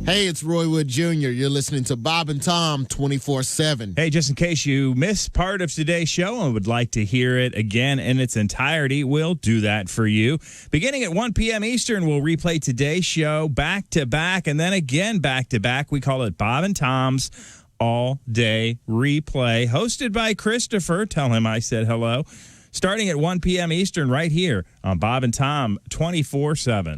Hey, it's Roy Wood Jr. You're listening to Bob and Tom 24/7.
Hey, just in case you missed part of today's show and would like to hear it again in its entirety, we'll do that for you. Beginning at 1 p.m. Eastern, we'll replay today's show back to back and then again back to back. We call it Bob and Tom's All-Day Replay, hosted by Christopher. Tell him I said hello. Starting at 1 p.m. Eastern right here on Bob and Tom 24/7.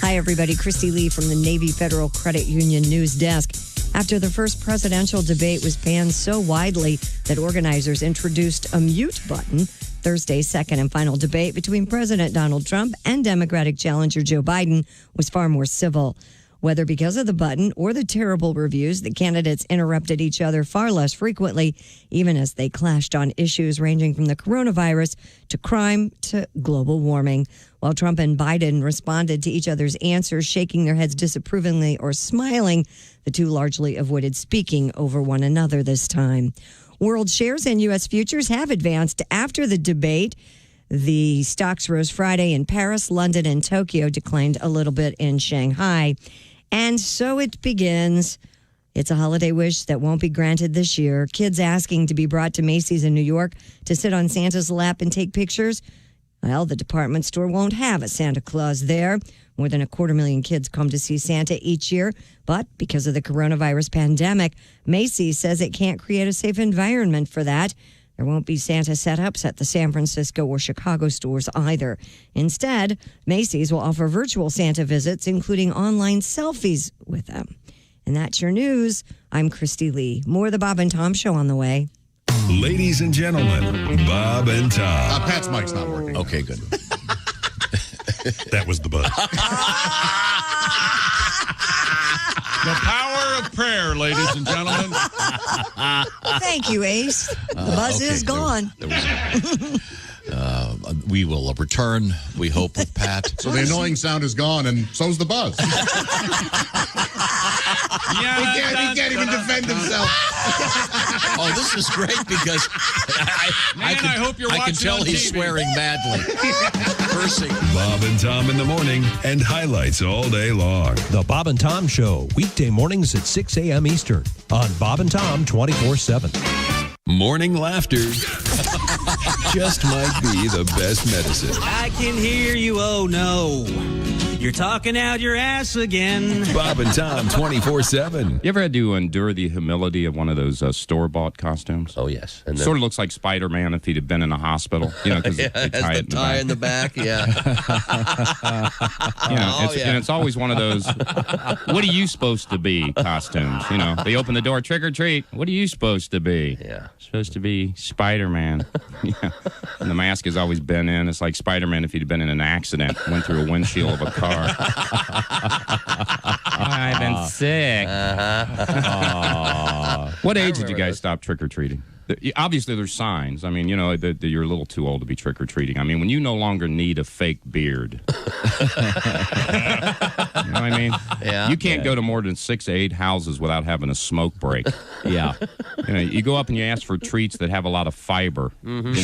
Hi, everybody. Christy Lee from the Navy Federal Credit Union News Desk. after the first presidential debate was banned so widely that organizers introduced a mute button. Thursday's second and final debate between President Donald Trump and Democratic challenger Joe Biden was far more civil. Whether because of the button or the terrible reviews, the candidates interrupted each other far less frequently, even as they clashed on issues ranging from the coronavirus to crime to global warming. While Trump and Biden responded to each other's answers, shaking their heads disapprovingly or smiling, the two largely avoided speaking over one another this time. World shares and U.S. futures have advanced after the debate. The stocks rose Friday in Paris, London, and Tokyo, declined a little bit in Shanghai. And so it begins. It's a holiday wish that won't be granted this year. Kids asking to be brought to Macy's in New York to sit on Santa's lap and take pictures. Well, the department store won't have a Santa Claus there. More than 250,000 kids come to see Santa each year. But because of the coronavirus pandemic, Macy's says it can't create a safe environment for that. There won't be Santa setups at the San Francisco or Chicago stores either. Instead, Macy's will offer virtual Santa visits, including online selfies with them. And that's your news. I'm Christy Lee. More of the Bob and Tom Show on the way.
Ladies and gentlemen, Bob and Tom.
Pat's mic's not working.
Okay, good.
That was the buzz.
The power of prayer, ladies and gentlemen.
Thank you, Ace. The buzz is gone.
We will return, we hope, with Pat.
So the annoying sound is gone, and so's the buzz. He can't even defend himself.
Oh, this is great because I
hope you're
I can
watching
tell
on
he's
TV.
swearing badly. Cursing.
Bob and Tom in the morning and highlights all day long.
The Bob and Tom Show, weekday mornings at 6 a.m. Eastern on Bob and Tom 24/7.
Morning laughter just might be the best medicine.
I can hear you, oh no. You're talking out your ass again.
Bob and Tom 24/7.
You ever had to endure the humility of one of those store-bought costumes?
Oh, yes. And then,
Sort of looks like Spider-Man if he'd have been in a hospital. You know, because
yeah,
they
it has
tie
the
it
tie in the back. Yeah.
You know,
Oh, yeah.
and it's always one of those, what are you supposed to be costumes? You know, they open the door, trick or treat. What are you supposed to be?
Yeah.
Supposed to be Spider-Man. Yeah. And the mask has always been in. It's like Spider-Man if he'd been in an accident, went through a windshield of a car. I've been sick. What age did you guys stop trick-or-treating? Obviously, there's signs. I mean, you know, that you're a little too old to be trick-or-treating. I mean, when you no longer need a fake beard. You know what I mean?
Yeah.
You can't go to more than 6 to 8 houses without having a smoke break.
Yeah.
You know, you go up and you ask for treats that have a lot of fiber.
Mm-hmm.
You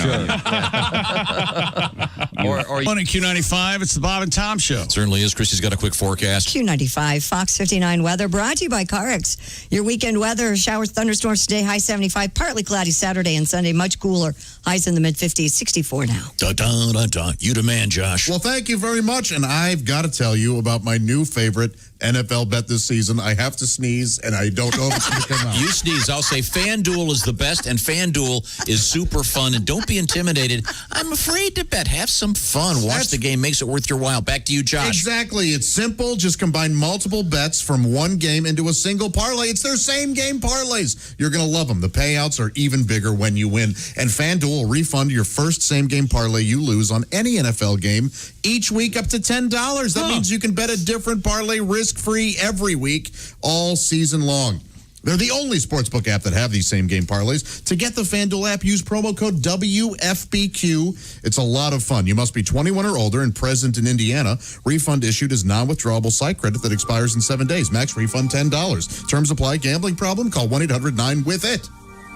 know,
Or
Morning Q95, it's the Bob and Tom Show.
Certainly is. Christy's got a quick forecast.
Q95, Fox 59 weather brought to you by CarX. Your weekend weather, showers, thunderstorms today, high 75, partly cloudy Saturday and Sunday, much cooler, highs in the mid-50s, 64 now.
Da-da-da-da. You demand, Josh.
Well, thank you very much. And I've got to tell you about my new favorite NFL bet this season. I have to sneeze, and I don't know if it's going to come out.
You sneeze. I'll say FanDuel is the best, and FanDuel is super fun. And don't be intimidated. I'm afraid to bet. Have some fun. Watch the game. Makes it worth your while. Back to you, Josh.
Exactly. It's simple. Just combine multiple bets from one game into a single parlay. It's their same game parlays. You're going to love them. The payouts are even bigger when you win. And FanDuel will refund your first same game parlay you lose on any NFL game each week up to $10. That means you can bet a different parlay risk-free every week all season long. They're the only sportsbook app that have these same game parlays. To get the FanDuel app, use promo code WFBQ. It's a lot of fun. You must be 21 or older and present in Indiana. Refund issued as non-withdrawable site credit that expires in 7 days. Max refund $10. Terms apply. Gambling problem? Call 1-800-9-WITH-IT.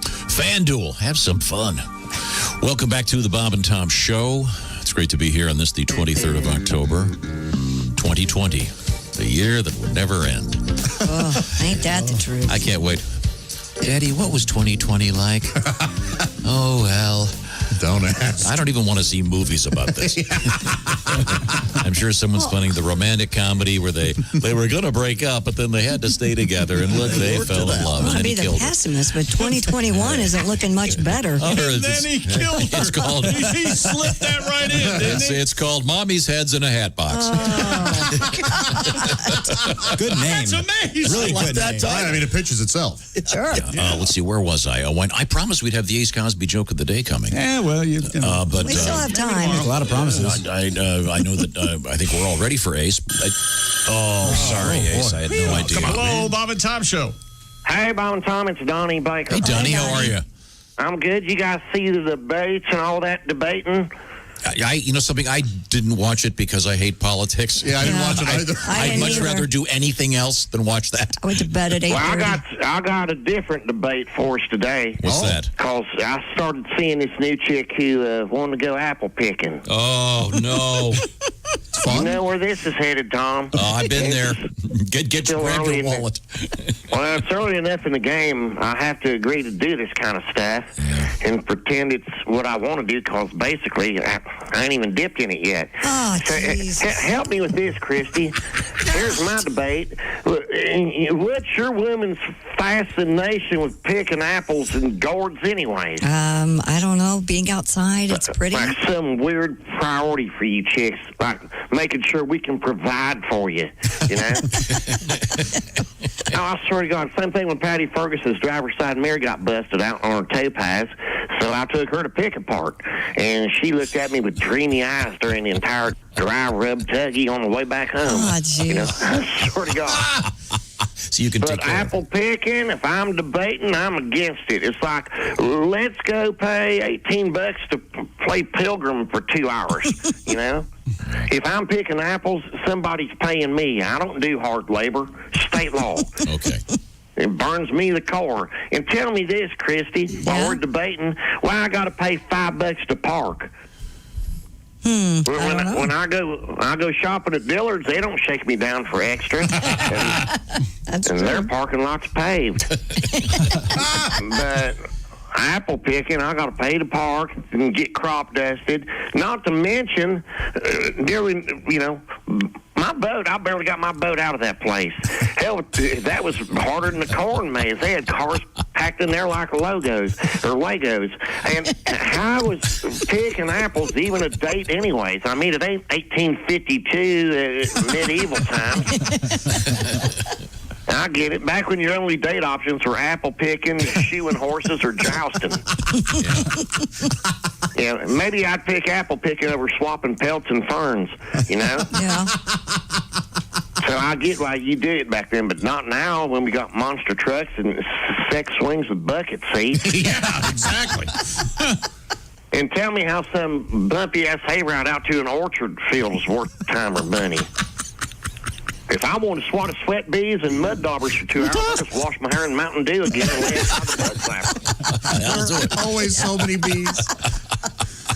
FanDuel. Have some fun. Welcome back to the Bob and Tom Show. It's great to be here on this, the 23rd of October, 2020. The year that will never end.
Oh, ain't that the truth?
I can't wait. Daddy, what was 2020 like? Oh, well.
Don't ask.
I don't even want to see movies about this. I'm sure someone's planning the romantic comedy where they were going to break up, but then they had to stay together, and look, they fell in love.
I want to be the pessimist, but 2021 isn't looking much better.
And then he killed her.
It's called.
He slipped that right in, didn't he?
It's called Mommy's Heads in a Hat Box.
Good name.
That's amazing.
Really
like
good
that
name.
time. I mean, it pitches itself.
Sure.
Let's see, where was I? I promised we'd have the Ace Cosby joke of the day coming.
Yeah, well,
but
We still have time.
A lot of promises.
I know that I think we're all ready for Ace. Sorry, Ace. I had no idea.
Hello, Bob and Tom Show.
Hey, Bob and Tom, it's Donnie Baker.
Hey, Donnie, how are you?
I'm good. You guys see the debates and all that debating?
You know something? I didn't watch it because I hate politics.
Yeah, I didn't watch it either.
I'd much rather do anything else than watch that.
I went to bed at 8:30.
Well, I got a different debate for us today.
What's that?
Because I started seeing this new chick who wanted to go apple picking.
Oh, no.
You know where this is headed, Tom?
Oh, I've been there. Grab your wallet.
Well, it's early enough in the game. I have to agree to do this kind of stuff and pretend it's what I want to do because basically I ain't even dipped in it yet.
Oh,
so, help me with this, Christy. Here's my debate. What's your woman's fascination with picking apples and gourds anyways?
I don't know. Being outside, it's pretty.
Like some weird priority for you chicks, like making sure we can provide for you, you know? Oh, I swear to God, same thing when Patty Ferguson's driver's side mirror got busted out on her topaz. So I took her to pick apart, and she looked at me with dreamy eyes during the entire dry rub tuggy on the way back home.
Oh, geez.
You know, I swear to God.
So you can take care
apple picking, if I'm debating, I'm against it. It's like, let's go pay $18 to play Pilgrim for 2 hours, you know? If I'm picking apples, somebody's paying me. I don't do hard labor. State law.
Okay.
It burns me the core. And tell me this, Christy, while we're debating, why I got to pay $5 to park? When I go shopping at Dillard's, they don't shake me down for extra. and their parking lot's paved. But apple picking, I got to pay to park and get crop dusted. Not to mention, nearly, my boat, I barely got my boat out of that place. Hell, that was harder than the corn maze. They had cars packed in there like Legos. And how was picking apples even a date anyways? I mean, it ain't 1852 medieval times. I get it. Back when your only date options were apple picking, shoeing horses, or jousting. Yeah, maybe I'd pick apple picking over swapping pelts and ferns, you know?
Yeah.
So I get why you did it back then, but not now when we got monster trucks and sex swings with bucket seats.
Yeah, exactly.
And tell me how some bumpy-ass hayride out to an orchard field is worth time or money. If I want to swat a sweat bees and mud daubers for 2 hours, I just wash my hair in Mountain Dew again and lay inside the bug flapper.
There's always so many bees.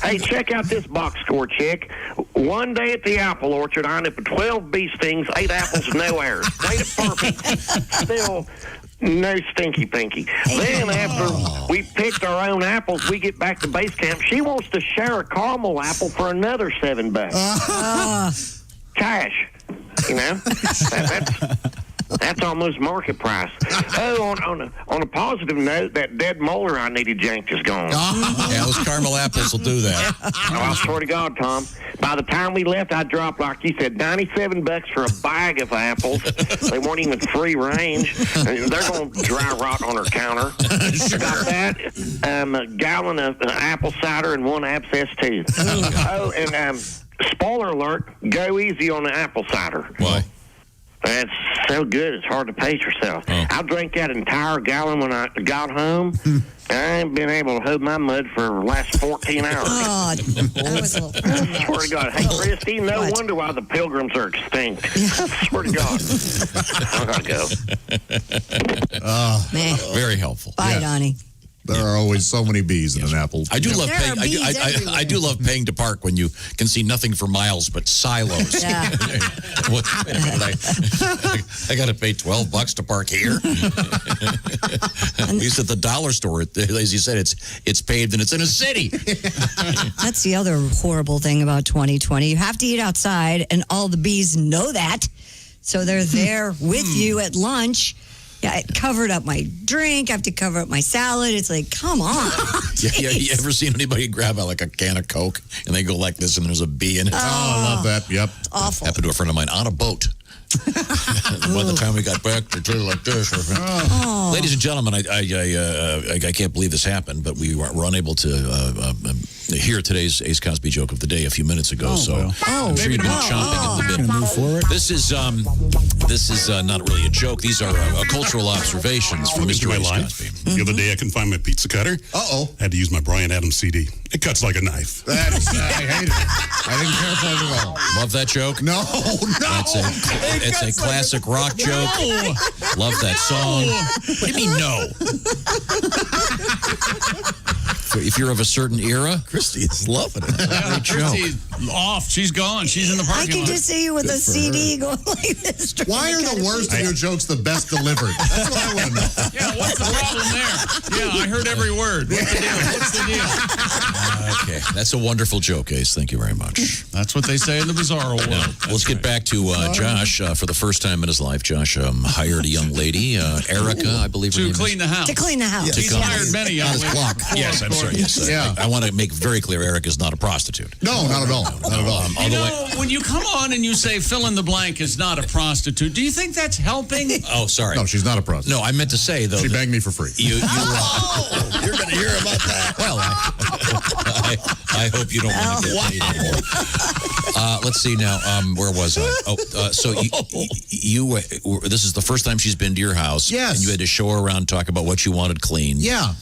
Hey, check out this box score, chick. One day at the apple orchard, I ended up with 12 bee stings, 8 apples, no errors. Played it perfect. Still, no stinky pinky. Then after we picked our own apples, we get back to base camp. She wants to share a caramel apple for another $7. Cash. You know, that's almost market price. Oh, on a positive note, that dead molar I needed yanked is gone.
Yeah, those caramel apples will do that.
Oh, I swear to God, Tom. By the time we left, I dropped, like you said, $97 for a bag of apples. They weren't even free range. They're going to dry rot on her counter. Sure. Got that, a gallon of apple cider and 1 abscess tooth. Oh, and spoiler alert, go easy on the apple cider.
Why?
It's so good, it's hard to pace yourself. I drank that entire gallon when I got home. I ain't been able to hold my mud for the last 14 hours.
Oh, that was a little
I swear to God. Hey, Christy, no wonder why the pilgrims are extinct. I swear to God. I gotta go.
Man.
Very helpful.
Bye, Donnie.
There are always so many bees in an apple.
I do love
There
paying.
are bees
I do love paying to park when you can see nothing for miles but silos.
Yeah.
Wait a minute, I got to pay $12 to park here. At least at the dollar store, as you said, it's paved and it's in a city.
That's the other horrible thing about 2020. You have to eat outside, and all the bees know that. So they're there with you at lunch. Yeah, it covered up my drink. I have to cover up my salad. It's like, come on.
Yeah, you ever seen anybody grab like a can of Coke and they go like this and there's a bee in it?
Oh, I love that. Yep.
Awful.
Happened to a friend of mine on a boat. By the time we got back, they did like this.
Oh.
Ladies and gentlemen, I can't believe this happened, but we were unable to hear today's Ace Cosby joke of the day a few minutes ago. I'm sure you've been chomping at the bit.
Move forward.
This is not really a joke. These are cultural observations from Mr.
My
Ace
life.
Cosby.
The other day, I couldn't find my pizza cutter. Had to use my Bryan Adams CD. It cuts like a knife.
I hate it. I didn't care for it at all.
Love that joke?
No.
It's a classic rock joke. Love that song. What do you mean, no? If you're of a certain era,
Christy is loving it.
Yeah, Christy's off. She's gone. She's in the
I
parking
can
lot.
just see you with a CD going like this.
Why are the worst of your jokes the best delivered? That's what I want to know.
Yeah, what's the problem there? Yeah, I heard every word. What's the deal?
Okay, that's a wonderful joke, Ace. Thank you very much.
That's what they say in the bizarro world.
Now, let's get back to Josh. For the first time in his life, Josh hired a young lady, Erica, I believe her name
To clean the house.
To clean the house.
He's hired many young
on his
ladies.
clock. Yes, I'm sorry. Yes,
Yeah.
I want to make very clear, Eric is not a prostitute.
No, not at all. Not at all.
You know, when you come on and you say fill in the blank is not a prostitute, do you think that's helping?
Oh, sorry.
No, she's not a prostitute.
No, I meant to say, though.
She banged me for free.
You're
You're going to hear about that.
Well, I hope you don't want to get paid anymore. Let's see now. Where was I? So you this is the first time she's been to your house.
Yes.
And you had to show her around, talk about what you wanted clean.
Yeah.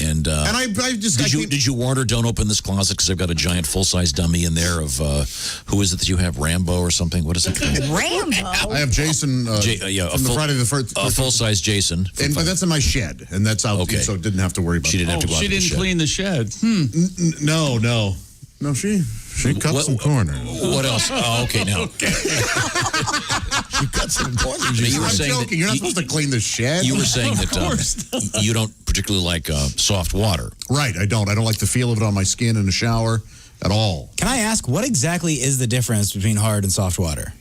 And
I just
did you warn her, don't open this closet because I've got a giant full-size dummy in there of who is it that you have, Rambo or something? What is it called?
Rambo.
I have Jason from the Friday the First.
A full-size Jason.
But that's in my shed, and that's out.
Okay.
So didn't have to worry about.
She didn't have to go out
She
to the
didn't
shed.
clean the shed.
No. She cut some corners.
What else? Oh, okay, now.
She cut some corners.
You were
I'm
saying
joking. You're not supposed to clean the shed.
You were saying that you don't particularly like soft water.
Right, I don't. I don't like the feel of it on my skin in the shower at all.
Can I ask, what exactly is the difference between hard and soft water?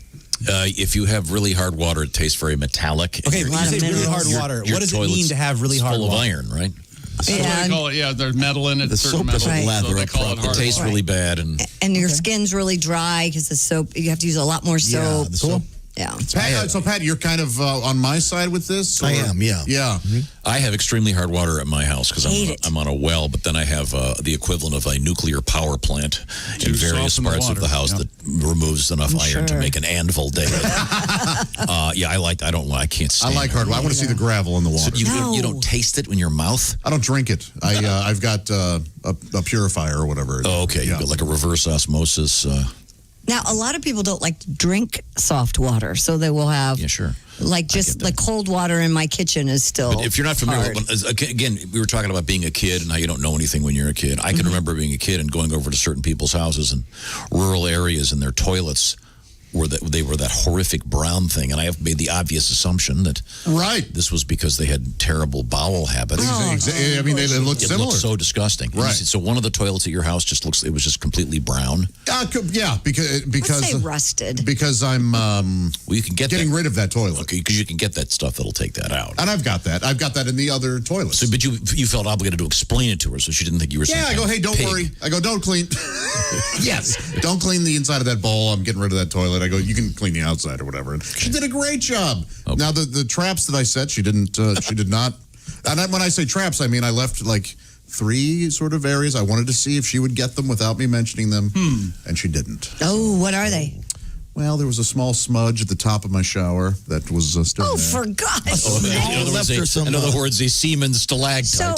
If you have really hard water, it tastes very metallic.
Okay, when you say really hard water, what does it mean to have really hard
full
water?
of iron, right?
That's what they call it. Yeah, there's metal in it.
The
certain
soap doesn't
metal,
lather
so they
up
call it
properly.
hard.
It tastes really bad.
And your skin's really dry because the soap, you have to use a lot more soap.
the soap.
Yeah.
Pat, you're kind of on my side with this? Or?
I am, yeah.
Yeah.
I have extremely hard water at my house because I'm on a well, but then I have the equivalent of a nuclear power plant in various
soften the
parts of
water,
the house that removes enough iron to
sure.
make an anvil daily. I can't stand
I like hard water. I want to see the gravel in the water.
So you don't taste it in your mouth?
I don't drink it. I've got a purifier or whatever.
Oh, okay. You've got like a reverse osmosis.
Now, a lot of people don't like to drink soft water, so they will have like cold water in my kitchen is still.
But if you're not familiar, again, we were talking about being a kid and how you don't know anything when you're a kid. I can remember being a kid and going over to certain people's houses in rural areas, and their toilets were that horrific brown thing, and I have made the obvious assumption that this was because they had terrible bowel habits.
I mean, they look similar.
It looks so disgusting.
Right.
So one of the toilets at your house it was just completely brown.
Yeah, because
Let's say rusted.
Because I'm
you can
getting rid of that toilet.
Okay, because you can get that stuff that'll take that out.
And I've got that. I've got that in the other toilets.
So, but you felt obligated to explain it to her, so she didn't think you were.
Yeah, I go, hey, don't worry. I go, don't clean. Yes, don't clean the inside of that bowl. I'm getting rid of that toilet. I go, you can clean the outside or whatever. And she did a great job. Okay. Now the traps that I set, she didn't. She did not. And when I say traps, I mean I left like 3 sort of areas. I wanted to see if she would get them without me mentioning them, and she didn't.
Oh, what are they?
Well, there was a small smudge at the top of my shower that was still there.
For God's sake.
In other words, a semen stalactite.
So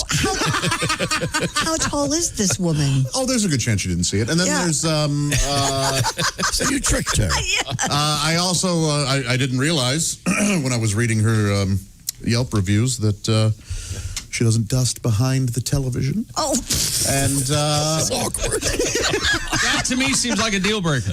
how tall is this woman?
Oh, there's a good chance you didn't see it. And then there's
so you tricked her.
I also I didn't realize when I was reading her Yelp reviews that She doesn't dust behind the television.
Oh.
And
That's awkward.
That to me seems like a deal breaker.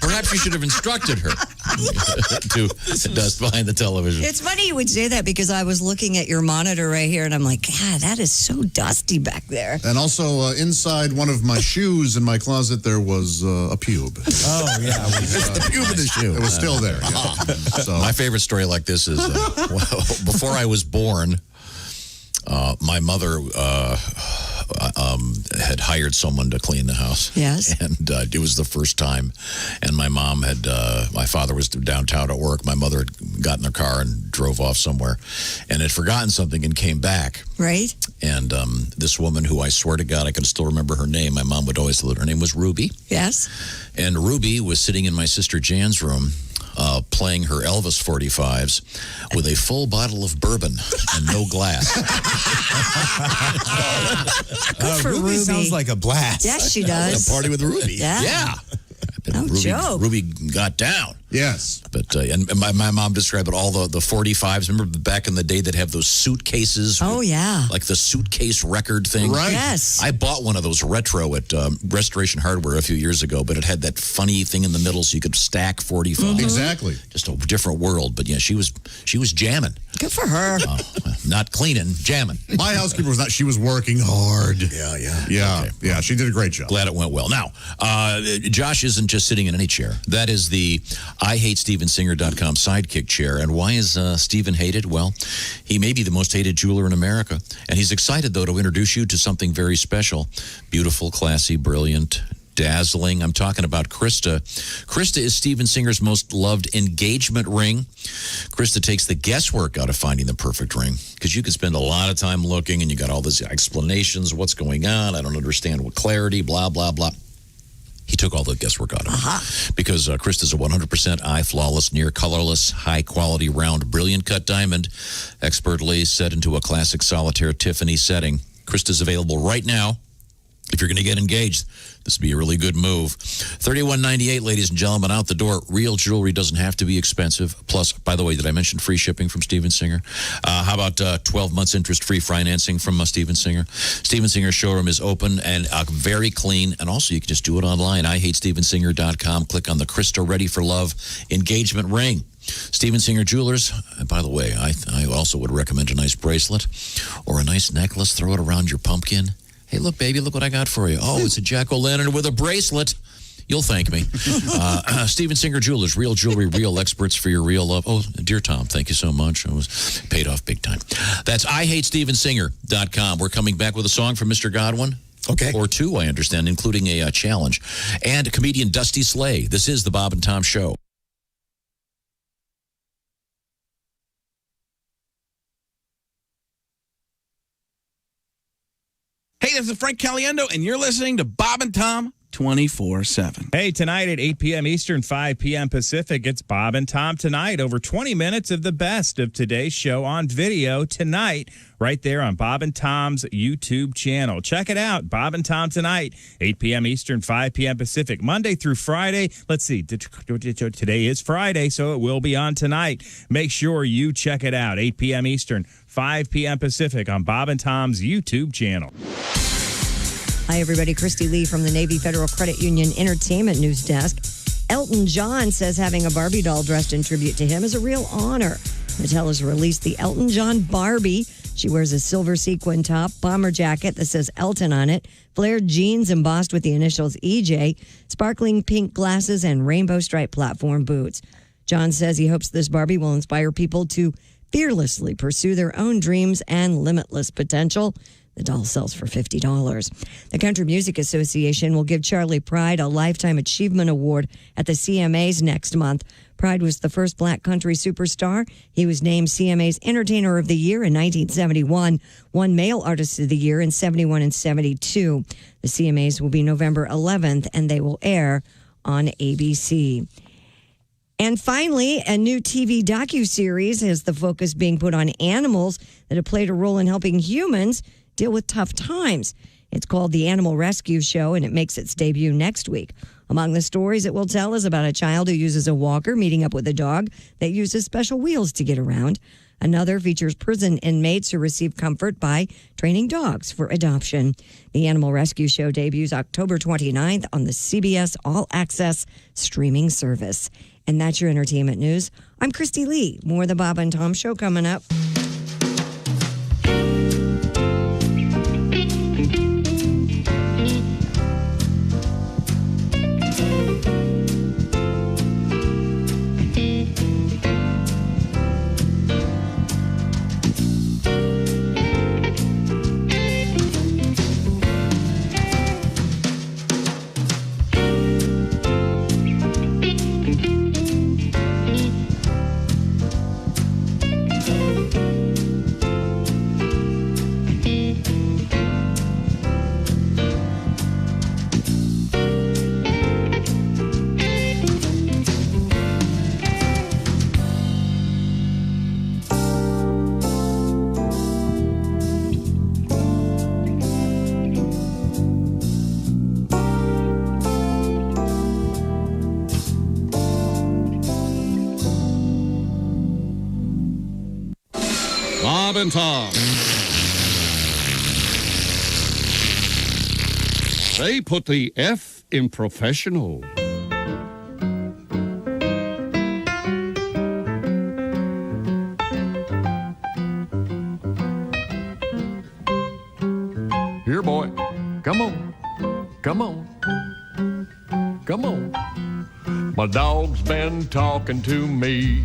Perhaps you should have instructed her to dust behind the television.
It's funny you would say that because I was looking at your monitor right here and I'm like, God, that is so dusty back there.
And also inside one of my shoes in my closet, there was a pube.
Oh, yeah.
It's the pube in the shoe. It was still there. Yeah. So.
My favorite story like this is before I was born, my mother had hired someone to clean the house.
Yes.
And it was the first time. And my mom had, my father was downtown at work. My mother had got in their car and drove off somewhere and had forgotten something and came back.
Right.
And this woman who I swear to God, I can still remember her name. My mom would always tell her name was Ruby.
Yes.
And Ruby was sitting in my sister Jan's room playing her Elvis 45s with a full bottle of bourbon and no glass.
For
Ruby
Ruby.
sounds like a blast.
Yes, she does.
A party with Ruby.
Yeah. No joke.
Ruby got down.
Yes.
But and my mom described it, all the 45s. Remember back in the day they'd have those suitcases?
Oh, yeah.
Like the suitcase record thing?
Right.
Yes.
I bought one of those retro at Restoration Hardware a few years ago, but it had that funny thing in the middle so you could stack 45.
Mm-hmm.
Exactly.
Just a different world. But yeah, she was jamming.
Good for her.
Not cleaning, jamming.
My housekeeper was not. She was working hard.
Yeah.
Yeah.
Okay.
Yeah. She did a great job.
Glad it went well. Now, Josh isn't just sitting in any chair. That is the IHateStevenSinger.com sidekick chair. And why is Steven hated? Well, he may be the most hated jeweler in America. And he's excited, though, to introduce you to something very special. Beautiful, classy, brilliant, dazzling. I'm talking about Krista. Krista is Steven Singer's most loved engagement ring. Krista takes the guesswork out of finding the perfect ring because you can spend a lot of time looking and you got all these explanations. What's going on? I don't understand what clarity, blah, blah, blah. He took all the guesswork out of it because Krista's a 100% eye flawless, near colorless, high quality, round, brilliant cut diamond, expertly set into a classic solitaire Tiffany setting. Krista's available right now. If you're going to get engaged, this would be a really good move. $31.98, ladies and gentlemen, out the door. Real jewelry doesn't have to be expensive. Plus, by the way, did I mention free shipping from Steven Singer? How about 12 months interest-free financing from Steven Singer? Steven Singer's showroom is open and very clean. And also, you can just do it online. IHateStevenSinger.com. Click on the Krista Ready for Love engagement ring. Steven Singer Jewelers, by the way, I also would recommend a nice bracelet or a nice necklace. Throw it around your pumpkin. Hey, look, baby, look what I got for you. Oh, it's a jack-o'-lantern with a bracelet. You'll thank me. Steven Singer Jewelers, real jewelry, real experts for your real love. Oh, dear Tom, thank you so much. I was paid off big time. That's IHateStevenSinger.com. We're coming back with a song from Mr. Godwin.
Okay.
Or two, I understand, including a challenge. And comedian Dusty Slay. This is the Bob and Tom Show.
Hey, this is Frank Caliendo, and you're listening to Bob and Tom 24/7.
Hey, tonight at 8 p.m. Eastern, 5 p.m. Pacific, it's Bob and Tom Tonight. Over 20 minutes of the best of today's show on video tonight, right there on Bob and Tom's YouTube channel. Check it out, Bob and Tom Tonight, 8 p.m. Eastern, 5 p.m. Pacific, Monday through Friday. Let's see, today is Friday, so it will be on tonight. Make sure you check it out, 8 p.m. Eastern, 5 p.m. Pacific on Bob and Tom's YouTube channel.
Hi, everybody. Christy Lee from the Navy Federal Credit Union Entertainment News Desk. Elton John says having a Barbie doll dressed in tribute to him is a real honor. Mattel has released the Elton John Barbie. She wears a silver sequin top, bomber jacket that says Elton on it, flared jeans embossed with the initials EJ, sparkling pink glasses, and rainbow striped platform boots. John says he hopes this Barbie will inspire people to fearlessly pursue their own dreams and limitless potential. The doll sells for $50. The Country Music Association will give Charlie Pride a Lifetime Achievement Award at the CMAs next month. Pride was the first black country superstar. He was named CMA's Entertainer of the Year in 1971, won Male Artist of the Year in 71 and 72. The CMAs will be November 11th, and they will air on ABC. And finally, a new TV docuseries has the focus being put on animals that have played a role in helping humans deal with tough times. It's called The Animal Rescue Show, and it makes its debut next week. Among the stories it will tell is about a child who uses a walker meeting up with a dog that uses special wheels to get around, Another features prison inmates who receive comfort by training dogs for adoption. The Animal Rescue Show debuts October 29th on the CBS All Access streaming service. And that's your entertainment news. I'm Christy Lee. More of the Bob and Tom Show coming up.
Bob and Tom. They put the F in professional.
Here, boy. Come on. Come on. Come on. My dog's been talking to me.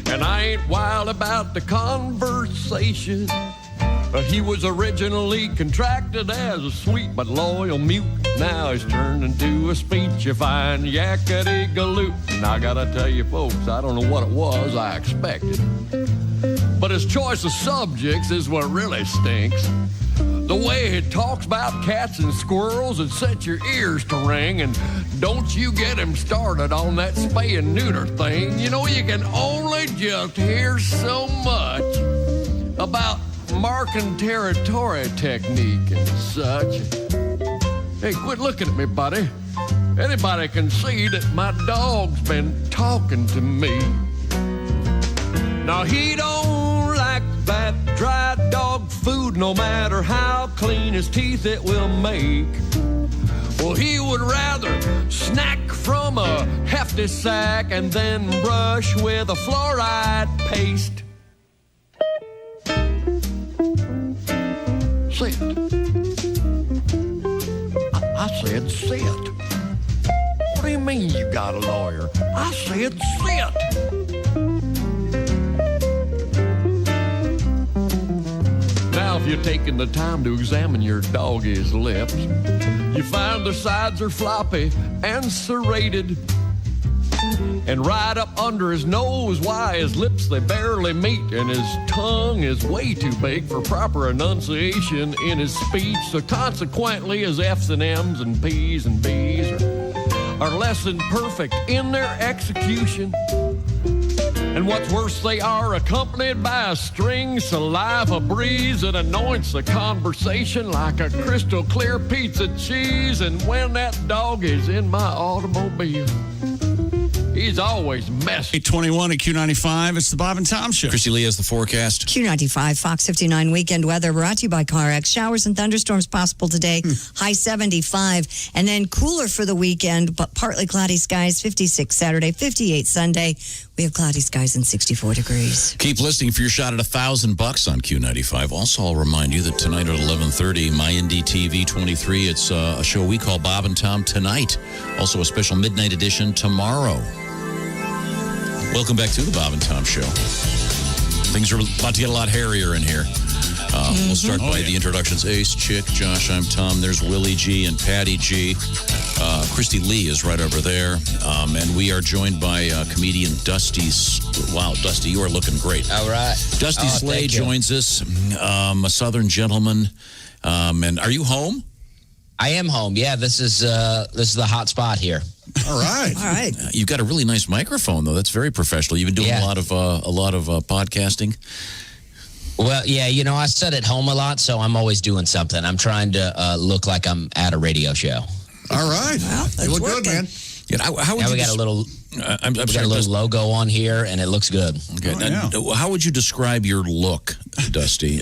And I ain't wild about the conversation. He was originally contracted as a sweet but loyal mute. Now he's turned into a speechifying yakety-galoot. And I gotta tell you folks, I don't know what it was I expected. But his choice of subjects is what really stinks. The way he talks about cats and squirrels, it sets your ears to ring. And don't you get him started on that spay and neuter thing. You know, you can only just hear so much about marking territory technique and such. Hey, quit looking at me, buddy. Anybody can see that my dog's been talking to me. Now, he don't like that dry dog food, no matter how clean his teeth it will make. Well, he would rather snack from a hefty sack and then brush with a fluoride paste. Sit. I said sit. What do you mean you got a lawyer? I said sit. Now, if you're taking the time to examine your doggy's lips, you find the sides are floppy and serrated. And right up under his nose, why, his lips, they barely meet. And his tongue is way too big for proper enunciation in his speech. So consequently, his F's and M's and P's and B's are less than perfect in their execution. And what's worse, they are accompanied by a string saliva breeze that anoints the conversation like a crystal clear pizza cheese. And when that dog is in my automobile, he's always messy.
821 at Q95. It's the Bob and Tom Show.
Christy Lee has the forecast.
Q95, Fox 59 weekend weather brought to you by CarX. Showers and thunderstorms possible today. High 75. And then cooler for the weekend, but partly cloudy skies. 56 Saturday, 58 Sunday. We have cloudy skies and 64 degrees.
Keep listening for your shot at $1,000 on Q95. Also, I'll remind you that tonight at 11:30, My Indie TV 23, it's a show we call Bob and Tom Tonight. Also a special midnight edition tomorrow. Welcome back to the Bob and Tom Show. Things are about to get a lot hairier in here. We'll start by the introductions. Ace, Chick, Josh, I'm Tom. There's Willie G and Patty G. Christy Lee is right over there. And we are joined by comedian Dusty. Wow, Dusty, you are looking great.
All right.
Dusty Slay joins us, a Southern gentleman. And are you home?
I am home. Yeah, this is the hot spot here.
All right.
All right.
You've got a really nice microphone, though. That's very professional. You've been doing a lot of podcasting.
Well, yeah, you know, I sit at home a lot, so I'm always doing something. I'm trying to look like I'm at a radio show.
All right.
Well,
you look good, man.
Yeah, how would
now
you
we got a little We got a little logo on here, and it looks good.
Okay. How would you describe your look, Dusty?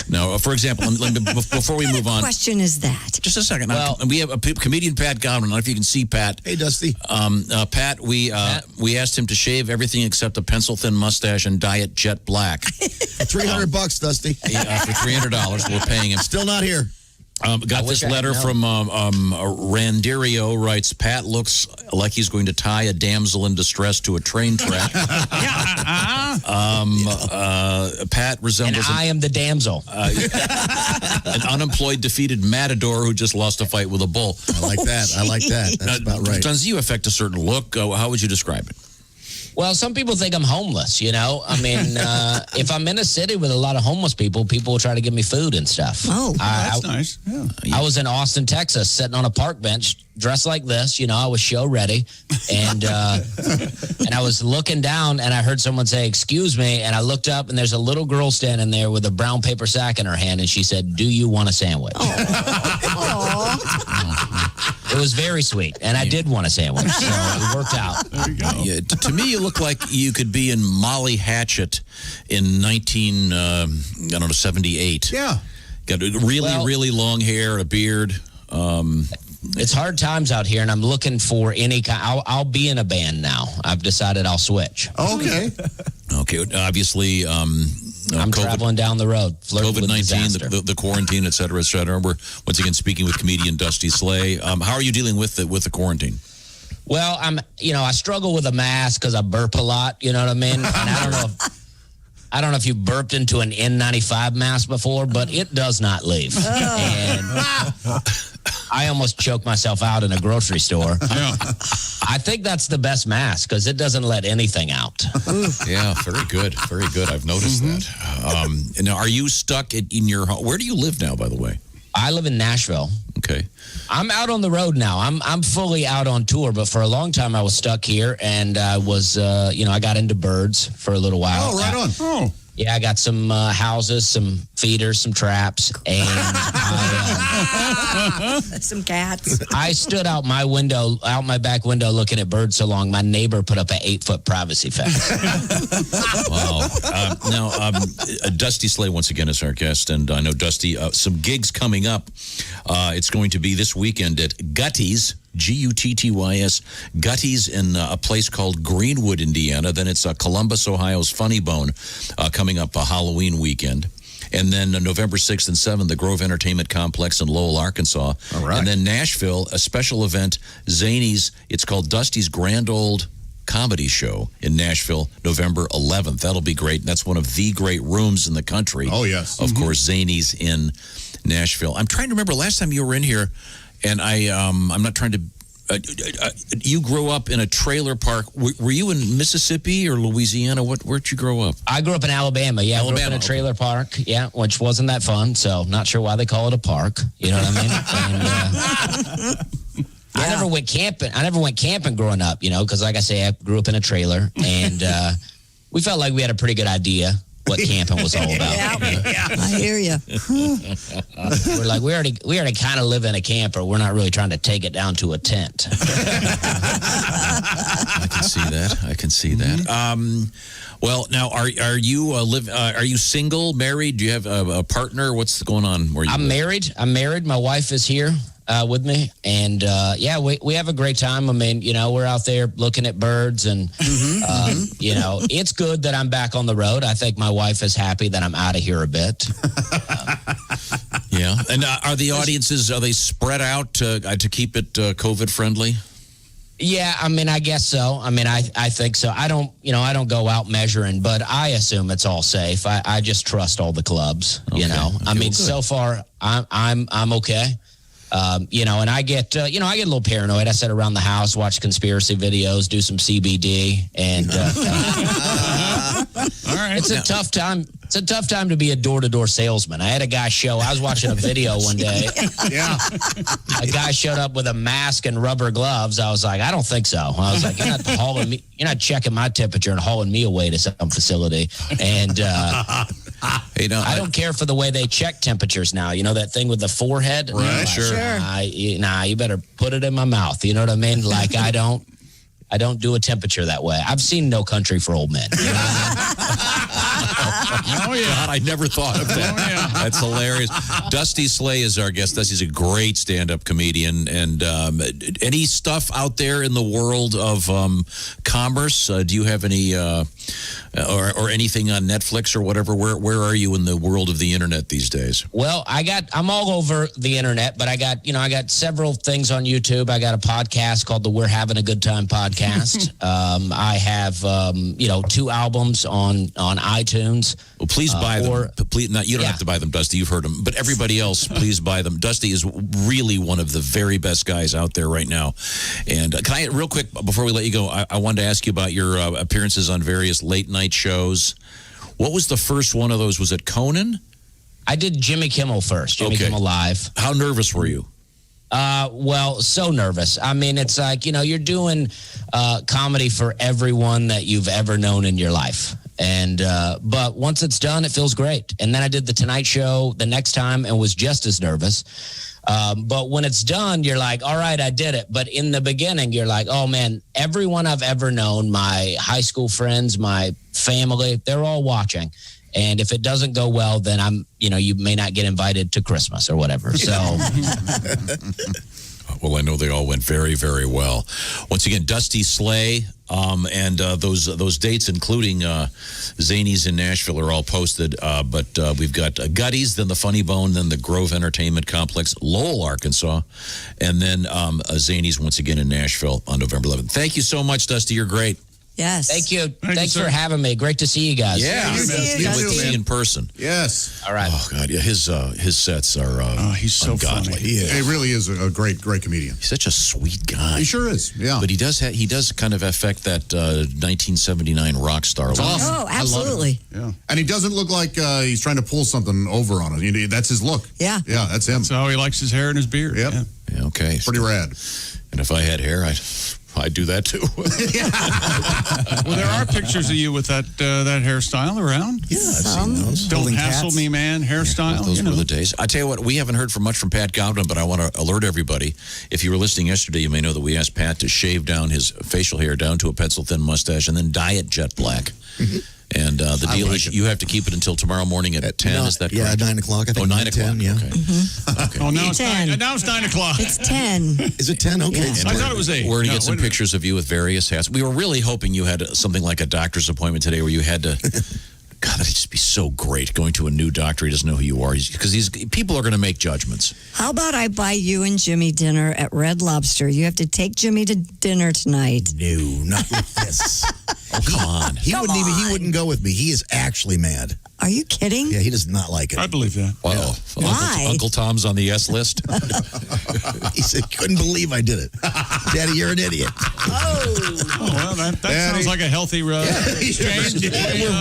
Now, for example, before we move on.
What question is that?
Just a second. Well, we have a comedian, Pat Godwin. I don't know if you can see Pat.
Hey, Dusty.
Pat, we asked him to shave everything except a pencil-thin mustache and dye it jet black.
$300, Dusty.
Yeah, for $300, we're paying him.
Still not here.
Got this letter from Randirio, writes, Pat looks like he's going to tie a damsel in distress to a train track. Pat resembles...
And I am the damsel.
An unemployed, defeated matador who just lost a fight with a bull.
I like that. That's about right.
Does you affect a certain look? How would you describe it?
Well, some people think I'm homeless, you know? I mean, if I'm in a city with a lot of homeless people will try to give me food and stuff.
Oh, that's nice. Yeah.
I was in Austin, Texas, sitting on a park bench, dressed like this. You know, I was show ready. And and I was looking down, and I heard someone say, excuse me. And I looked up, and there's a little girl standing there with a brown paper sack in her hand, and she said, do you want a sandwich? It was very sweet, and I did want a sandwich, so it worked out.
There you go. Yeah, to me, you look like you could be in Molly Hatchet in 78.
Yeah.
Got really long hair, a beard.
It's hard times out here, and I'm looking for any kind. I'll be in a band now. I've decided I'll switch.
Okay.
Okay. Obviously,
I'm traveling down the road.
COVID-19, the quarantine, et cetera, et cetera. We're once again speaking with comedian Dusty Slay. How are you dealing with the quarantine?
Well, I struggle with a mask because I burp a lot. You know what I mean? And I don't know if you burped into an N95 mask before, but it does not leave. And I almost choked myself out in a grocery store.
Yeah.
I think that's the best mask because it doesn't let anything out.
Yeah, very good. Very good. I've noticed that. Now, are you stuck in your home? Where do you live now, by the way?
I live in Nashville.
Okay.
I'm out on the road now. I'm fully out on tour, but for a long time I was stuck here, and I was, I got into birds for a little while.
Oh, right on.
Oh. Yeah, I got some houses, some feeders, some traps, and
some cats.
I stood out my back window, looking at birds so long, my neighbor put up an 8-foot privacy fence.
Wow. Now, Dusty Slay once again is our guest, and I know Dusty, some gigs coming up. It's going to be this weekend at Gutty's. Guttys, Gutty's in a place called Greenwood, Indiana. Then it's Columbus, Ohio's Funny Bone coming up Halloween weekend. And then November 6th and 7th, the Grove Entertainment Complex in Lowell, Arkansas.
All right.
And then Nashville, a special event, Zany's. It's called Dusty's Grand Old Comedy Show in Nashville, November 11th. That'll be great. That's one of the great rooms in the country.
Oh, yes.
Of course, Zany's in Nashville. I'm trying to remember last time you were in here. And I'm not trying to. You grew up in a trailer park. Were you in Mississippi or Louisiana? Where'd you grow up?
I grew up in Alabama. Yeah, I grew up in a trailer park. Yeah, which wasn't that fun. So not sure why they call it a park. You know what I mean? And, I never went camping. I never went camping growing up. Because like I say, I grew up in a trailer, and we felt like we had a pretty good idea what camping was all about.
Yeah. I hear you.
We're like, we already kind of live in a camper. We're not really trying to take it down to a tent.
I can see that. Well, now, are you are you single, married? Do you have a partner? What's going on?
I'm married. My wife is here with me, and we have a great time. I mean, we're out there looking at birds, and it's good that I'm back on the road. I think my wife is happy that I'm out of here a bit.
Yeah, and are the audiences spread out to keep it COVID friendly?
Yeah, I mean, I guess so. I mean, I think so. I don't go out measuring, but I assume it's all safe. I just trust all the clubs.
Okay.
I mean, so far I'm okay. And I get a little paranoid. I sit around the house, watch conspiracy videos, do some CBD, and
all right.
It's a tough time. It's a tough time to be a door-to-door salesman. I had a guy I was watching a video one day.
Yeah.
A guy showed up with a mask and rubber gloves. I was like, I don't think so. I was like, you're not checking my temperature and hauling me away to some facility. And I don't care for the way they check temperatures now. You know that thing with the forehead?
Right, sure.
You better put it in my mouth. You know what I mean? Like I don't I don't do a temperature that way. I've seen No Country for Old Men.
Oh, yeah. God, I never thought of that.
Oh, yeah.
That's hilarious. Dusty Slay is our guest. Dusty's a great stand-up comedian. And any stuff out there in the world of commerce? Do you have any or anything on Netflix or whatever? Where are you in the world of the internet these days?
Well, I'm all over the internet, but I got several things on YouTube. I got a podcast called the We're Having a Good Time podcast. I have 2 albums on iTunes.
Well, please buy them. Please, you don't have to buy them, Dusty. You've heard them. But everybody else, please buy them. Dusty is really one of the very best guys out there right now. And can I, real quick, before we let you go, I wanted to ask you about your appearances on various late-night shows. What was the first one of those? Was it Conan?
I did Jimmy Kimmel first, Jimmy Kimmel Live.
How nervous were you?
Well, so nervous. I mean, it's like, you're doing comedy for everyone that you've ever known in your life. And but once it's done, it feels great. And then I did the Tonight Show the next time and was just as nervous. But when it's done, you're like, all right, I did it. But in the beginning, you're like, oh, man, everyone I've ever known, my high school friends, my family, they're all watching. And if it doesn't go well, then you may not get invited to Christmas or whatever. So,
well, I know they all went very, very well. Once again, Dusty Slay, and those dates, including Zanies in Nashville, are all posted. But we've got Gutties, then the Funny Bone, then the Grove Entertainment Complex, Lowell, Arkansas, and then Zanies once again in Nashville on November 11th. Thank you so much, Dusty. You're great.
Yes.
Thank you. Thanks for having me. Great to see you guys.
Yeah,
Good to see you,
can't wait to
Dusty.
see you in person.
Yes.
All right.
Oh God, yeah, his sets are
he's so
ungodly.
funny.
He really is a great comedian.
He's such a sweet guy.
He sure is. Yeah.
But he does kind of affect that 1979 rock star.
It's awesome.
Oh, absolutely.
Yeah. And he doesn't look like he's trying to pull something over on us. That's his look.
Yeah.
Yeah, that's him.
That's how he likes his hair and his beard.
Yep.
Yeah, okay.
Pretty rad.
And if I had hair, I'd do that too.
Well, there are pictures of you with that hairstyle around.
Yeah, I've seen those.
Don't
Holding
hassle
cats.
me, man. Hairstyle.
Those were the days. I tell you what, we haven't heard from much from Pat Godwin, but I want to alert everybody. If you were listening yesterday, you may know that we asked Pat to shave down his facial hair down to a pencil-thin mustache and then dye it jet black. And the deal is you have to keep it until tomorrow morning at 10. Is that correct?
Yeah, 9 o'clock. I think
9 o'clock.
10, yeah.
Okay. Okay.
Oh, now
It's
it's
10.
9. Now it's 9 o'clock.
It's 10.
Is it 10? Okay.
Yeah.
it's
I
10.
thought it was 8.
We're going to
No,
get some
wait a minute.
pictures of you with various hats. We were really hoping you had something like a doctor's appointment today where you had to... God, that'd just be so great going to a new doctor. He doesn't know who you are. Because people are going to make judgments.
How about I buy you and Jimmy dinner at Red Lobster? You have to take Jimmy to dinner tonight.
No, not with this.
Oh, come on.
He wouldn't go with me. He is actually mad.
Are you kidding?
Yeah, he does not like it.
I believe that.
Wow.
Why?
Uncle Tom's on the S list.
He said, couldn't believe I did it. Daddy, you're an idiot.
Oh, well, that sounds like a healthy exchange.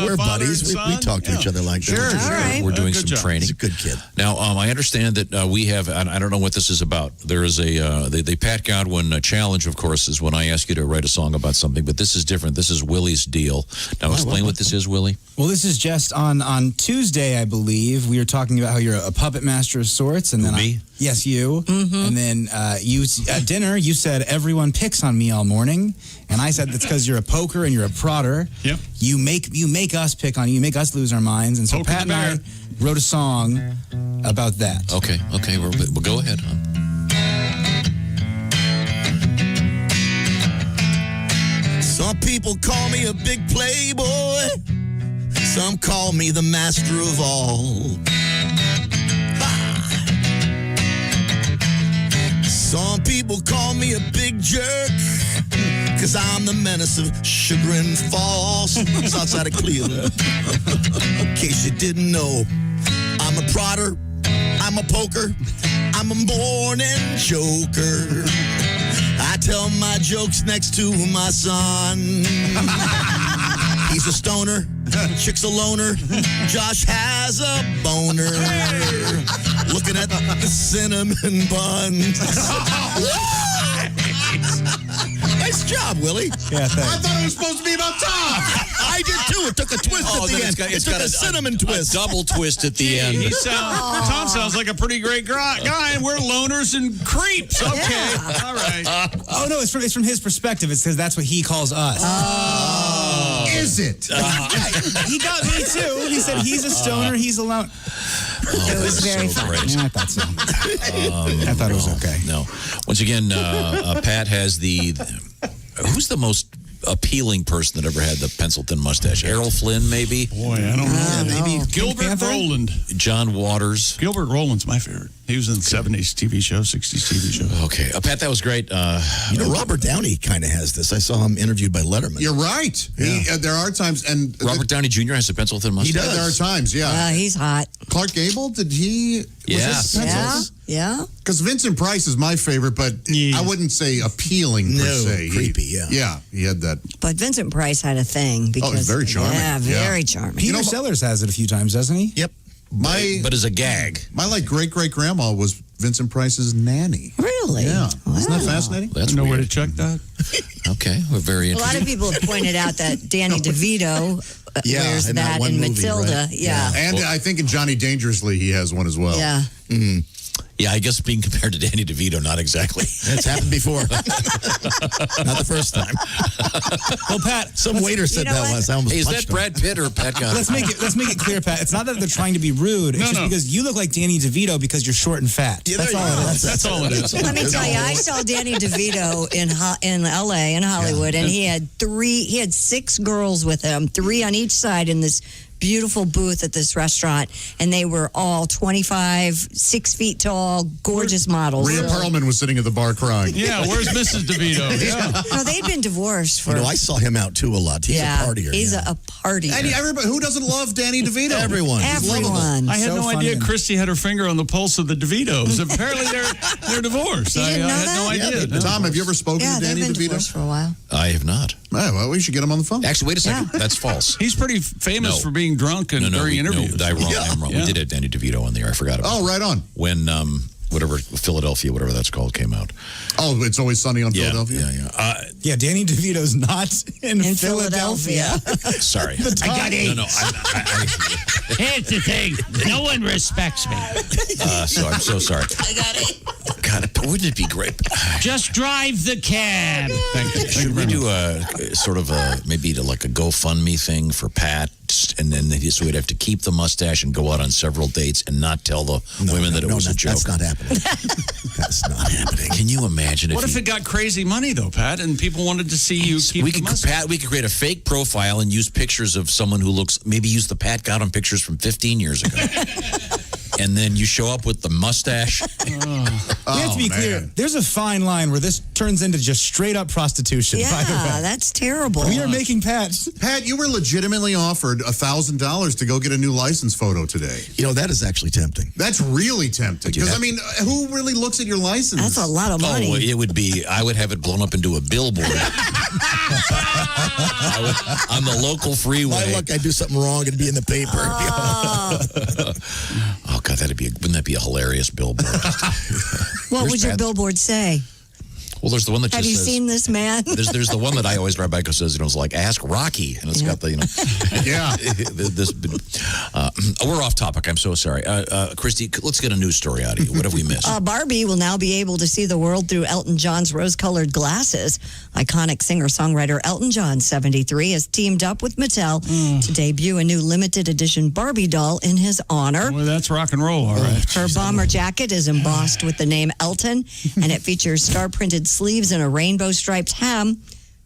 We're buddies. We talk to each other like that.
Sure. All right.
We're doing
Good
some
job.
training.
He's a good kid.
Now, I understand that we have, and I don't know what this is about. There is the Pat Godwin challenge, of course, is when I ask you to write a song about something, but this is different. This is Willie's deal. Now, explain what this is, Willie.
Well, this is just on Tuesday, I believe. We were talking about how you're a puppet master of sorts, and then
Me?
yes, you. And then you at dinner, you said everyone picks on me all morning, and I said that's because you're a poker and you're a prodder.
Yep.
You make us pick on you. You make us lose our minds, and so
Poker
Pat
the
and I wrote a song about that.
Okay, we'll go ahead.
Some people call me a big playboy. Some call me the master of all. Some people call me a big jerk, 'cause I'm the menace of Chagrin Falls. It's outside of Cleveland. In case you didn't know, I'm a prodder, I'm a poker, I'm a morning joker. I tell my jokes next to my son. He's a stoner, chick's a loner, Josh has a boner. Looking at the cinnamon buns. Nice job, Willie.
Yeah, thanks.
I thought it was supposed to be about Tom.
I did too. It took a twist at the end. It took a cinnamon twist.
Double twist at the end.
Tom sounds like a pretty great guy, and we're loners and creeps. Okay, all right.
Oh no, it's from his perspective. It's because that's what he calls us.
Is it?
He got me too. He said he's a stoner. He's alone.
It was very fun.
Yeah, I thought so. I thought it was okay.
No. Once again, Pat has who's the most appealing person that ever had the pencil-thin mustache? Errol Flynn, maybe?
Boy, I don't know.
Maybe
Gilbert Roland.
John Waters.
Gilbert Roland's my favorite. He was in the 70s TV show, 60s TV show.
Okay. Pat, that was great.
Robert Downey kind of has this. I saw him interviewed by Letterman.
You're right.
Yeah.
There are times, and
Robert Downey Jr. has a pencil-thin mustache.
He does. There are times, yeah.
He's hot.
Clark Gable, did he?
Yeah.
Because Vincent Price is my favorite, but I wouldn't say appealing per se.
Creepy, yeah.
Yeah, he had that.
But Vincent Price had a thing because
he's very charming.
Yeah, very charming.
Peter Sellers has it a few times, doesn't he?
Yep.
But as a gag.
My great-great-grandma was Vincent Price's nanny.
Really?
Yeah.
Wow.
Isn't that fascinating?
That's
know
weird.
where to check that.
Okay, we're very
A lot
interested.
of people have pointed out that Danny DeVito wears
in that
that
one
in
movie,
Matilda.
right?
Yeah.
And I think in Johnny Dangerously, he has one as well.
Yeah.
Yeah, I guess being compared to Danny DeVito, not exactly.
It's happened before. Not the first time.
Well, Pat,
some waiter said that once. I almost
Hey, is
punched
that Brad Pitt or Pat Godwin?
Let's make it clear, Pat. It's not that they're trying to be rude. It's just because you look like Danny DeVito because you're short and fat.
Yeah,
that's all it is.
That's all it is.
Let me tell you, I saw Danny DeVito in L.A. in Hollywood, and he had 6 girls with him, 3 on each side in this beautiful booth at this restaurant, and they were all 25, 6 feet tall, gorgeous models.
Rhea Perlman was sitting at the bar crying.
Yeah, where's Mrs. DeVito? Yeah.
No, they'd been divorced for.
I saw him out too a lot. He's a partier.
He's a partier.
And everybody, who doesn't love Danny DeVito?
Everyone.
Everyone.
I had no idea Christy had her finger on the pulse of the DeVitos. Apparently, they're divorced.
You didn't know
I had
that?
no idea.
Yeah, Tom, have you ever spoken to Danny
they've been
DeVito?
divorced for a while.
I have not.
Oh, well, we should get him on the phone.
Actually, wait a second. That's false.
He's pretty famous for being drunk and during interviews.
I'm wrong.
Yeah.
We did have Danny DeVito on the air. I forgot about it.
Oh, right on.
When Philadelphia, whatever that's called, came out.
Oh, It's Always Sunny on Philadelphia?
Yeah, Danny DeVito's not in Philadelphia.
Sorry.
I got 8.
No.
Here's the thing. No one respects me.
So I'm so sorry.
I got 8.
God, wouldn't it be great?
Just drive the cab.
Thank you. Should we do maybe like a GoFundMe thing for Pat, and then so we'd have to keep the mustache and go out on several dates and not tell the women that it was a joke?
That's not happening. That's not happening.
Can you imagine
What if it got crazy money though, Pat, and people wanted to see you keep the mustache?
Pat, we could create a fake profile and use pictures of someone who maybe use the Pat Godwin pictures from 15 years ago. And then you show up with the mustache.
We have to be clear. There's a fine line where this turns into just straight up prostitution.
Yeah,
by the way.
that's terrible.
We are making Pats.
Pat, you were legitimately offered $1,000 to go get a new license photo today.
That is actually tempting.
That's really tempting. Because, who really looks at your license?
That's a lot of money.
Oh, it would be, I would have it blown up into a billboard. On the local freeway.
My luck, I do something wrong and be in the paper.
Oh, God, wouldn't that be a hilarious billboard?
What would your billboard say?
Well, there's the one that just
Have you
says,
seen this man?
There's the one that I always drive by because says, it's like, ask Rocky. And it's got the,
Yeah.
We're off topic. I'm so sorry. Christy, let's get a news story out of you. What have we missed?
Barbie will now be able to see the world through Elton John's rose-colored glasses. Iconic singer-songwriter Elton John, 73, has teamed up with Mattel to debut a new limited edition Barbie doll in his honor.
Well, that's rock and roll, all right.
Her bomber jacket is embossed with the name Elton, and it features star-printed sleeves and a rainbow-striped hem.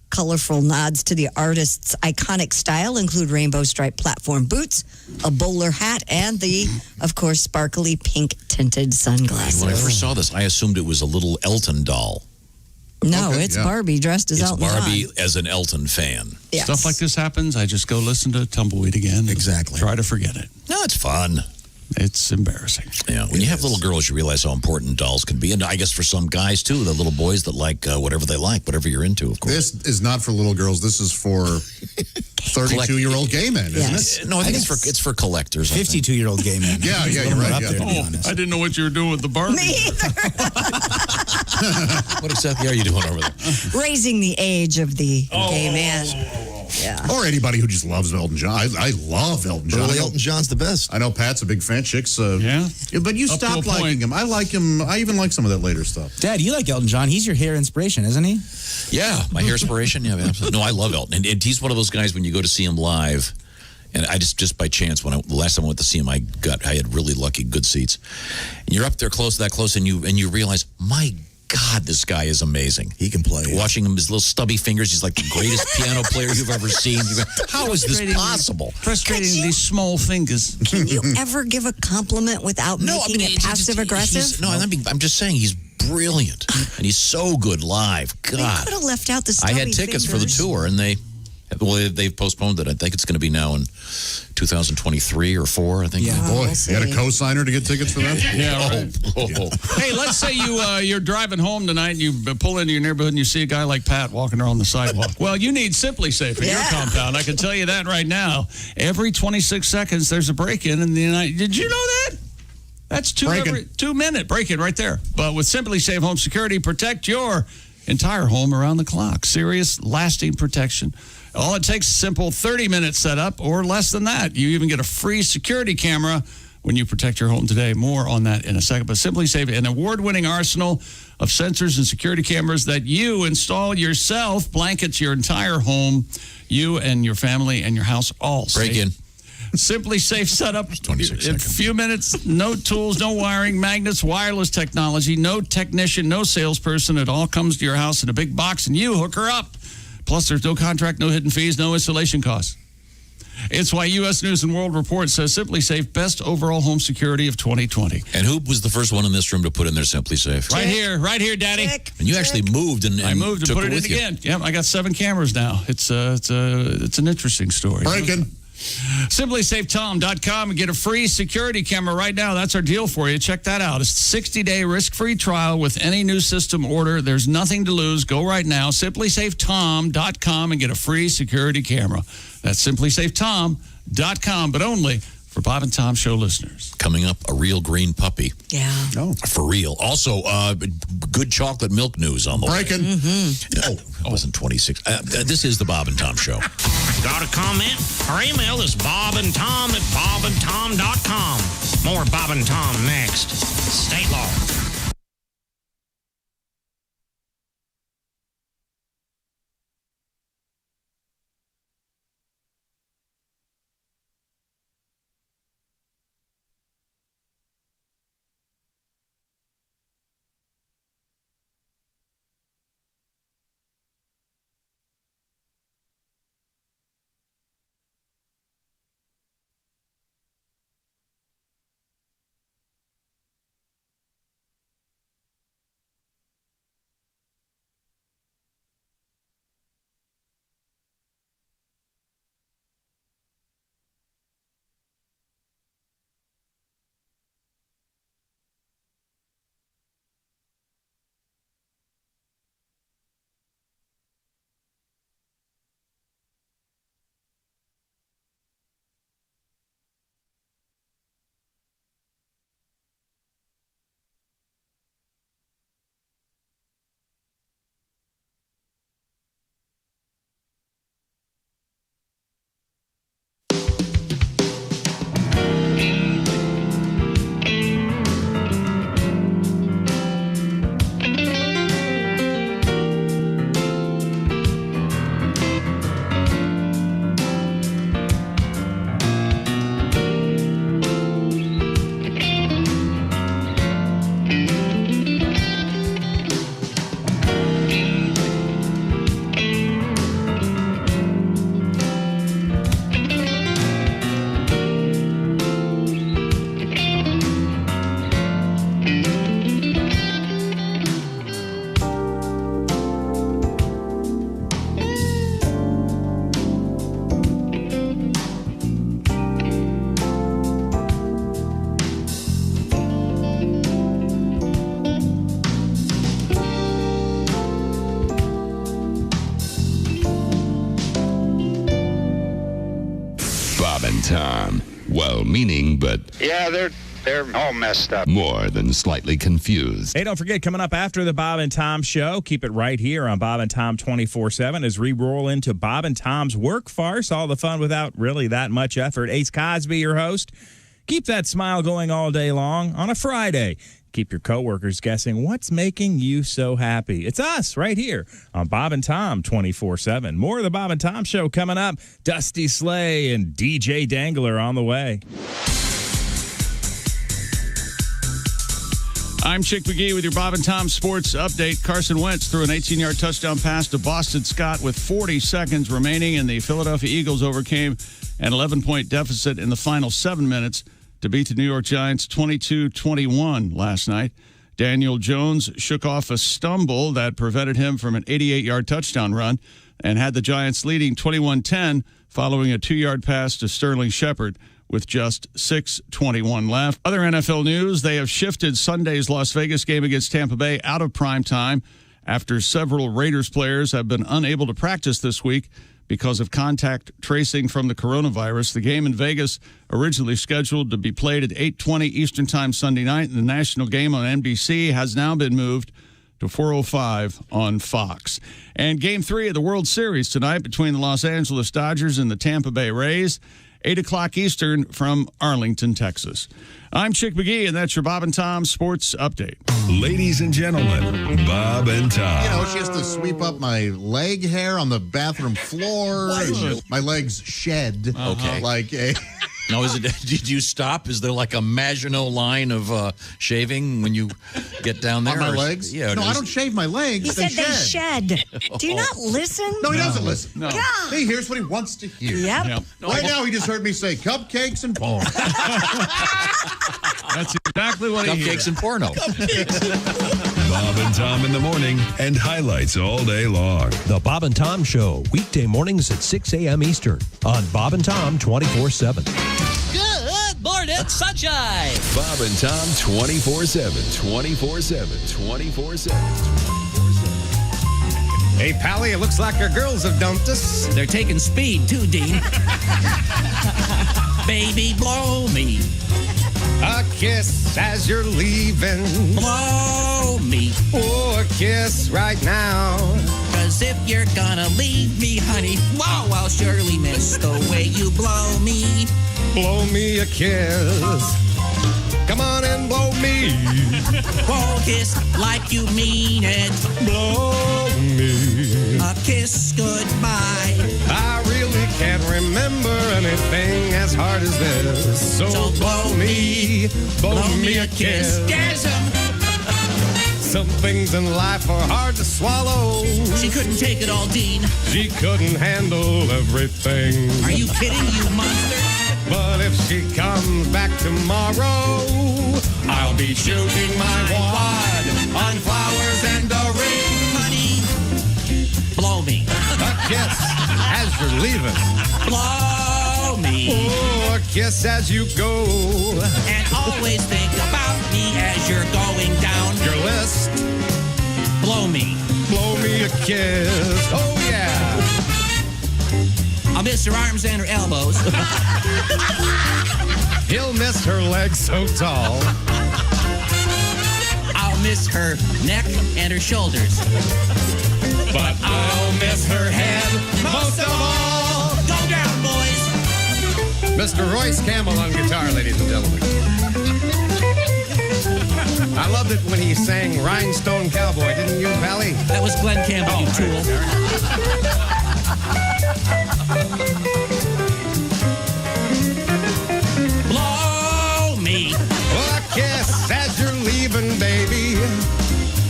Colorful nods to the artist's iconic style include rainbow-striped platform boots, a bowler hat, and the, of course, sparkly pink-tinted sunglasses.
When I first saw this, I assumed it was a little Elton doll.
No, it's Barbie dressed as
It's
Elton
Barbie
John.
as an Elton fan.
Yes.
Stuff like this happens, I just go listen to Tumbleweed again.
Exactly.
Try to forget it.
No, it's fun.
It's embarrassing.
Yeah, when you have little girls, you realize how important dolls can be. And I guess for some guys, too, the little boys that like whatever they like, whatever you're into, of course.
This is not for little girls. This is for 32-year-old gay men, isn't it?
No, I think it's for collectors.
52-year-old gay men.
Yeah, you're right. Yeah.
I didn't know what you were doing with the Barbie.
Me either.
What exactly are you doing over there?
Raising the age of the gay man. Yeah.
Or anybody who just loves Elton John. I love Elton John.
Early Elton John's the best.
I know Pat's a big fan. Chicks,
yeah.
But you
Up to
stopped
a point.
liking him. I like him. I even like some of that later stuff.
Dad, you like Elton John. He's your hair inspiration, isn't he?
Yeah, my hair inspiration. Yeah, absolutely. No, I love Elton. And he's one of those guys when you go to see him live, and I just by chance, the last time I went to see him, I had really lucky good seats. And you're up there that close, and you realize, my God, this guy is amazing.
He can play.
Watching him, his little stubby fingers, he's like the greatest piano player you've ever seen. How is this possible?
Frustratingly small fingers.
Can you ever give a compliment without making it passive aggressive?
I'm just saying he's brilliant, and he's so good live.
They
God,
could have left out the
I
stubby
had tickets for the
fingers.
tour, and they've postponed it. I think it's going to be now in 2023 or 4. I think.
Yeah, boy, you had a co-signer to get tickets for that?
Yeah, right. Hey, let's say you're driving home tonight and you pull into your neighborhood and you see a guy like Pat walking around the sidewalk. Well, you need Simply Safe in your compound. I can tell you that right now. Every 26 seconds, there's a break-in in the United. Did you know that? That's 2-minute break-in right there. But with Simply Safe Home Security, protect your entire home around the clock. Serious, lasting protection. All it takes is a simple 30-minute setup or less than that. You even get a free security camera when you protect your home today. More on that in a second. But Simply Safe, an award-winning arsenal of sensors and security cameras that you install yourself, blankets your entire home, you and your family and your house all safe.
Break in.
Simply Safe setup
26
in a
seconds.
few minutes. No tools, no wiring, magnets, wireless technology, no technician, no salesperson. It all comes to your house in a big box, and you hook her up. Plus, there's no contract, no hidden fees, no installation costs. It's why U.S. News and World Report says Simply Safe, best overall home security of 2020.
And who was the first one in this room to put in their Simply Safe?
Right here, Daddy.
And you actually moved and
I moved and
took
put it in
with you.
again. Yeah, I got 7 cameras now. It's an interesting story.
Breaking.
SimplySafeTom.com and get a free security camera right now. That's our deal for you. Check that out. It's a 60-day risk-free trial with any new system order. There's nothing to lose. Go right now. SimplySafeTom.com and get a free security camera. That's SimplySafeTom.com, but only for Bob and Tom Show listeners.
Coming up, a real green puppy.
Yeah.
Oh.
For real. Also, good chocolate milk news on the
Breaking.
way. It wasn't 26. This is the Bob and Tom Show.
Got a comment or email us bobandtom@bobandtom.com. More Bob and Tom next. State law.
Bob and Tom. Well-meaning, but
Yeah, they're
They're all messed up.
More than slightly confused.
Hey, don't forget, coming up after the Bob and Tom show, keep it right here on Bob and Tom 24/7 as we roll into Bob and Tom's work farce. All the fun without really that much effort. Ace Cosby, your host. Keep that smile going all day long on a Friday. Keep your coworkers guessing what's making you so happy. It's us right here on Bob and Tom 24/7. More of the Bob and Tom show coming up. Dusty Slay and DJ Dangler on the way.
I'm Chick McGee with your Bob and Tom Sports Update. Carson Wentz threw an 18-yard touchdown pass to Boston Scott with 40 seconds remaining, and the Philadelphia Eagles overcame an 11-point deficit in the final 7 minutes to beat the New York Giants 22-21 last night. Daniel Jones shook off a stumble that prevented him from an 88-yard touchdown run and had the Giants leading 21-10 following a 2-yard pass to Sterling Shepard with just 6:21 left. Other NFL news, they have shifted Sunday's Las Vegas game against Tampa Bay out of prime time after several Raiders players have been unable to practice this week because of contact tracing from the coronavirus. The game in Vegas, originally scheduled to be played at 8:20 Eastern Time Sunday night, and the national game on NBC has now been moved to 4:05 on Fox. And Game 3 of the World Series tonight between the Los Angeles Dodgers and the Tampa Bay Rays, 8 o'clock Eastern from Arlington, Texas. I'm Chick McGee, and that's your Bob and Tom Sports Update.
Ladies and gentlemen, Bob and Tom.
You know, she has to sweep up my leg hair on the bathroom floor. My legs shed.
Okay.
Like a...
No, did you stop? Is there like a Maginot line of shaving when you get down there?
On my legs?
Yeah.
No, I don't shave my legs.
He said they shed. Do you not listen?
No, he doesn't listen.
No.
God.
He hears what he wants to hear.
Yep.
Right now, he just heard me say cupcakes and porn.
That's exactly what he hears.
Cupcakes and porno.
Bob and Tom in the morning and highlights all day long.
The Bob and Tom Show, weekday mornings at 6 a.m. Eastern on Bob and Tom 24/7.
Good morning, sunshine.
Bob and Tom 24/7. 24/7. 24/7.
Hey, Pally, it looks like our girls have dumped us.
They're taking speed, too, Dean. Baby, blow me.
A kiss as you're leaving.
Blow me.
Oh, a kiss right now.
'Cause if you're gonna leave me, honey, whoa, I'll surely miss the way you blow me.
Blow me a kiss. Come on and blow me.
Blow kiss like you mean it.
Blow me.
A kiss goodbye.
I really can't remember anything as hard as this. So blow me a kiss.
Gasm.
Some things in life are hard to swallow.
She couldn't take it all, Dean.
She couldn't handle everything.
Are you kidding, you monster?
But if she comes back tomorrow, I'll be shooting my wad on flowers and a ring.
Honey, blow me.
A kiss as you're leaving.
Blow me.
Oh, a kiss as you go.
And always think about me as you're going down
your list.
Blow me.
Blow me a kiss. Oh, yeah.
I'll miss her arms and her elbows.
He'll miss her legs so tall.
I'll miss her neck and her shoulders.
But I'll miss her head most of all.
Go down, boys.
Mr. Royce Campbell on guitar, ladies and gentlemen. I loved it when he sang Rhinestone Cowboy, didn't you, Pally?
That was Glenn Campbell, you tool. Blow me.
A kiss as you're leaving, baby.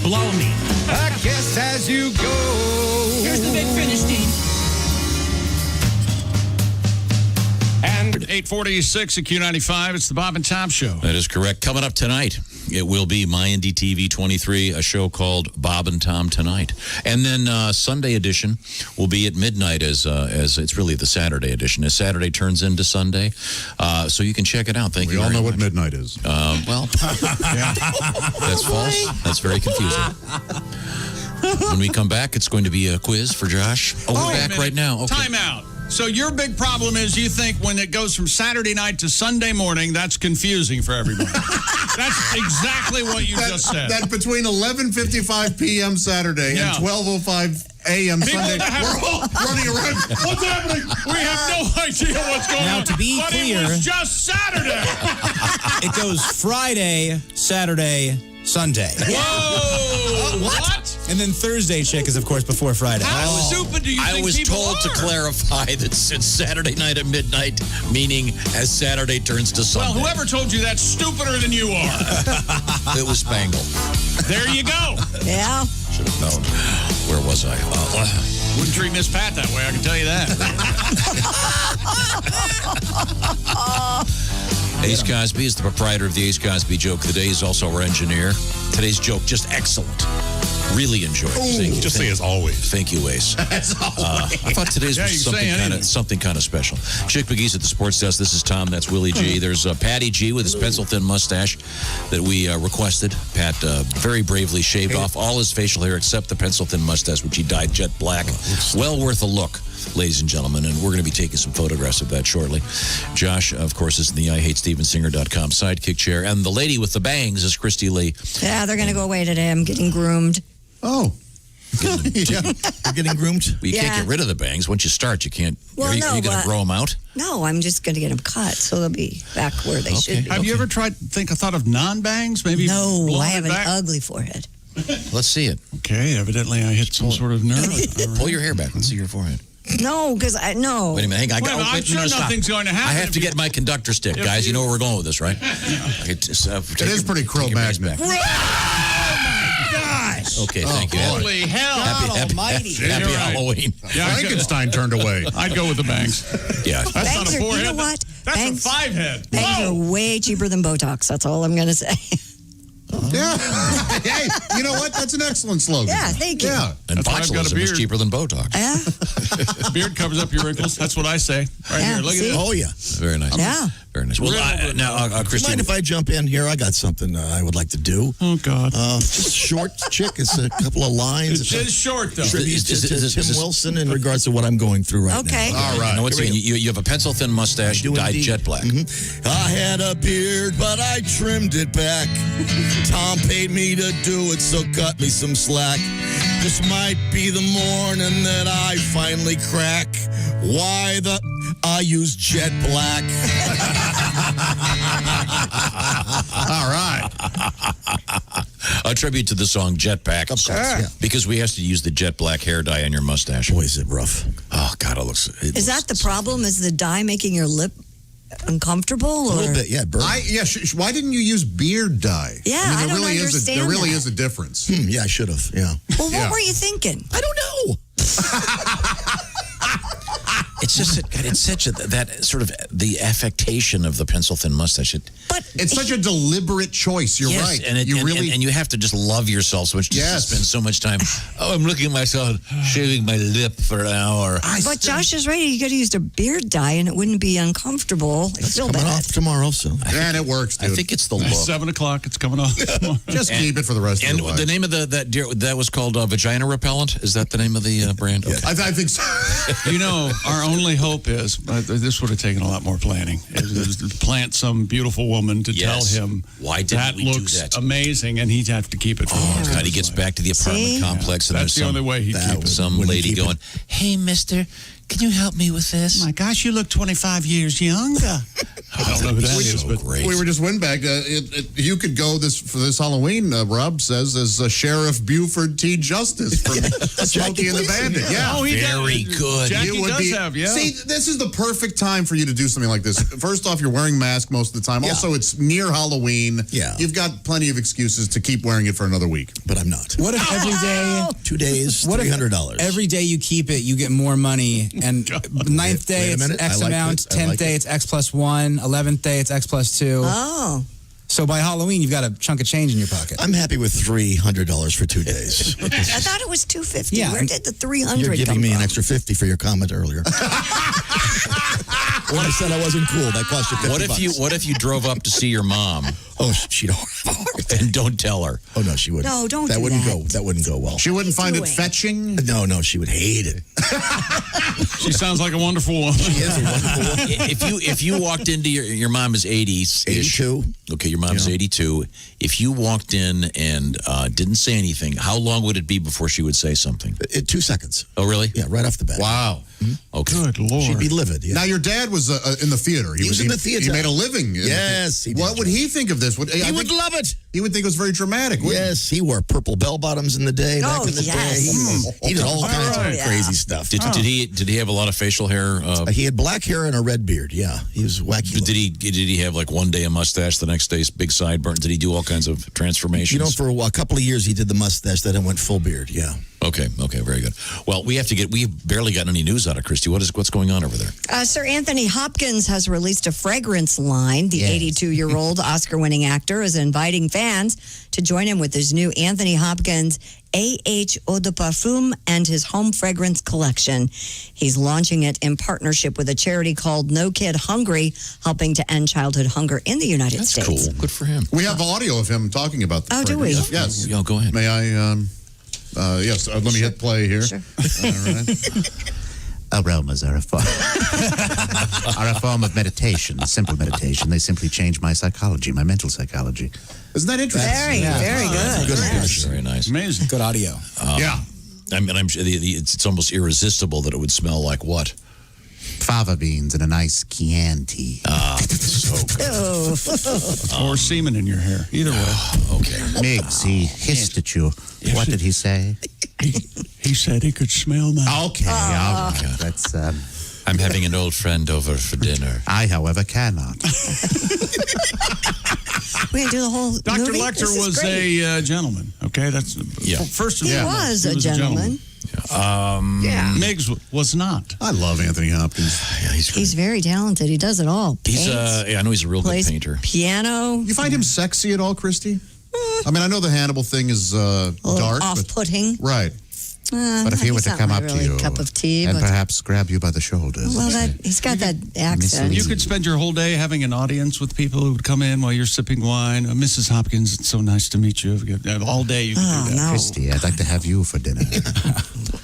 Blow me.
A kiss as you go.
Here's the big finish, Dean.
And 846 at Q95, it's the Bob and Tom Show.
That is correct. Coming up tonight, it will be My Indie TV 23, a show called Bob and Tom Tonight. And then Sunday edition will be at midnight as it's really the Saturday edition. As Saturday turns into Sunday. So you can check it out. Thank you
We all
very
know
much.
what midnight is.
Well, yeah. That's false. That's very confusing. When we come back, it's going to be a quiz for Josh. Oh, we're back right now. Okay.
Time out. So your big problem is you think when it goes from Saturday night to Sunday morning, that's confusing for everybody. That's exactly what you just said.
That between 11:55 p.m. Saturday and 12:05 a.m. Sunday, we're all running around. What's happening?
We have no idea what's going on.
Now, to be
but
clear,
it was just Saturday.
it goes Friday, Saturday, Sunday.
Whoa! What?
And then Thursday, Chick, is, of course, before Friday.
How stupid do you think
I was
people
told to
are?
clarify that it's Saturday night at midnight, meaning as Saturday turns to Sunday.
Well, whoever told you that's stupider than you are.
It was Spangle.
There you go.
Yeah.
Should have known. Where was I?
Wouldn't treat Miss Pat that way, I can tell you that.
Ace Cosby is the proprietor of the Ace Cosby Joke of the Day. He's also our engineer. Today's joke, just excellent. Really enjoyed it. Thank you.
Just say as always.
Thank you, Ace.
As always.
I thought today's was something kind of special. Chick McGee's at the sports desk. This is Tom. That's Willie G. There's Patty G with his pencil-thin mustache that we requested. Pat very bravely shaved off all his facial hair except the pencil-thin mustache, which he dyed jet black. Well worth a look, ladies and gentlemen, and we're going to be taking some photographs of that shortly. Josh, of course, is in the IHateStevensinger.com sidekick chair, and the lady with the bangs is Christy Lee.
Yeah, they're going to go away today. I'm getting groomed.
Oh.
You're getting groomed? Well, you can't get rid of the bangs. Once you start, you can't.
Well,
are you going to grow them out?
No, I'm just going to get them cut, so they'll be back where they should be.
Have you ever thought of non-bangs? Maybe.
No,
blowing
I have
it
an
back?
ugly forehead.
Let's see it.
Okay, evidently I hit some sort of nerve.
Pull your hair back. Let's see your forehead.
No, because no.
Wait a minute. Hang on.
I'm sure nothing's going to happen.
I have to get my conductor stick, guys. You know where we're going with this, right?
It is pretty Cro-Magnon.
Gosh.
Okay, thank you.
Holy hell.
Happy Halloween.
Yeah,
Frankenstein turned away.
I'd go with the bangs.
Yeah.
That's
Bangs
not a
are,
forehead.
you know what?
That's
Bangs-
a five-head.
Bangs are way cheaper than Botox. That's all I'm going to say.
Yeah. Hey, you know what? That's an excellent slogan.
Yeah, thank you.
Yeah.
And
That's why I've got a
botulism is
beard.
cheaper than Botox.
Yeah.
Beard covers up your wrinkles. That's what I say. Right
Yeah,
here. Look
see?
at this.
Oh, yeah.
Very nice.
Yeah.
Very nice. Well, now,
Do you
Christine.
mind if I jump in here? I got something I would like to do.
Oh, God.
Just short, Chick. It's a couple of lines.
It's just short, though.
Tribute to Tim Wilson in regards to what I'm going through right
Okay.
now.
All right. Now, once again, you have a pencil-thin mustache dyed
indeed.
jet black.
I had a beard, but I trimmed it back. Tom paid me to do it, so cut me some slack. This might be the morning that I finally crack. Why I use jet black.
All right.
A tribute to the song Jetpack. Of course.
Sure.
Because we asked you to use the jet black hair dye on your mustache.
Boy, is it rough.
Oh, God, it looks...
Is that the problem? Is the dye making your lip uncomfortable?
A
Or?
little bit, yeah. Burn.
Why didn't you use beard dye?
Yeah,
I
I
mean,
don't understand
there really
that.
is a difference.
Yeah, I should have. Yeah.
Well, what were you thinking?
I don't know.
It's just it's such that sort of the affectation of the pencil-thin mustache.
It's such a deliberate choice. You're right.
And you have to just love yourself so much. Just to spend so much time. Oh, I'm looking at myself shaving my lip for an hour.
But Josh is right. You could have used a beard dye and it wouldn't be uncomfortable. I feel
Coming
bad.
off tomorrow, so.
And it works, dude.
I think it's the look.
7 o'clock. It's coming off.
Just keep it for the rest of
And
your life.
the name of that was called vagina repellent. Is that the name of the brand? Okay.
I think so.
You know, our only hope is, this would have taken a lot more planning, is to plant some beautiful woman to tell him
why didn't
that
we do
looks
that?
amazing, and he'd have to keep it for the rest of
God, he
his
gets
life.
back to the apartment complex, and
That's
there's
the only way he'd keep it.
some lady going, "Hey, mister, can you help me with this?"
My gosh, you look 25 years younger. I don't know who that is, but
We were just windbagged. You could go for this Halloween, Rob says, as Sheriff Buford T. Justice from Smokey and the Bandit. Yeah.
Oh, he
Very
does.
good.
Jackie
You would
does
be,
have, yeah.
See, this is the perfect time for you to do something like this. First off, you're wearing masks most of the time.
Yeah.
Also, it's near Halloween.
Yeah.
You've got plenty of excuses to keep wearing it for another week.
But I'm not.
What if every day,
2 days,
what if
$300.
every day you keep it, you get more money, and ninth day
Wait a
it's
minute.
X
I like
amount,
it. I
10th
like
day
it.
it's X plus 1, 11th day it's X plus 2.
Oh.
So by Halloween, you've got a chunk of change in your pocket.
I'm happy with $300 for 2 days.
I thought it was $250.
Yeah.
Where did the $300
You're
come
giving me
from?
an extra 50 for your comment earlier. When I said I wasn't cool, that cost you $50.
What if you drove up to see your mom?
Oh, she'd have a heart
And don't tell her.
Oh no, she wouldn't.
No, don't
That
do
wouldn't
that.
go. That wouldn't go well.
She wouldn't find it
doing?
fetching?
No, she would hate it.
She sounds like a wonderful woman.
She is a wonderful woman.
If you walked into your mom is
82.
Okay, your mom is 82. If you walked in and didn't say anything, how long would it be before she would say something?
2 seconds.
Oh, really?
Yeah, right off the bat.
Wow. Okay.
Good Lord.
She'd be livid. Yeah.
Now, your dad was in the theater.
He was in the theater.
He made a living.
Yes, he did,
What would he think of this?
He would love it.
He would think it was very dramatic. wouldn't he?
Yes, he wore purple bell bottoms in the day. Back in the
yes.
day, he did all kinds of crazy stuff.
Did he have a lot of facial hair?
He had black hair and a red beard. Yeah, he was wacky.
Did he have like one day a mustache, the next day big sideburns? Did he do all kinds of transformations?
You know, for a couple of years he did the mustache, then it went full beard. Yeah.
Okay, very good. Well, we've barely gotten any news out of Christy. What's going on over there?
Sir Anthony Hopkins has released a fragrance line. The 82-year-old Oscar-winning actor is inviting fans to join him with his new Anthony Hopkins AH Eau de Parfum and his home fragrance collection. He's launching it in partnership with a charity called No Kid Hungry, helping to end childhood hunger in the United States.
That's cool. Good for him.
We have audio of him talking about the
do we?
Yes.
Yeah, go ahead.
May I? Yes. Let me hit play here.
Sure.
All right. Aromas are a form of meditation, simple meditation. They simply change my psychology, my mental psychology. Isn't that interesting?
Very good.
Good. Very nice.
Amazing.
Good audio.
Yeah.
I mean, it's almost irresistible that it would smell like what?
Fava beans and a nice Chianti.
So good.
Or semen in your hair. Either way.
Okay.
Miggs, he hissed at you. What did he say?
He said he could smell my...
Okay, all right. That's,
I'm having an old friend over for dinner.
I, however, cannot.
We can do the whole
Dr.
movie?
Lecter
This is
was
great.
a gentleman. Okay, that's first of
He
all.
was a gentleman.
Miggs was not.
I love Anthony Hopkins.
Yeah,
He's very talented. He does it all.
He's
Paints,
I know he's a real good
plays
painter.
piano.
You find him sexy at all, Christy? I mean, I know the Hannibal thing is
A little
dark.
off-putting.
Right. But if he were to come up to you
cup of tea,
and
but
perhaps grab you by the shoulders.
well, he's got that accent.
You could spend your whole day having an audience with people who would come in while you're sipping wine. Mrs. Hopkins, it's so nice to meet you. All day you could do that.
No.
Christy, I'd like to have you for dinner.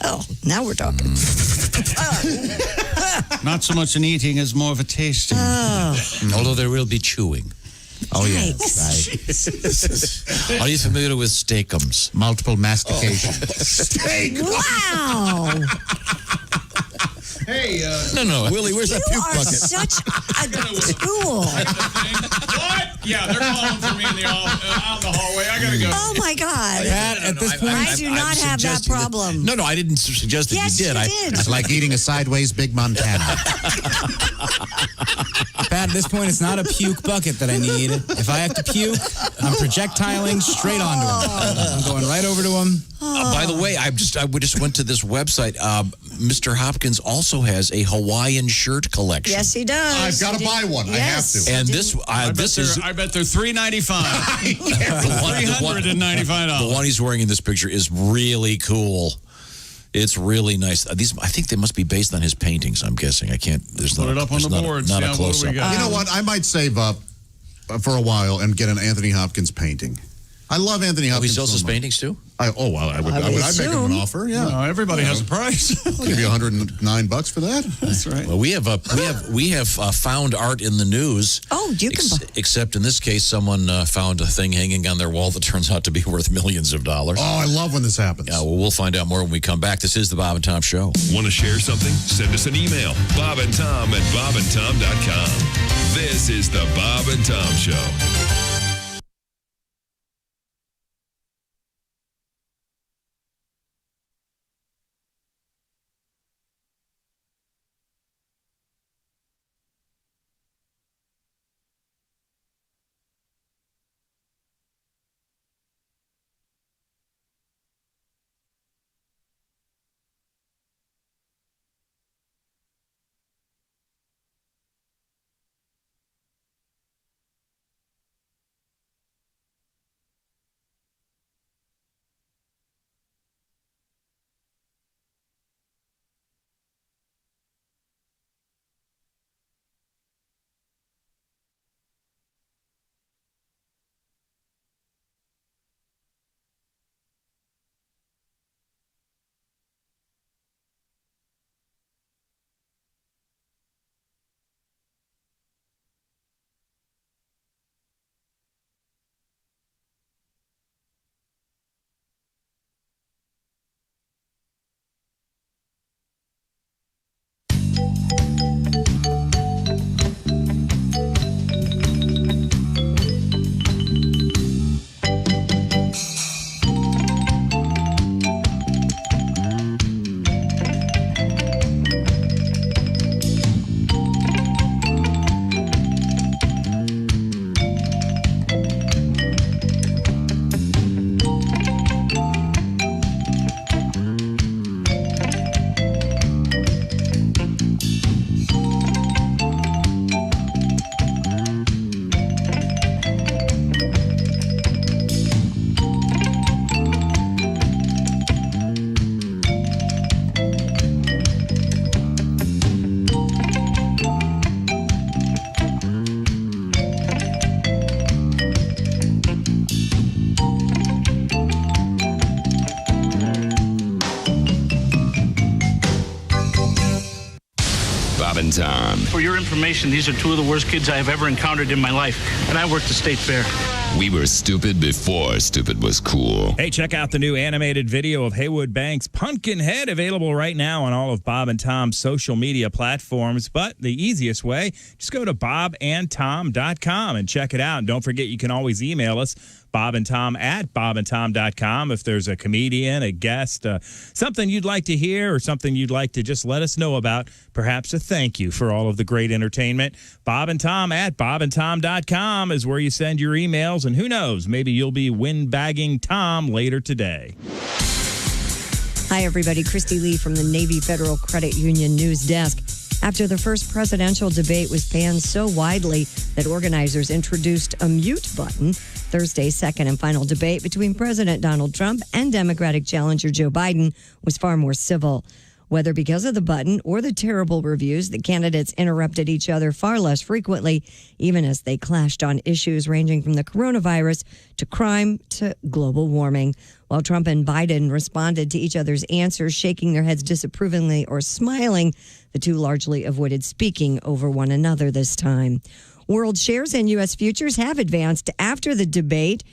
Well, now we're talking.
Not so much an eating as more of a tasting.
Although there will be chewing.
Oh, yeah.
Yikes.
Right.
Are you familiar with steakums?
Multiple mastication.
Steak.
Wow.
Hey,
No,
Willie, where's that
You
puke
are
bucket?
such a tool.
What? Yeah, they're calling for me in the out in the hallway. I gotta go.
Oh my God.
Pat, at this point,
I do not have that problem.
No, I didn't suggest that
Yes,
you did.
you did.
It's like eating a sideways Big Montana.
Pat, at this point, it's not a puke bucket that I need. If I have to puke, I'm projectiling straight onto him. I'm going right over to him.
By the way, I just went to this website. Mr. Hopkins also has a Hawaiian shirt collection.
Yes, he does.
I've got to buy one.
Yes.
I have to.
And this is
I bet they're $395. $395.
The one he's wearing in this picture is really cool. It's really nice. These, I think they must be based on his paintings. I'm guessing. I can't. There's
Put
not
it up on
there's
the
not,
boards.
Not
Yeah,
a
what do we
close up.
got?
You know what? I might save up for a while and get an Anthony Hopkins painting. I love Anthony Hopkins.
He sells
so
his
much.
paintings too.
I would make him an offer. Yeah,
No, everybody has a price.
I'll give you $109 for that.
That's right.
Well, we have found art in the news.
Oh, you can buy.
Except in this case, someone found a thing hanging on their wall that turns out to be worth millions of dollars.
Oh, I love when this happens.
Yeah, well, we'll find out more when we come back. This is the Bob and Tom Show.
Want to share something? Send us an email. bobandtom@bobandtom.com. This is the Bob and Tom Show.
and Tom.
For your information, these are two of the worst kids I have ever encountered in my life, and I worked the state fair.
We were stupid before stupid was cool.
Hey, check out the new animated video of Haywood Banks' Pumpkinhead, available right now on all of Bob and Tom's social media platforms. But the easiest way, just go to bobandtom.com and check it out. And don't forget, you can always email us, bobandtom@bobandtom.com, if there's a comedian, a guest, something you'd like to hear or something you'd like to just let us know about, perhaps a thank you for all of the great entertainment. bobandtom@bobandtom.com is where you send your emails, and who knows, maybe you'll be windbagging Tom later today.
Hi, everybody. Christy Lee from the Navy Federal Credit Union News Desk. After the first presidential debate was banned so widely that organizers introduced a mute button, Thursday's second and final debate between President Donald Trump and Democratic challenger Joe Biden was far more civil. Whether because of the button or the terrible reviews, the candidates interrupted each other far less frequently, even as they clashed on issues ranging from the coronavirus to crime to global warming. While Trump and Biden responded to each other's answers, shaking their heads disapprovingly or smiling, the two largely avoided speaking over one another this time. World shares and U.S. futures have advanced after the debate.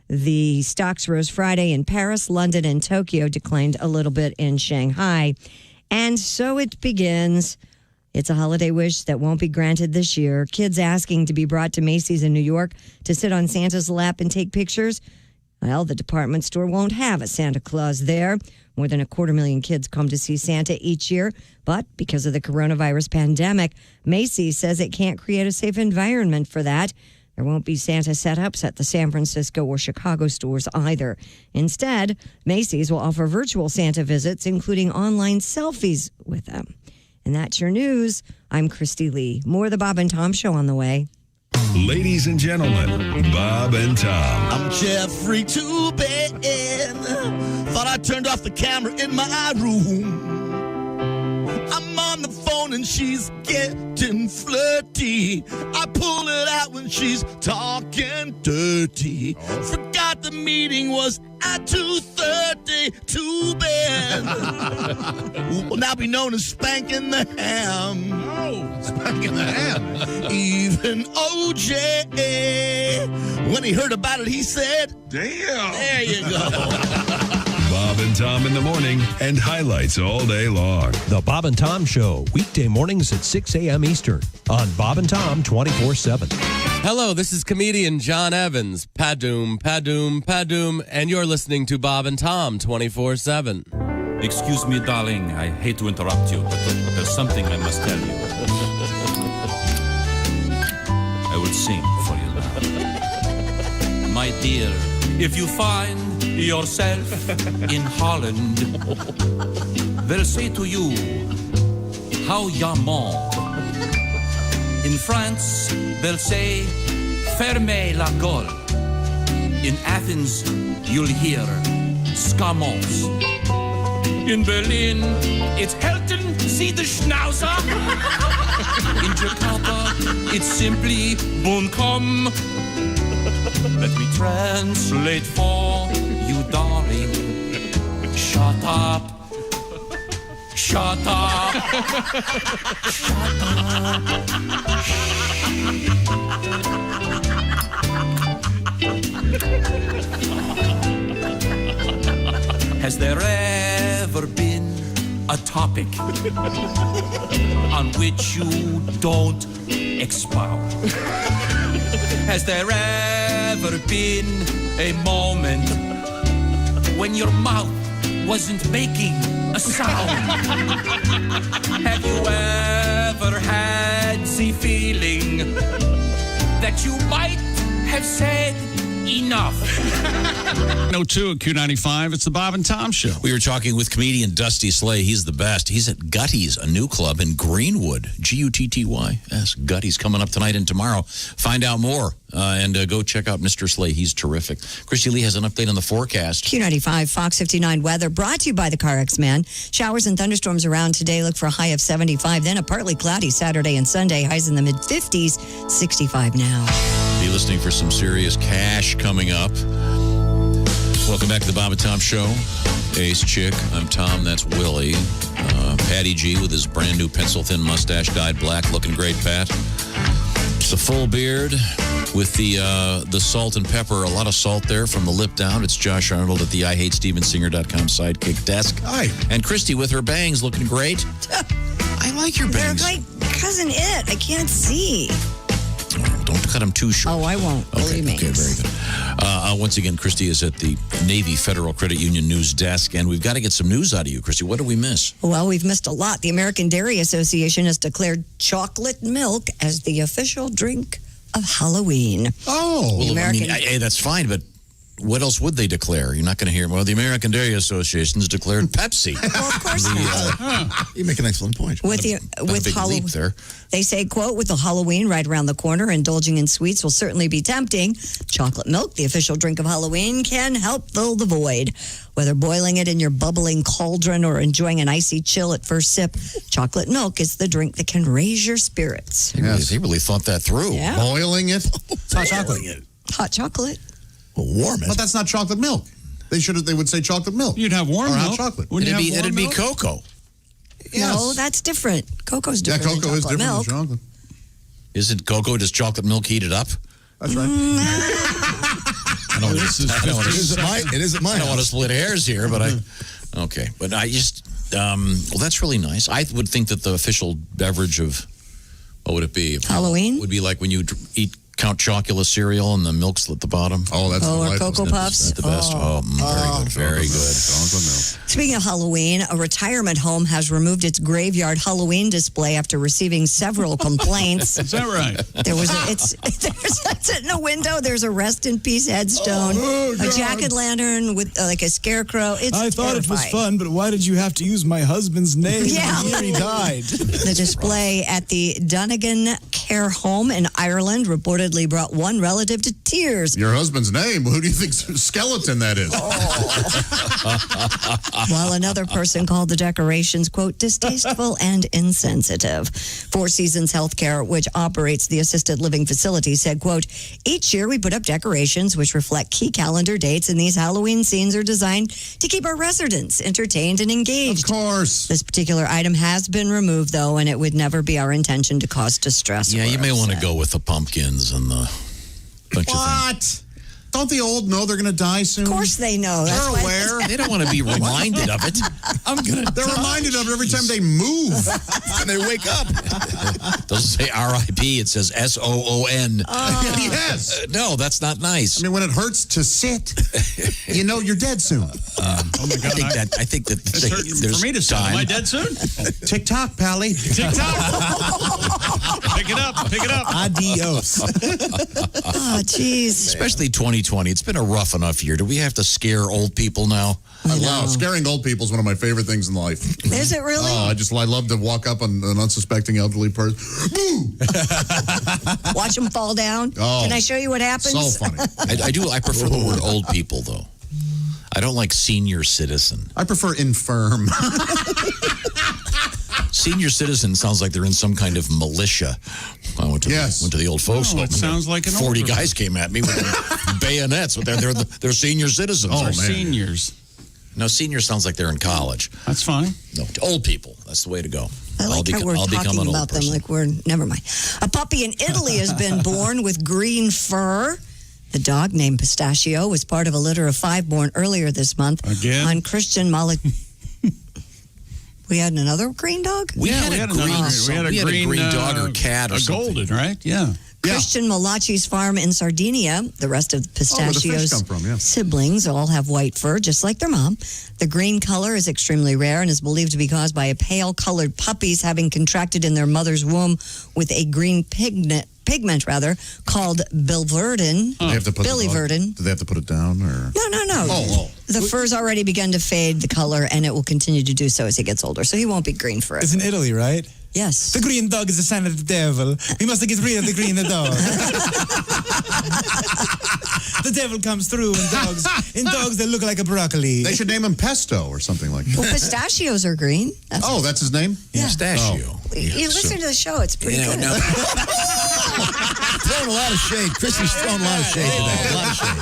The stocks rose Friday in Paris, London, and Tokyo, declined a little bit in Shanghai. And so it begins. It's a holiday wish that won't be granted this year. Kids asking to be brought to Macy's in New York to sit on Santa's lap and take pictures. Well, the department store won't have a Santa Claus there. More than 250,000 kids come to see Santa each year. But because of the coronavirus pandemic, Macy's says it can't create a safe environment for that. There won't be Santa setups at the San Francisco or Chicago stores either. Instead, Macy's will offer virtual Santa visits, including online selfies with them. And that's your news. I'm Christy Lee. More of the Bob and Tom Show on the way.
Ladies and gentlemen, Bob and Tom.
I'm Jeffrey Toobin. Thought I turned off the camera in my room. I'm on the phone and she's getting flirty. I pull it out when she's talking dirty. Forgot the meeting was at 2:30. Too bad. Will now be known as spanking the ham.
Oh, spanking the ham.
Even OJ, when he heard about it, he said,
"Damn."
There you go.
Bob and Tom in the morning and highlights all day long.
The Bob and Tom Show, weekday mornings at 6 a.m. Eastern on Bob and Tom 24/7.
Hello, this is comedian John Evans. Padoom, padoom, padoom, and you're listening to Bob and Tom 24/7.
Excuse me, darling. I hate to interrupt you, but there's something I must tell you. I will sing for you now. My dear, if you find yourself in Holland, they'll say to you, how yamant. In France, they'll say, fermez la gueule. In Athens, you'll hear, scamons. In Berlin, it's Helton, see the Schnauzer. In Jakarta, it's simply Buncom. Let me translate for you, darling. Shut up. Shut up. Shut up. Has there ever been a topic on which you don't expound? Has there ever been a moment when your mouth wasn't making a sound? Have you ever had the feeling that you might have said enough?
102 at Q95. It's the Bob and Tom Show.
We were talking with comedian Dusty Slay. He's the best. He's at Gutty's, a new club in Greenwood. Gutty's. Gutty's coming up tonight and tomorrow. Find out more and go check out Mr. Slay. He's terrific. Christy Lee has an update on the forecast.
Q95, Fox 59 weather brought to you by the CarX Man. Showers and thunderstorms around today. Look for a high of 75. Then a partly cloudy Saturday and Sunday. Highs in the mid-50s. 65 now.
Be listening for some serious cash coming up. Welcome back to the Bob and Tom Show. Ace Chick. I'm Tom. That's Willie. Patty G with his brand new pencil-thin mustache dyed black. Looking great, Pat. It's a full beard with the salt and pepper. A lot of salt there from the lip down. It's Josh Arnold at the IHateStevensinger.com sidekick desk.
Hi.
And Christy with her bangs looking great. I like your bangs.
They're like Cousin It. I can't see.
Don't cut them too short.
Oh, I won't. Believe me.
Okay, very good. Once again, Christy is at the Navy Federal Credit Union news desk, and we've got to get some news out of you, Christy. What did we miss?
Well, we've missed a lot. The American Dairy Association has declared chocolate milk as the official drink of Halloween.
Oh, well,
American-
hey, that's fine, but what else would they declare? You're not going to hear, well, the American Dairy Association has declared Pepsi.
Well, of course not.
You make an excellent point.
With Halloween,
there.
They say, quote, with the Halloween right around the corner, indulging in sweets will certainly be tempting. Chocolate milk, the official drink of Halloween, can help fill the void. Whether boiling it in your bubbling cauldron or enjoying an icy chill at first sip, chocolate milk is the drink that can raise your spirits.
They really thought that through.
Yeah.
Boiling it?
It's hot chocolate.
Hot chocolate.
Warm it.
But that's not chocolate milk. They would say chocolate milk.
You'd have warm
or
milk.
hot chocolate.
It'd be cocoa.
No, that's different. Cocoa's different
Yeah, cocoa
than
is
chocolate
different
milk.
than chocolate.
Isn't cocoa just chocolate milk heated up?
That's right.
I don't want to split hairs here, but okay. But I just, well, that's really nice. I would think that the official beverage of, what would it be?
Halloween?
Would be like when you eat Count Chocula cereal and the milk's at the bottom.
Oh, that's
or Cocoa Puffs.
That's the best. Very good.
Speaking of Halloween, a retirement home has removed its graveyard Halloween display after receiving several complaints.
Is that right?
There was it's in a window. There's a rest in peace headstone, a jack-o'-lantern with like a scarecrow. It's
I thought it was
terrifying.
fun, but why did you have to use my husband's name?
Yeah.
The year he died.
The display at the Donegan Care Home in Ireland reportedly brought one relative to tears.
Your husband's name? Who do you think's skeleton that is?
While another person called the decorations, quote, distasteful and insensitive. Four Seasons Healthcare, which operates the assisted living facility, said, quote, each year we put up decorations which reflect key calendar dates, and these Halloween scenes are designed to keep our residents entertained and engaged.
Of course.
This particular item has been removed, though, and it would never be our intention to cause distress.
Yeah, you may want to go with the pumpkins and the bunch of things.
What? Don't the old know they're going to die soon?
Of course they know. That's
They're
why
aware.
They don't want to be reminded of it.
They're reminded of it every time they move.
And they wake up.
Doesn't say R.I.P. It says S-O-O-N.
Yes.
No, that's not nice.
I mean, when it hurts to sit, you know you're dead soon.
Oh my God!
I think that
For me to say, am I dead soon?
Tick-tock, Pally.
TikTok. Pick it up. Pick it up.
Adios.
Oh, jeez.
Especially 2020. It's been a rough enough year. Do we have to scare old people now?
Wow, scaring old people is one of my favorite things in life.
Is it really?
Oh, I love to walk up on an unsuspecting elderly person. Boo!
Watch them fall down.
Oh,
Can I show you what happens?
So funny.
I prefer the word old people, though. I don't like senior citizen.
I prefer infirm.
Senior citizen sounds like they're in some kind of militia. I went to the old folks home.
It sounds like an
40
older
guys came at me with bayonets, but they're senior citizens.
Oh, seniors.
No, senior sounds like they're in college.
That's fine.
No, old people. That's the way to go.
I like how we're talking about them like we're, never mind. A puppy in Italy has been born with green fur. The dog, named Pistachio, was part of a litter of 5 born earlier this month.
Again?
On Christian We had another green dog?
We had a green dog or cat or something.
A golden, right? Yeah.
Christian Malachi's farm in Sardinia. The rest of Pistachio's siblings all have white fur, just like their mom. The green color is extremely rare and is believed to be caused by a pale-colored puppies having contracted in their mother's womb with a green pigment called biliverdin.
Do they have to put
biliverdin.
Do they have to put it down? Or?
No.
Oh.
The fur's already begun to fade the color, and it will continue to do so as he gets older. So he won't be green forever.
It's in Italy, right?
Yes.
The green dog is a sign of the devil. We must get rid of the green dog. The devil comes through in dogs that look like a broccoli.
They should name him Pesto or something like that.
Well, pistachios are green.
That's his name?
Yeah.
Pistachio.
You listen to the show. It's pretty good.
Throwing a lot of shade. Chrissy's throwing a lot of shade today. A lot of shade.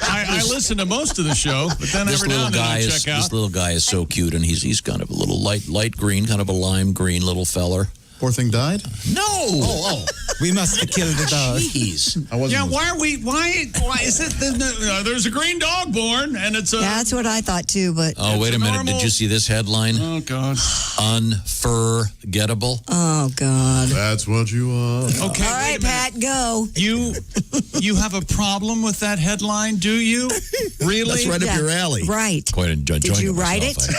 I listen to most of the show, but then
This
every now
little
and then
guy
I
is
check out.
this little guy is so cute, and he's kind of a little light green, kind of a lime green little feller.
Poor thing died?
No.
Oh.
We must have killed the dog.
Jeez.
Yeah, why is it? There's a green dog born, and it's a.
That's what I thought too, but.
Oh, wait a minute.
normal-
Did you see this headline?
Oh, God.
Unforgettable.
Oh, God.
That's what you are.
Okay.
All right, Pat, go.
You have a problem with that headline, do you? Really?
That's right up your alley.
Right.
Quite enjoying
Did you write
myself,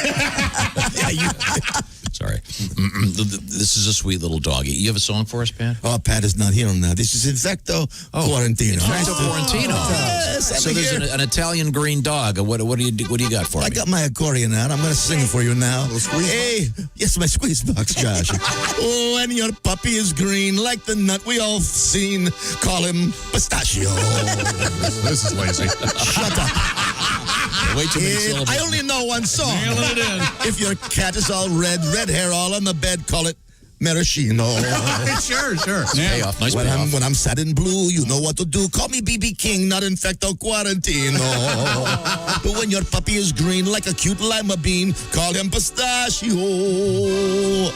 Sorry. This is a sweet little doggy. You have a song for us, Pat?
Oh, Pat is not here now. This is Infecto Quarantino.
Infecto Quarantino.
Yes,
So there's an Italian green dog. What do you got for me?
I got my accordion out. I'm going to sing it for you now. Hey, yes, my squeeze box, Josh. Oh, and your puppy is green like the nut we all seen. Call him pistachio.
This is lazy.
Shut up.
Way too many syllables.
I only know one song.
Nailing it in.
If your cat is all red hair all on the bed, call it maraschino.
Sure.
Payoff. Nice
when
payoff.
I'm sad and blue, you know what to do. Call me BB King, not Infecto Quarantino. But when your puppy is green like a cute lima bean, call him pistachio.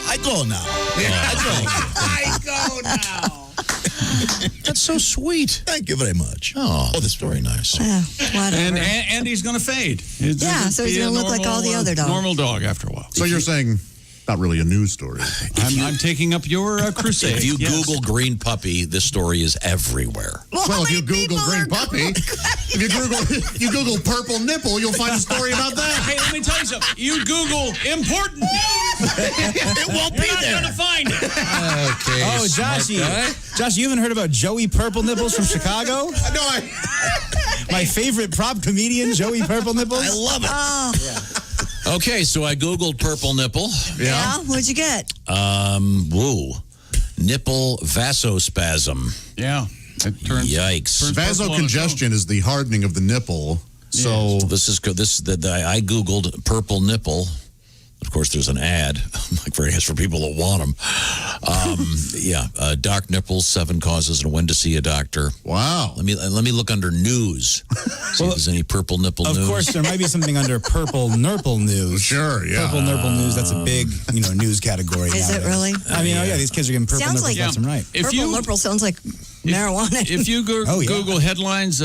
I go now. I go now.
That's so sweet.
Thank you very much.
Oh, that's very nice.
Whatever.
And Andy's going to fade.
Yeah, so he's going to look like all the other dogs.
Normal dog after a while.
So you're saying not really a news story.
I'm taking up your crusade.
If you
Yes.
Google green puppy, this story is everywhere.
Well, if you Google green puppy, if you Google purple nipple, you'll find a story about that.
Hey, let me tell you something. You Google important news,
It won't be
you're not
there.
going to find it.
Okay.
Oh, Josh, you haven't heard about Joey Purple Nipples from Chicago?
No,
My favorite prop comedian, Joey Purple Nipples.
I love it.
Oh,
Okay, so I Googled purple nipple.
yeah. What'd you get?
Nipple vasospasm.
Yeah. It turns.
Yikes.
vasocongestion is the hardening of the nipple. So
I Googled purple nipple. Of course, there's an ad, like for people that want them. Dark nipples, 7 causes, and when to see a doctor.
Wow.
Let me look under news. See if there's any purple nipple news.
Of course, there might be something under purple nurple news.
Sure, yeah.
Purple nurple news. That's a big, news category.
Is it
nowadays.
really?
I mean, these kids are getting purple
Sounds
nipples
like-
left and right.
If
Purple
you
nipple sounds like marijuana.
if you Google headlines,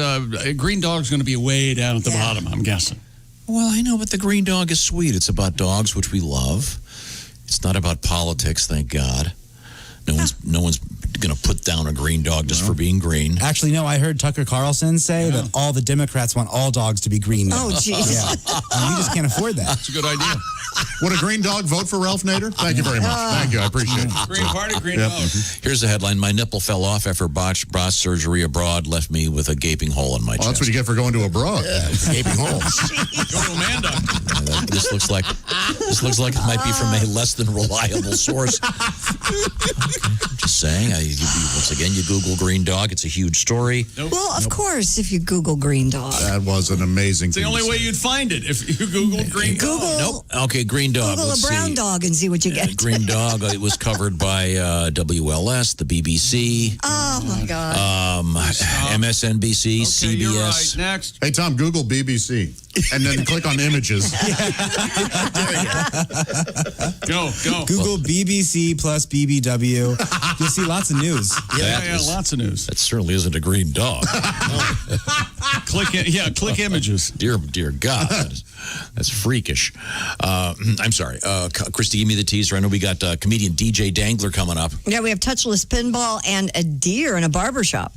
green dog's going to be way down at the bottom. I'm guessing.
Well, I know, but the green dog is sweet. It's about dogs, which we love. It's not about politics, thank God. No one's going to put down a green dog just for being green.
Actually, no, I heard Tucker Carlson say that all the Democrats want all dogs to be green now.
Oh, jeez.
Yeah. And we just can't afford that.
That's a good idea.
Would a green dog vote for Ralph Nader? Thank you very much. Thank you. I appreciate it.
Green party, green dog.
Here's the headline. My nipple fell off after botched breast surgery abroad, left me with a gaping hole in my chest.
Well, that's what you get for going to abroad.
Gaping hole.
Go to a man doctor.
This looks like it might be from a less than reliable source. I'm just saying. Once again, you Google green dog. It's a huge story.
Well, of course, if you Google green dog.
That was an amazing
It's the only way you'd find it if you Googled green dog.
Google,
Nope. Okay, green dog.
Google a
Let's
brown
see.
dog and see what you get.
Green dog. It was covered by WLS, the BBC,
Oh, my God.
MSNBC,
Okay, you're right.
CBS.
Next.
Hey, Tom, Google BBC and then click on images.
Go.
Google BBC plus BBW. You'll see lots of news.
Yeah, lots of news.
That certainly isn't a green dog.
Click images.
Dear God, that's freakish. I'm sorry. Christy, give me the teaser. I know we got comedian DJ Dangler coming up.
Yeah, we have touchless pinball and a deer in a barbershop.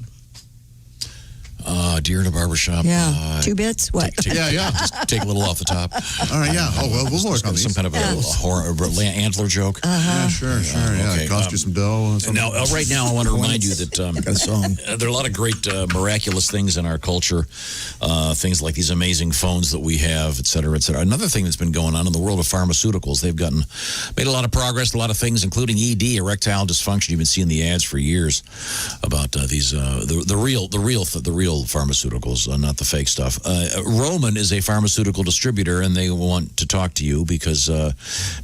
Deer in a barbershop.
Yeah. 2 bits? What?
Just take a little off the top.
All right, yeah. Oh, well, we'll work on these.
Some kind of a antler joke.
Yeah, sure. Yeah,
Okay.
it cost you some dough.
Now, right now, I want to remind you that there are a lot of great miraculous things in our culture. Things like these amazing phones that we have, et cetera, et cetera. Another thing that's been going on in the world of pharmaceuticals, they've made a lot of progress, a lot of things, including ED, erectile dysfunction. You've been seeing the ads for years about these the real real pharmaceuticals, not the fake stuff. Roman is a pharmaceutical distributor, and they want to talk to you because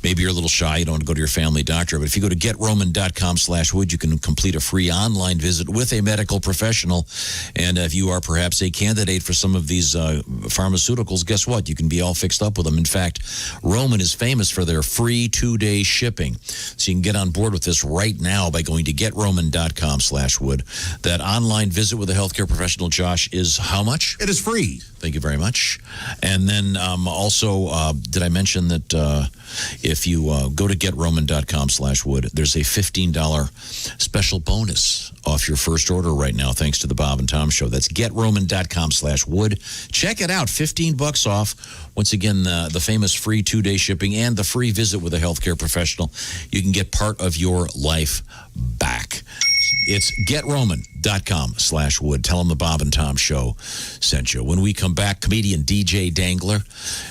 maybe you're a little shy. You don't want to go to your family doctor. But if you go to GetRoman.com/wood, you can complete a free online visit with a medical professional. And if you are perhaps a candidate for some of these pharmaceuticals, guess what? You can be all fixed up with them. In fact, Roman is famous for their free 2-day shipping. So you can get on board with this right now by going to GetRoman.com/wood. That online visit with a healthcare professional, Josh, is how much?
It is free.
Thank you very much. And then also, did I mention that if you go to GetRoman.com/wood, there's a $15 special bonus off your first order right now, thanks to the Bob and Tom Show. That's GetRoman.com/wood. Check it out, $15 off. Once again, the famous free 2-day shipping and the free visit with a healthcare professional. You can get part of your life back. It's GetRoman.com/wood. Tell them the Bob and Tom Show sent you. When we come back, comedian DJ Dangler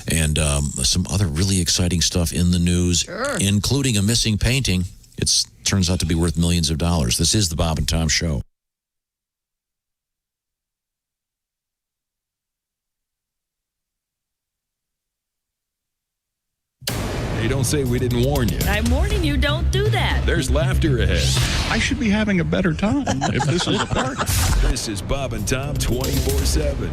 and some other really exciting stuff in the news, including a missing painting. It turns out to be worth millions of dollars. This is the Bob and Tom Show.
Hey, don't say we didn't warn you.
I'm warning you, don't do that.
There's laughter ahead.
I should be having a better time if this is a party.
This is Bob and Tom 24/7.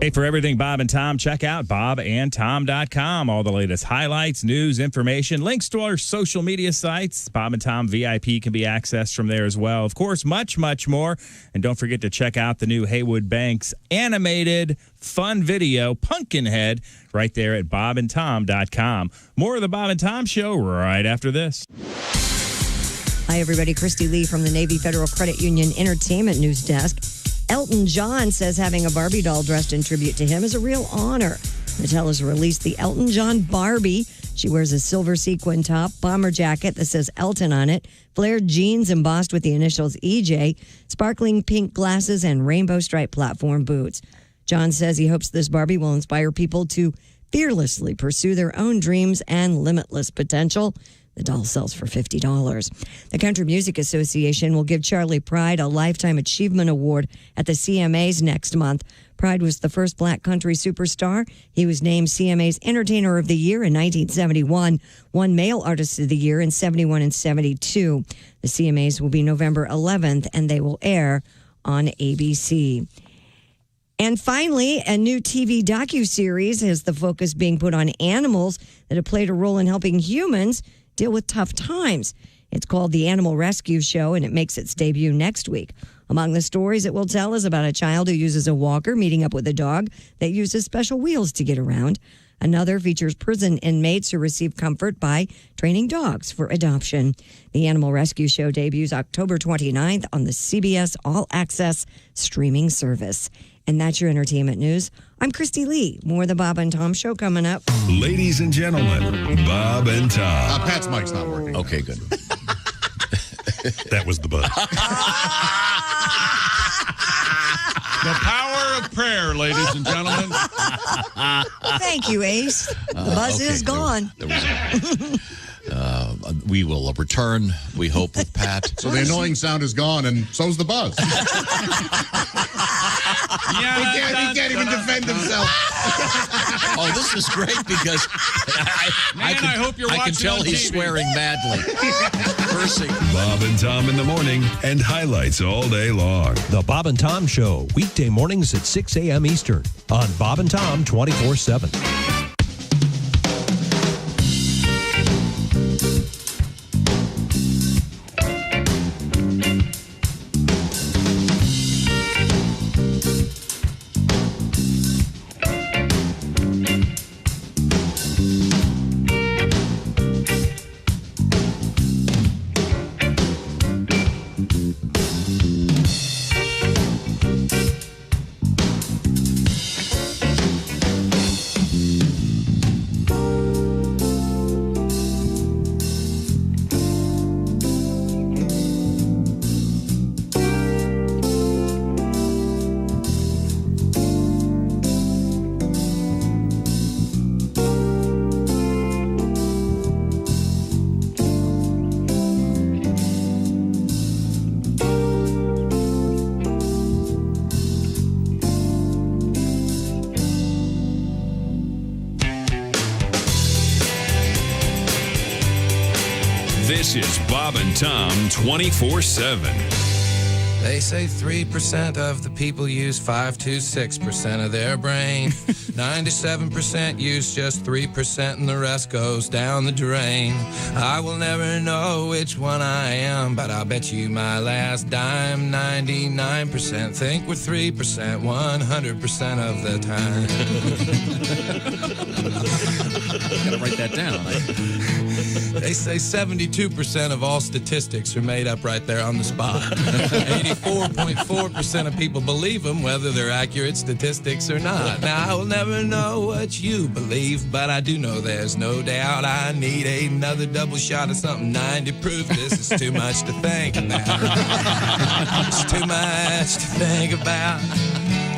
Hey, for everything Bob and Tom, check out bobandtom.com. All the latest highlights, news, information, links to our social media sites. Bob and Tom VIP can be accessed from there as well. Of course, much, much more. And don't forget to check out the new Haywood Banks animated fun video, Pumpkinhead, right there at bobandtom.com. More of the Bob and Tom Show right after this.
Hi, everybody. Christy Lee from the Navy Federal Credit Union Entertainment News Desk. Elton John says having a Barbie doll dressed in tribute to him is a real honor. Mattel has released the Elton John Barbie. She wears a silver sequin top, bomber jacket that says Elton on it, flared jeans embossed with the initials EJ, sparkling pink glasses, and rainbow striped platform boots. John says he hopes this Barbie will inspire people to fearlessly pursue their own dreams and limitless potential. The doll sells for $50. The Country Music Association will give Charlie Pride a Lifetime Achievement Award at the CMAs next month. Pride was the first black country superstar. He was named CMA's Entertainer of the Year in 1971, won Male Artist of the Year in 71 and 72. The CMAs will be November 11th, and they will air on ABC. And finally, a new TV docuseries has the focus being put on animals that have played a role in helping humans deal with tough times. It's called The Animal Rescue Show, and it makes its debut next week. Among the stories it will tell is about a child who uses a walker meeting up with a dog that uses special wheels to get around. Another features prison inmates who receive comfort by training dogs for adoption. The Animal Rescue Show debuts October 29th on the CBS All Access streaming service. And that's your entertainment news. I'm Christy Lee. More of the Bob and Tom Show coming up.
Ladies and gentlemen, Bob and Tom.
Pat's mic's not working.
Okay, good.
That was the buzz.
The power of prayer, ladies and gentlemen.
Thank you, Ace. The buzz is gone.
We will return, we hope, with Pat.
So the annoying sound is gone, and so's the buzz. He can't even defend himself.
Oh, this is great because I
hope you're
I can
watching
tell
on
he's
TV.
swearing madly. Cursing.
Bob and Tom in the morning and highlights all day long.
The Bob and Tom Show, weekday mornings at 6 a.m. Eastern on Bob and Tom 24/7.
This is Bob and Tom 24/7.
They say 3% of the people use 5 to 6% of their brain. 97% use just 3% and the rest goes down the drain. I will never know which one I am, but I'll bet you my last dime. 99% think we're 3% 100% of the time.
Gotta write that down.
They say 72% of all statistics are made up right there on the spot. 84.4% of people believe them, whether they're accurate statistics or not. Now, I will never know what you believe, but I do know there's no doubt I need another double shot of something 90 proof. This is too much to think about. It's too much to think about.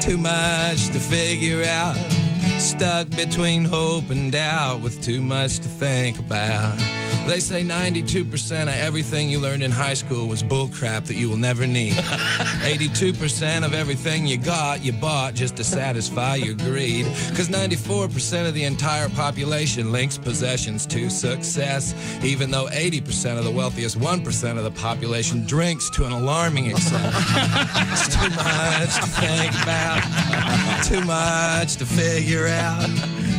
Too much to figure out. Stuck between hope and doubt with too much to think about. They say 92% of everything you learned in high school was bullcrap that you will never need. 82% of everything you got, you bought just to satisfy your greed. Because 94% of the entire population links possessions to success, even though 80% of the wealthiest 1% of the population drinks to an alarming extent. It's too much to think about, too much to figure out.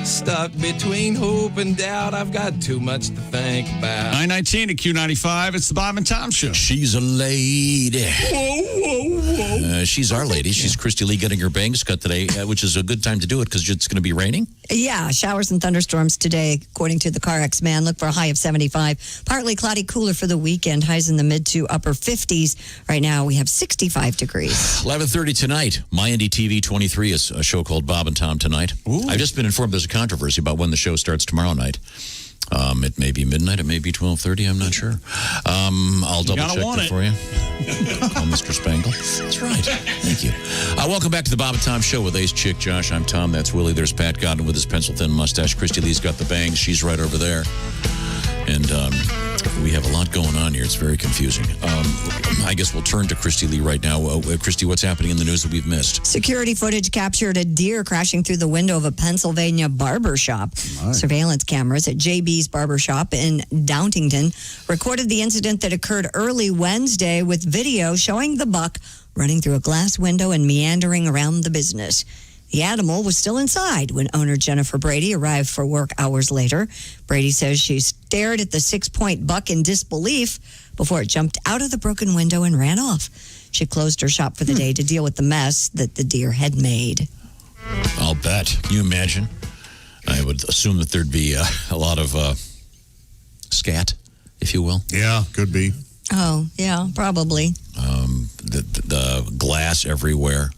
Stuck between hope and doubt, I've got too much to think about.
919 at Q95, it's the Bob and Tom Show.
She's a lady.
Whoa, whoa, whoa.
She's our lady. She's Christy Lee getting her bangs cut today, which is a good time to do it because it's going to be raining.
Yeah, showers and thunderstorms today, according to the CarX Man. Look for a high of 75. Partly cloudy, cooler for the weekend. Highs in the mid to upper 50s. Right now, we have 65 degrees.
11:30 tonight. My Indie TV 23 is a show called Bob and Tom Tonight. Ooh. I've just been informed there's a controversy about when the show starts tomorrow night. It may be midnight. It may be 12:30. I'm not sure. I'll double check that for you. Call Mr. Spangle. That's right. Thank you. Welcome back to the Bob and Tom Show with Ace Chick, Josh. I'm Tom. That's Willie. There's Pat Godwin with his pencil-thin mustache. Christy Lee's got the bangs. She's right over there. And we have a lot going on here. It's very confusing. I guess we'll turn to Christy Lee right now. Christy, what's happening in the news that we've missed?
Security footage captured a deer crashing through the window of a Pennsylvania barber shop. Nice. Surveillance cameras at JB's Barber Shop in Downingtown recorded the incident that occurred early Wednesday with video showing the buck running through a glass window and meandering around the business. The animal was still inside when owner Jennifer Brady arrived for work hours later. Brady says she stared at the 6-point buck in disbelief before it jumped out of the broken window and ran off. She closed her shop for the day to deal with the mess that the deer had made.
I'll bet. Can you imagine? I would assume that there'd be a lot of scat, if you will.
Yeah, could be.
Oh, yeah, probably.
The glass everywhere.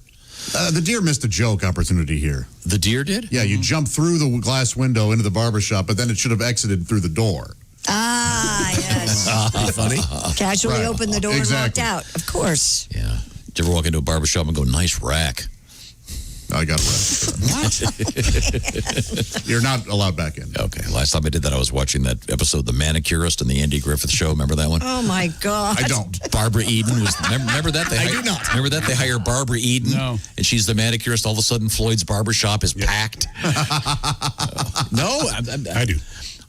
The deer missed a joke opportunity here.
The deer did?
Yeah, you jumped through the glass window into the barbershop, but then it should have exited through the door.
Ah, yes.
Funny.
Casually opened the door
exactly.
and walked out. Of course.
Yeah. Did you ever walk into a barbershop and go, nice rack?
I got arrested. What? You're not allowed back in.
Okay. Last time I did that, I was watching that episode, The Manicurist and the Andy Griffith Show. Remember that one?
Oh, my God.
I don't.
Barbara Eden was. Remember that?
I do not.
Remember that? They hire Barbara Eden.
No.
And she's the manicurist. All of a sudden, Floyd's barbershop is packed. No,
I do.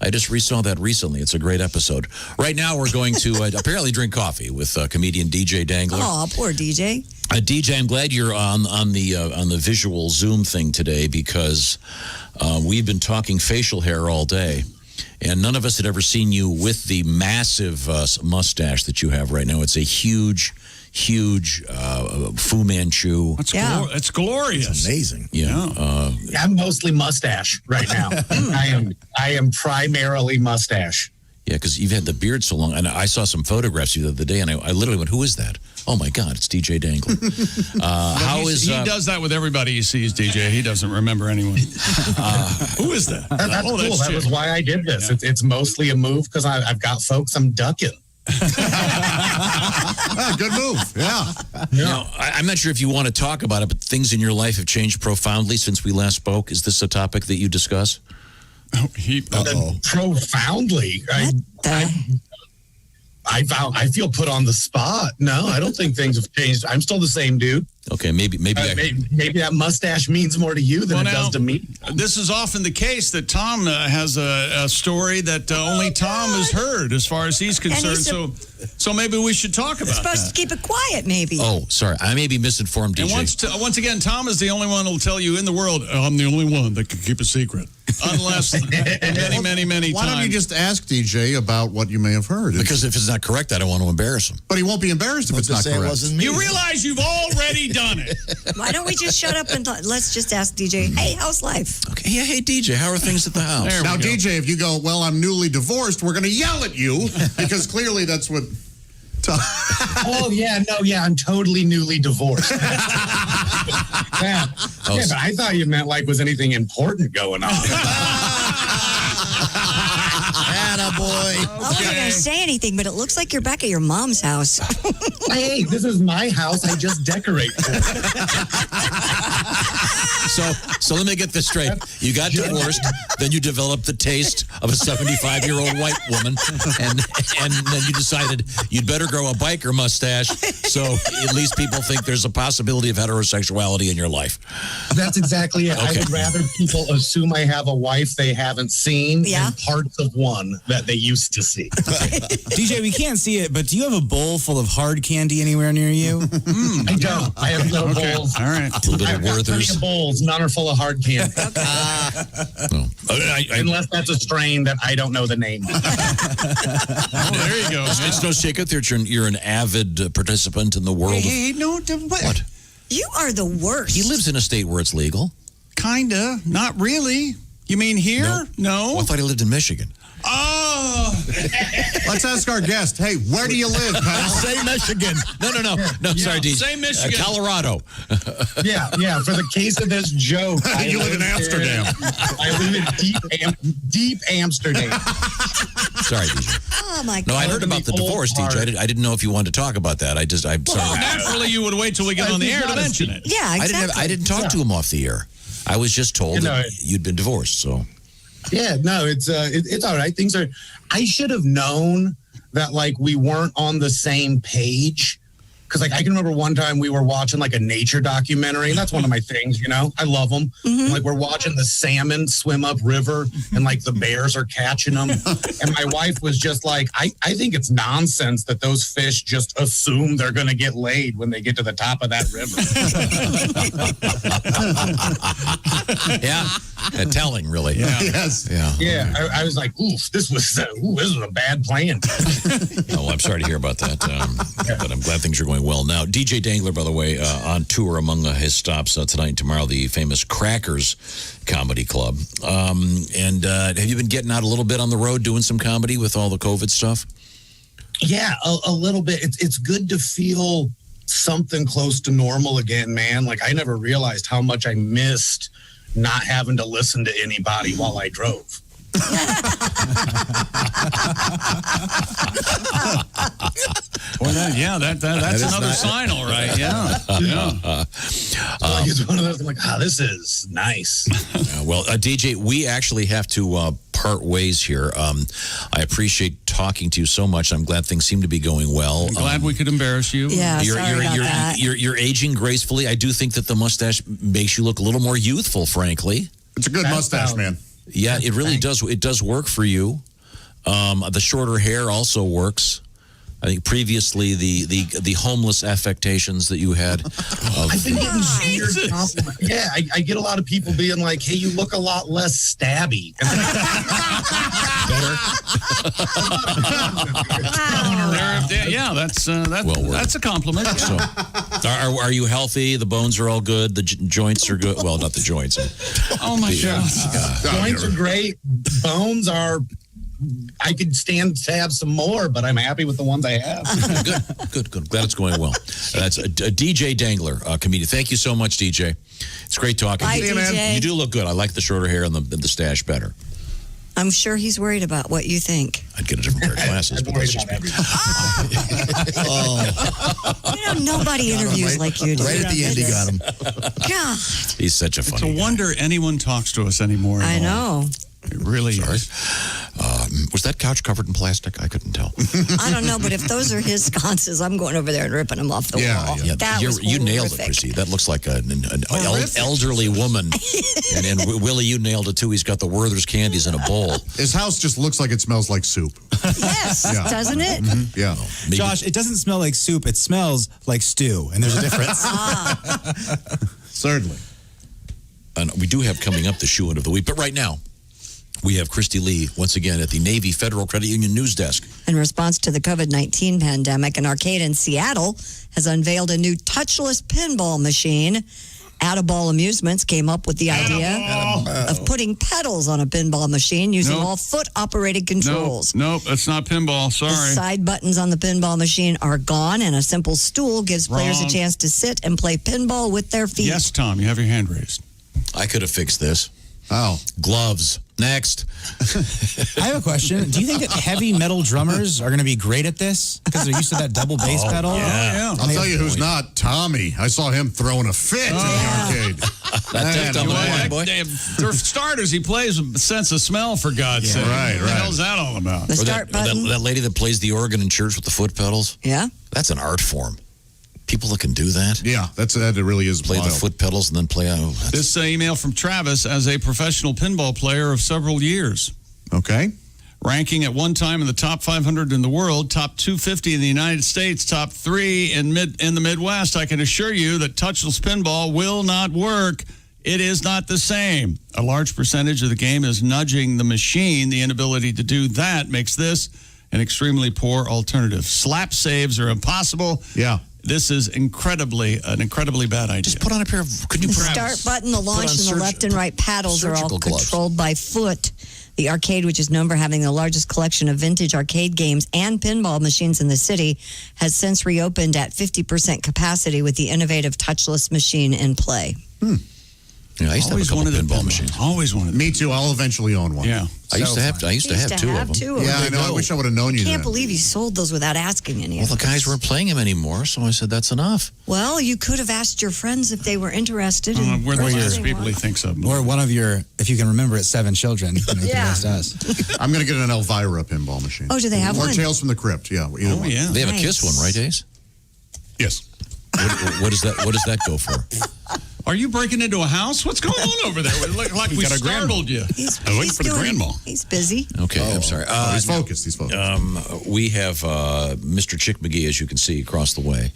I just resaw that recently. It's a great episode. Right now, we're going to apparently drink coffee with comedian DJ Dangler.
Oh, poor DJ.
DJ, I'm glad you're on the visual Zoom thing today because we've been talking facial hair all day, and none of us had ever seen you with the massive mustache that you have right now. It's a huge Fu Manchu.
It's glorious.
It's amazing.
Yeah.
I'm mostly mustache right now. I am primarily mustache.
Yeah, because you've had the beard so long. And I saw some photographs of you the other day, and I literally went, who is that? Oh, my God, it's DJ Dangler.
He does that with everybody he sees, DJ. He doesn't remember anyone. Who is that?
That's cool. That was why I did this. Yeah. It's mostly a move because I've got folks I'm ducking.
Good move. Yeah.
Now, I'm not sure if you want to talk about it, but things in your life have changed profoundly since we last spoke. Is this a topic that you discuss?
Profoundly. I feel put on the spot. No, I don't think things have changed. I'm still the same dude.
Okay, maybe
that mustache means more to you than it does to me.
This is often the case that Tom has a story that only Tom has heard as far as he's concerned. So maybe we should talk about
supposed to keep it quiet, maybe.
Oh, sorry. I may be misinformed, DJ.
And once again, Tom is the only one who will tell you in the world, I'm the only one that can keep a secret. Unless many times.
Why don't you just ask DJ about what you may have heard?
Because if it's not correct, I don't want to embarrass him.
But he won't be embarrassed if it's not correct.
You realize you've already done it.
Why don't we just shut up and let's just ask DJ, hey, how's life?
Okay. Yeah, hey, DJ, how are things at the house?
Now, DJ, if you go, well, I'm newly divorced, we're going to yell at you because clearly that's what...
Oh, yeah, I'm totally newly divorced. Yeah, but I thought you meant like, was anything important going on?
Attaboy.
I wasn't going to say anything, but it looks like you're back at your mom's house.
Hey, this is my house. I just decorate for it.
So let me get this straight. You got divorced, then you developed the taste of a 75-year-old white woman, and then you decided you'd better grow a biker mustache so at least people think there's a possibility of heterosexuality in your life.
That's exactly it.
Okay.
I would rather people assume I have a wife they haven't seen and parts of one that they used to see.
DJ, we can't see it, but do you have a bowl full of hard candy anywhere near you?
I don't. I have no bowls.
All right.
A little bit of
I've got plenty
Werther's.
of bowls. None are full of hard candy. Unless that's a strain that I don't know the name of.
There you go.
It's no secret that you're an avid participant in the world.
Hey, no,
What?
You are the worst.
He lives in a state where it's legal.
Kinda. Not really. You mean here? No.
Oh, I thought he lived in Michigan.
Oh.
Let's ask our guest. Hey, where do you live, pal?
Say Michigan. No, sorry, DJ.
Say Michigan.
Colorado.
Yeah. For the case of this joke,
You live in Amsterdam.
I live in deep Amsterdam.
Sorry, DJ.
Oh, my God.
No, I heard about the divorce, DJ. I didn't know if you wanted to talk about that. I'm sorry.
Well, naturally, you would wait till we get on the air to mention it.
Yeah, exactly.
I didn't talk to him off the air. I was just told that you'd been divorced, so...
Yeah, no, it's all right. Things are. I should have known that like we weren't on the same page, because like I can remember one time we were watching like a nature documentary, and that's one of my things. You know, I love them.
Mm-hmm.
Like we're watching the salmon swim up river, and like the bears are catching them, and my wife was just like, I think it's nonsense that those fish just assume they're going to get laid when they get to the top of that river.
Yeah. Telling, really.
Yeah.
Yes.
Yeah, I was like, oof, this was a bad plan.
Oh, I'm sorry to hear about that, but I'm glad things are going well. Now, DJ Dangler, by the way, on tour among his stops tonight and tomorrow, the famous Crackers Comedy Club. And have you been getting out a little bit on the road doing some comedy with all the COVID stuff?
Yeah, a little bit. It's good to feel something close to normal again, man. Like I never realized how much I missed not having to listen to anybody while I drove.
Well, that's another sign, all right. Yeah.
It's one of those. I'm like, this is nice.
Well, DJ, we actually have to part ways here. I appreciate talking to you so much. I'm glad things seem to be going well.
I'm glad we could embarrass you.
Yeah, sorry about that.
You're aging gracefully. I do think that the mustache makes you look a little more youthful, frankly.
It's a good mustache, man.
Yeah, it really does. It does work for you. The shorter hair also works. I think previously the homeless affectations that you had.
I've been getting weird compliments. Yeah, I get a lot of people being like, "Hey, you look a lot less stabby."
Better.
Yeah, that's a compliment.
So, are you healthy? The bones are all good. The joints are good. Well, not the joints.
Oh my gosh.
Joints are great. Bones are. I could stand to have some more, but I'm happy with the ones I have.
Good. Glad it's going well. That's a DJ Dangler, comedian. Thank you so much, DJ. It's great talking to you, man. You do look good. I like the shorter hair and the stash better.
I'm sure he's worried about what you think.
I'd get a different pair of glasses, but that's just me.
Nobody interviews like you do.
Right at the end, he got him.
God.
He's such a funny
It's a wonder anyone talks to us anymore.
I know.
It really is.
Was that couch covered in plastic? I couldn't tell.
I don't know, but if those are his sconces, I'm going over there and ripping them off the wall.
Yeah,
That was
you nailed it,
horrific.
Chrissy. That looks like an elderly woman. and Willie, you nailed it too. He's got the Werther's candies in a bowl.
His house just looks like it smells like soup.
Yes, doesn't it?
Mm-hmm. Yeah.
Josh, it doesn't smell like soup. It smells like stew, and there's a difference.
Certainly.
And we do have coming up the shoe-in of the week. But right now, we have Christy Lee once again at the Navy Federal Credit Union news desk.
In response to the COVID-19 pandemic, an arcade in Seattle has unveiled a new touchless pinball machine. Addaball Amusements came up with the idea of putting pedals on a pinball machine using all foot-operated controls.
Nope, that's not pinball. Sorry.
The side buttons on the pinball machine are gone, and a simple stool gives players a chance to sit and play pinball with their feet.
Yes, Tom, you have your hand raised.
I could have fixed this.
Oh.
Gloves. Next.
I have a question. Do you think that heavy metal drummers are going to be great at this? Because they're used to that double bass pedal?
Yeah. I'll tell you who's not. Tommy. I saw him throwing a fit in the arcade.
For starters, he plays with a sense of smell, for God's sake.
Right.
What the hell's that all about?
The start button.
That lady that plays the organ in church with the foot pedals?
Yeah.
That's an art form. People that can do that.
Yeah, that it really is
Play
wild.
the foot pedals and then play out.
This email from Travis as a professional pinball player of several years.
Okay.
Ranking at one time in the top 500 in the world, top 250 in the United States, top 3 in the Midwest. I can assure you that touchless pinball will not work. It is not the same. A large percentage of the game is nudging the machine. The inability to do that makes this an extremely poor alternative. Slap saves are impossible.
Yeah.
This is an incredibly bad idea.
Just put on a pair of... Could you
The start button, the launch, and the left and right paddles are all controlled by foot. The arcade, which is known for having the largest collection of vintage arcade games and pinball machines in the city, has since reopened at 50% capacity with the innovative touchless machine in play.
Yeah, I used to have a couple pinball machines.
Always wanted.
Me too. I'll eventually own one.
Yeah.
I used to have two of them.
Yeah, I know. I wish I would have known you.
I can't believe you sold those without asking any
Well,
of
the guys weren't playing them anymore, so I said that's enough.
Well, you could have asked your friends if they were interested.
We're the
in
last people he thinks of.
Or one of your, if you can remember it, 7 children. You can ask us.
I'm going to get an Elvira pinball machine.
Oh, do they have
or
one?
Tales from the Crypt. Yeah. Either one.
yeah.
They have a Kiss one, right, Ace?
Yes.
What does that go for?
Are you breaking into a house? What's going on over there? It looked like we
got a
startled you.
He's
waiting for the grandma.
He's busy.
Okay, I'm sorry.
He's focused. He's focused.
We have Mr. Chick McGee, as you can see, across the way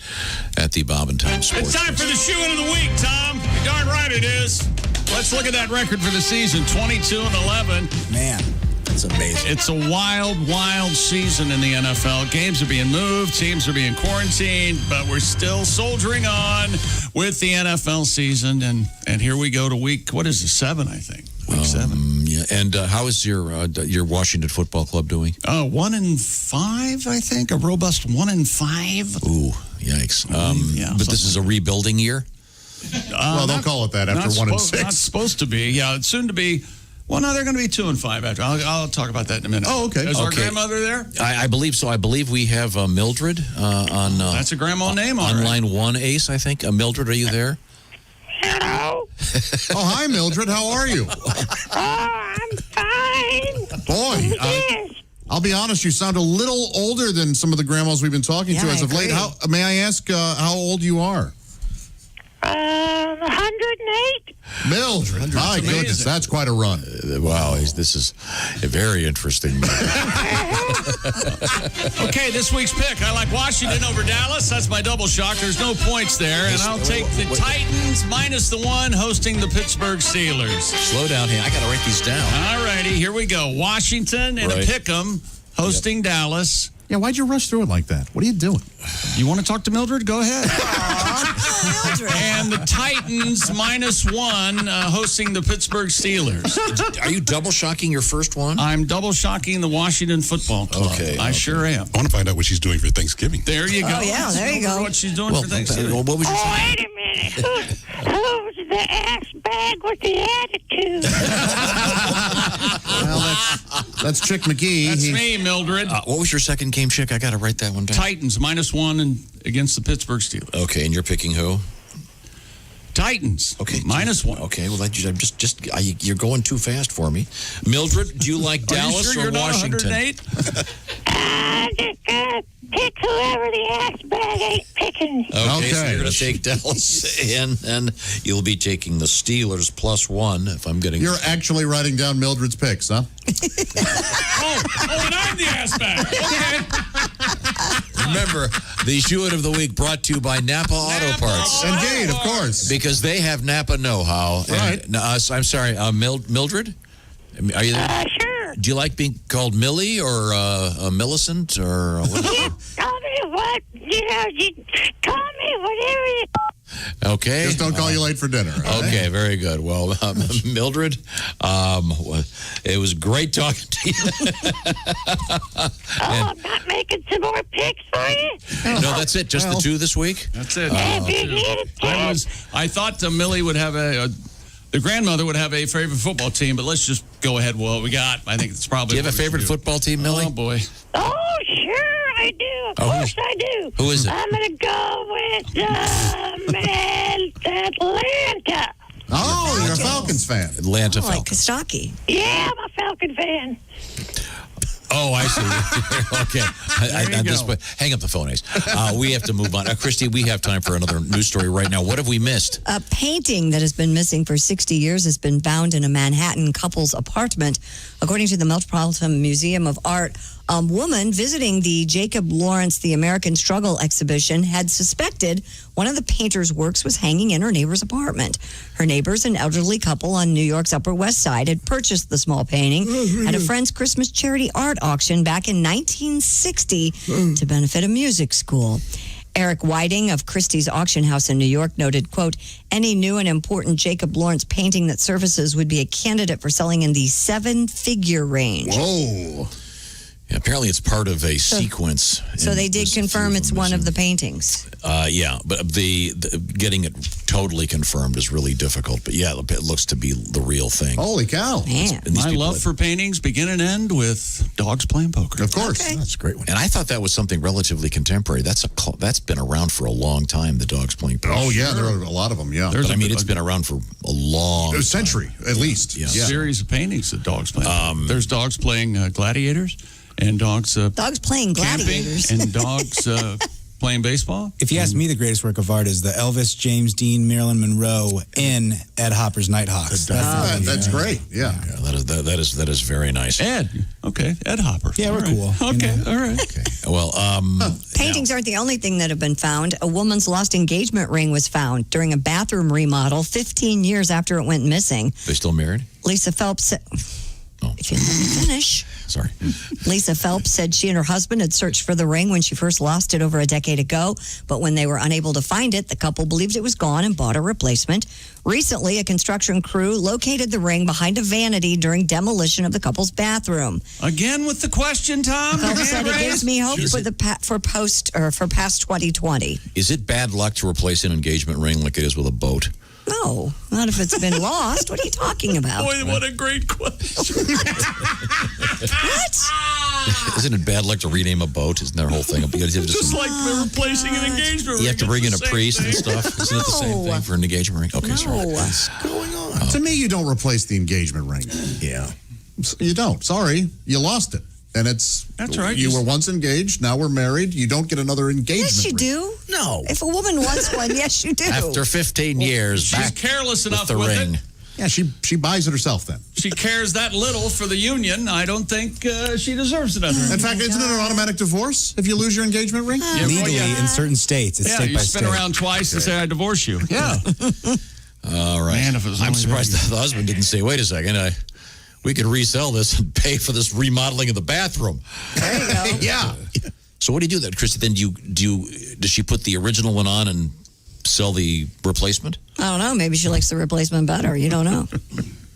at the Bob and Tom Sports.
It's time for the shoe-in of the week, Tom. You're darn right it is. Let's look at that record for the season, 22-11.
Man, that's amazing.
It's a wild, wild season in the NFL. Games are being moved, teams are being quarantined, but we're still soldiering on with the NFL season. And here we go to week, what is it, 7, I think. Week 7.
Yeah, and how is your Washington Football Club doing?
1-5, I think. A robust 1-5.
Ooh, yikes. But this is a rebuilding year?
Well, they'll call it that after 1-6.
Not supposed to be. Yeah, it's soon to be. Well, no, they're going to be 2-5 after. I'll talk about that in a minute.
Oh, okay.
Is our grandmother there?
I believe so. I believe we have Mildred on.
That's a grandma name
on line 1, Ace. I think. Mildred, are you there?
Hello.
Oh, hi, Mildred. How are you?
I'm fine.
Boy, I'll be honest. You sound a little older than some of the grandmas we've been talking to as of late. How may I ask how old you are?
108.
Mildred, my goodness, that's quite a run.
Wow, this is very interesting.
Okay, this week's pick. I like Washington over Dallas. That's my double shock. There's no points there. And I'll take the Titans -1 hosting the Pittsburgh Steelers.
Slow down here. I got to write these down.
All righty, here we go. Washington and a pick'em hosting Dallas.
Yeah, why'd you rush through it like that? What are you doing?
You want to talk to Mildred? Go ahead. And the Titans -1 hosting the Pittsburgh Steelers.
Are you double shocking your first one?
I'm double shocking the Washington Football Club.
Okay.
I sure am.
I want to find out what she's doing for Thanksgiving.
There you go.
Oh, yeah, there you go.
What she's doing for Thanksgiving.
What was your
Wait a minute. Who's the ass bag with the attitude?
Well, that's Chick McGee.
That's me, Mildred.
What was your second game, Chick? I got to write that one down.
Titans -1 against the Pittsburgh Steelers.
Okay, and you're picking who?
Titans.
Okay.
-1.
Okay, well, you're going too fast for me. Mildred, do you like Dallas
sure
or
you're not
Washington?
108?
Just gonna pick whoever the ass bag ain't picking.
Okay, so you're going to take Dallas, and you'll be taking the Steelers +1, if I'm getting...
You're actually writing down Mildred's picks, huh?
and I'm the ass bag. Okay.
Remember, the Shoe-It of the Week brought to you by Napa Auto Parts.
Indeed, of course.
Because they have Napa know-how.
Right.
And, I'm sorry, Mildred? Are you there?
Sure.
Do you like being called Millie or Millicent or what?
Call me what? You call me whatever you...
Okay.
Just don't call you late for dinner.
Okay, very good. Well, Mildred, it was great talking to you.
I'm not making some more picks for you?
No, that's it. Just the two this week?
That's it.
I
thought Millie would have the grandmother would have a favorite football team, but let's just go ahead with what we got. I think it's probably...
Do you have a favorite football team, Millie?
Oh, boy.
Oh, sure I do. Of course I do.
Who is it?
I'm going to go with Atlanta.
Oh, you're a Falcons fan.
Atlanta
Like
Falcons.
Kostaki.
Yeah, I'm a Falcon fan.
Oh, I see. Okay. I'm just, hang up the phone, Ace. We have to move on. Christy, we have time for another news story right now. What have we missed?
A painting that has been missing for 60 years has been found in a Manhattan couple's apartment. According to the Metropolitan Museum of Art, a woman visiting the Jacob Lawrence The American Struggle exhibition had suspected one of the painter's works was hanging in her neighbor's apartment. Her neighbors, an elderly couple on New York's Upper West Side, had purchased the small painting at a friend's Christmas charity art auction back in 1960 to benefit a music school. Eric Whiting of Christie's Auction House in New York noted, quote, any new and important Jacob Lawrence painting that surfaces would be a candidate for selling in the 7-figure range.
Whoa.
Yeah, apparently it's part of a sequence.
So they did confirm it's one of the paintings.
Yeah, but the getting it totally confirmed is really difficult. But yeah, it looks to be the real thing.
Holy cow.
Man.
My love for paintings begin and end with dogs playing poker.
Of course.
Okay.
That's a great one.
And I thought that was something relatively contemporary. That's been around for a long time, the dogs playing poker.
Oh, yeah, there are a lot of them, yeah.
But, I mean, it's been around for a long
A century, at least.
Yeah.
Series of paintings of dogs playing. There's dogs playing gladiators and dogs
playing gladiators
camping and dogs playing baseball.
If you ask me, the greatest work of art is the Elvis, James Dean, Marilyn Monroe in Ed Hopper's Nighthawks.
That's great. Yeah.
That is very nice.
Ed. Okay. Ed Hopper.
Yeah, we're cool.
Okay. All right.
Okay. Well,
Paintings aren't the only thing that have been found. A woman's lost engagement ring was found during a bathroom remodel 15 years after it went missing.
They still married?
Lisa Phelps said, if you let me finish.
Sorry.
Lisa Phelps said she and her husband had searched for the ring when she first lost it over a decade ago, but when they were unable to find it, the couple believed it was gone and bought a replacement. Recently, a construction crew located the ring behind a vanity during demolition of the couple's bathroom.
Again with the question, Tom.
Phelps said it gives me hope for past 2020.
Is it bad luck to replace an engagement ring like it is with a boat?
No, not if it's been lost. What are you talking about?
Boy, what a great question.
What?
Isn't it bad luck to rename a boat? Isn't that whole thing?
Just like replacing an engagement ring.
You have to bring in a priest and stuff. Isn't it the same thing for an engagement ring? Okay, sorry.
What's going on? To me, you don't replace the engagement ring.
Yeah.
You don't. Sorry. You lost it. And that's
right.
You were once engaged. Now we're married. You don't get another engagement
Yes, you
ring.
do.
No.
If a woman wants one, yes, you do.
After 15 years,
she's
back
careless
with
enough
the
with
ring.
it.
Yeah, she buys it herself then.
She cares that little for the union. I don't think she deserves another.
In fact, isn't it an automatic divorce if you lose your engagement ring?
Legally, in certain states, it's state
you
by
spin
state.
around twice and say, I divorce you. Yeah.
All right.
Man, if it was
I'm
only
surprised
that
the husband didn't say, wait a second, we could resell this and pay for this remodeling of the bathroom.
There you go.
Yeah.
So what do you do then, Christy? Then does she put the original one on and sell the replacement?
I don't know. Maybe she likes the replacement better. You don't know.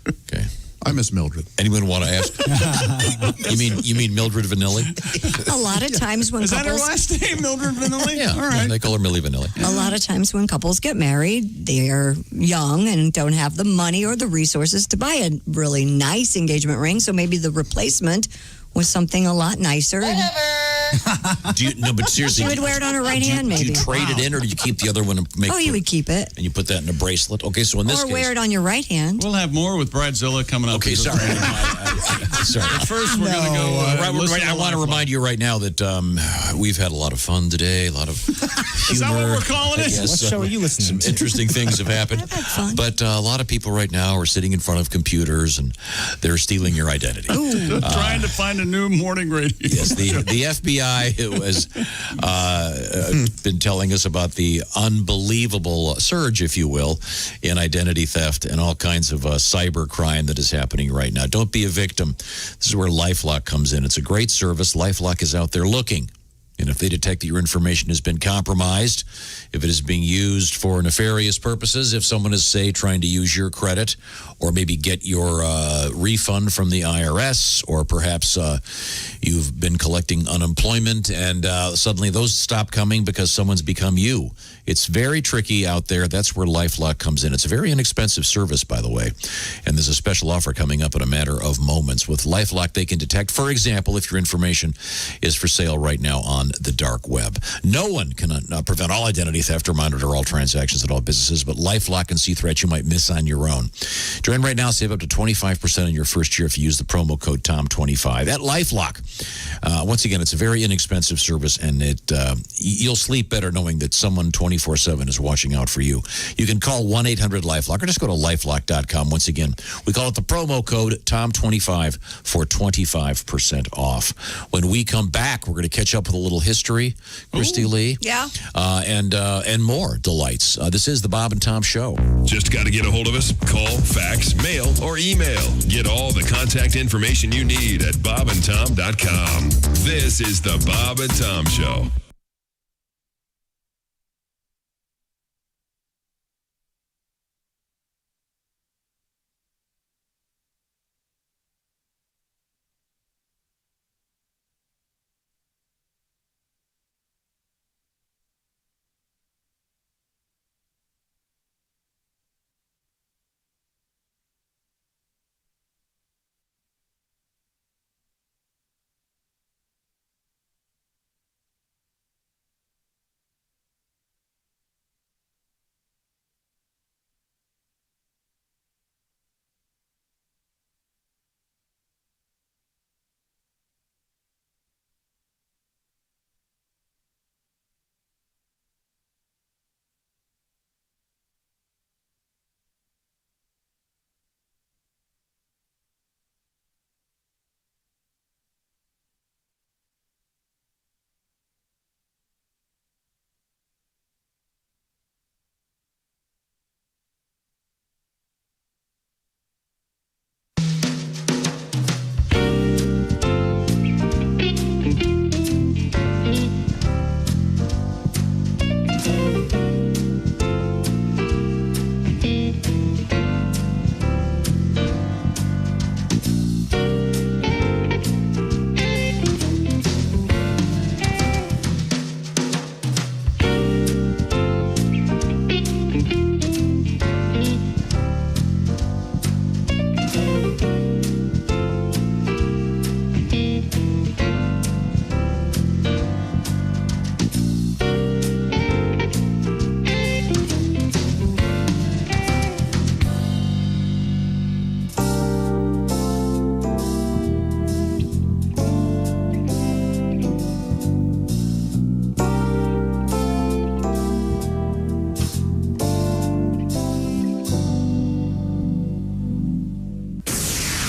Okay.
I miss Mildred.
Anyone want to ask? you mean Mildred Vanilli?
A lot of times when
Is that her
couples...
last name, Mildred Vanilli?
Yeah.
All right.
They call her Millie Vanilli.
A lot of times when couples get married, they are young and don't have the money or the resources to buy a really nice engagement ring. So maybe the replacement was something a lot nicer. And
But seriously,
She would wear it on her right hand, maybe.
Do you trade it in, or do you keep the other one and make?
Oh, you would keep it.
And you put that in a bracelet. Okay, so in this
Or
case,
wear it on your right hand.
We'll have more with Bradzilla coming up.
Okay, sorry. Sorry.
But first, we're going to go.
I want to remind you right now that we've had a lot of fun today. A lot of humor.
Is that what we're calling it?
Yes,
What show are you listening to?
Some interesting things have happened.
I've had fun.
But a lot of people right now are sitting in front of computers and they're stealing your identity.
Trying to find a new morning radio.
Yes, the FBI has been telling us about the unbelievable surge, if you will, in identity theft and all kinds of cyber crime that is happening right now. Don't be a victim. This is where LifeLock comes in. It's a great service. LifeLock is out there looking. And if they detect that your information has been compromised, if it is being used for nefarious purposes, if someone is, say, trying to use your credit or maybe get your refund from the IRS, or perhaps you've been collecting unemployment and suddenly those stop coming because someone's become you. It's very tricky out there. That's where LifeLock comes in. It's a very inexpensive service, by the way. And there's a special offer coming up in a matter of moments. With LifeLock, they can detect, for example, if your information is for sale right now on the dark web. No one can prevent all identity theft or monitor all transactions at all businesses, but LifeLock can see threats you might miss on your own. Join right now. Save up to 25% in your first year if you use the promo code TOM25 at LifeLock. Once again, it's a very inexpensive service, and you'll sleep better knowing that someone 24/7 is watching out for you. You can call 1-800-LifeLock or just go to lifelock.com. Once again, we call it the promo code TOM25 for 25% off. When we come back, we're going to catch up with a little history, Christy Lee.
Yeah.
And more delights. This is the Bob and Tom Show.
Just got to get a hold of us? Call, fax, mail, or email. Get all the contact information you need at bobandtom.com. This is the Bob and Tom Show.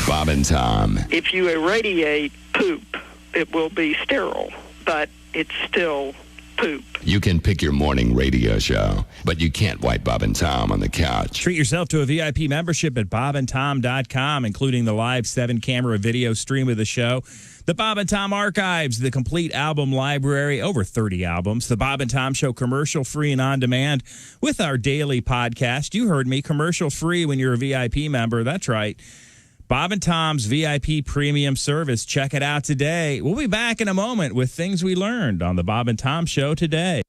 Bob and Tom.
If you irradiate poop, it will be sterile, but it's still poop.
You can pick your morning radio show, but you can't wipe Bob and Tom on the couch.
Treat yourself to a VIP membership at bobandtom.com, including the live 7-camera video stream of the show, the Bob and Tom Archives, the complete album library, over 30 albums, the Bob and Tom Show commercial-free and on-demand with our daily podcast. You heard me, commercial-free when you're a VIP member. That's right. Bob and Tom's VIP premium service. Check it out today. We'll be back in a moment with things we learned on the Bob and Tom Show today.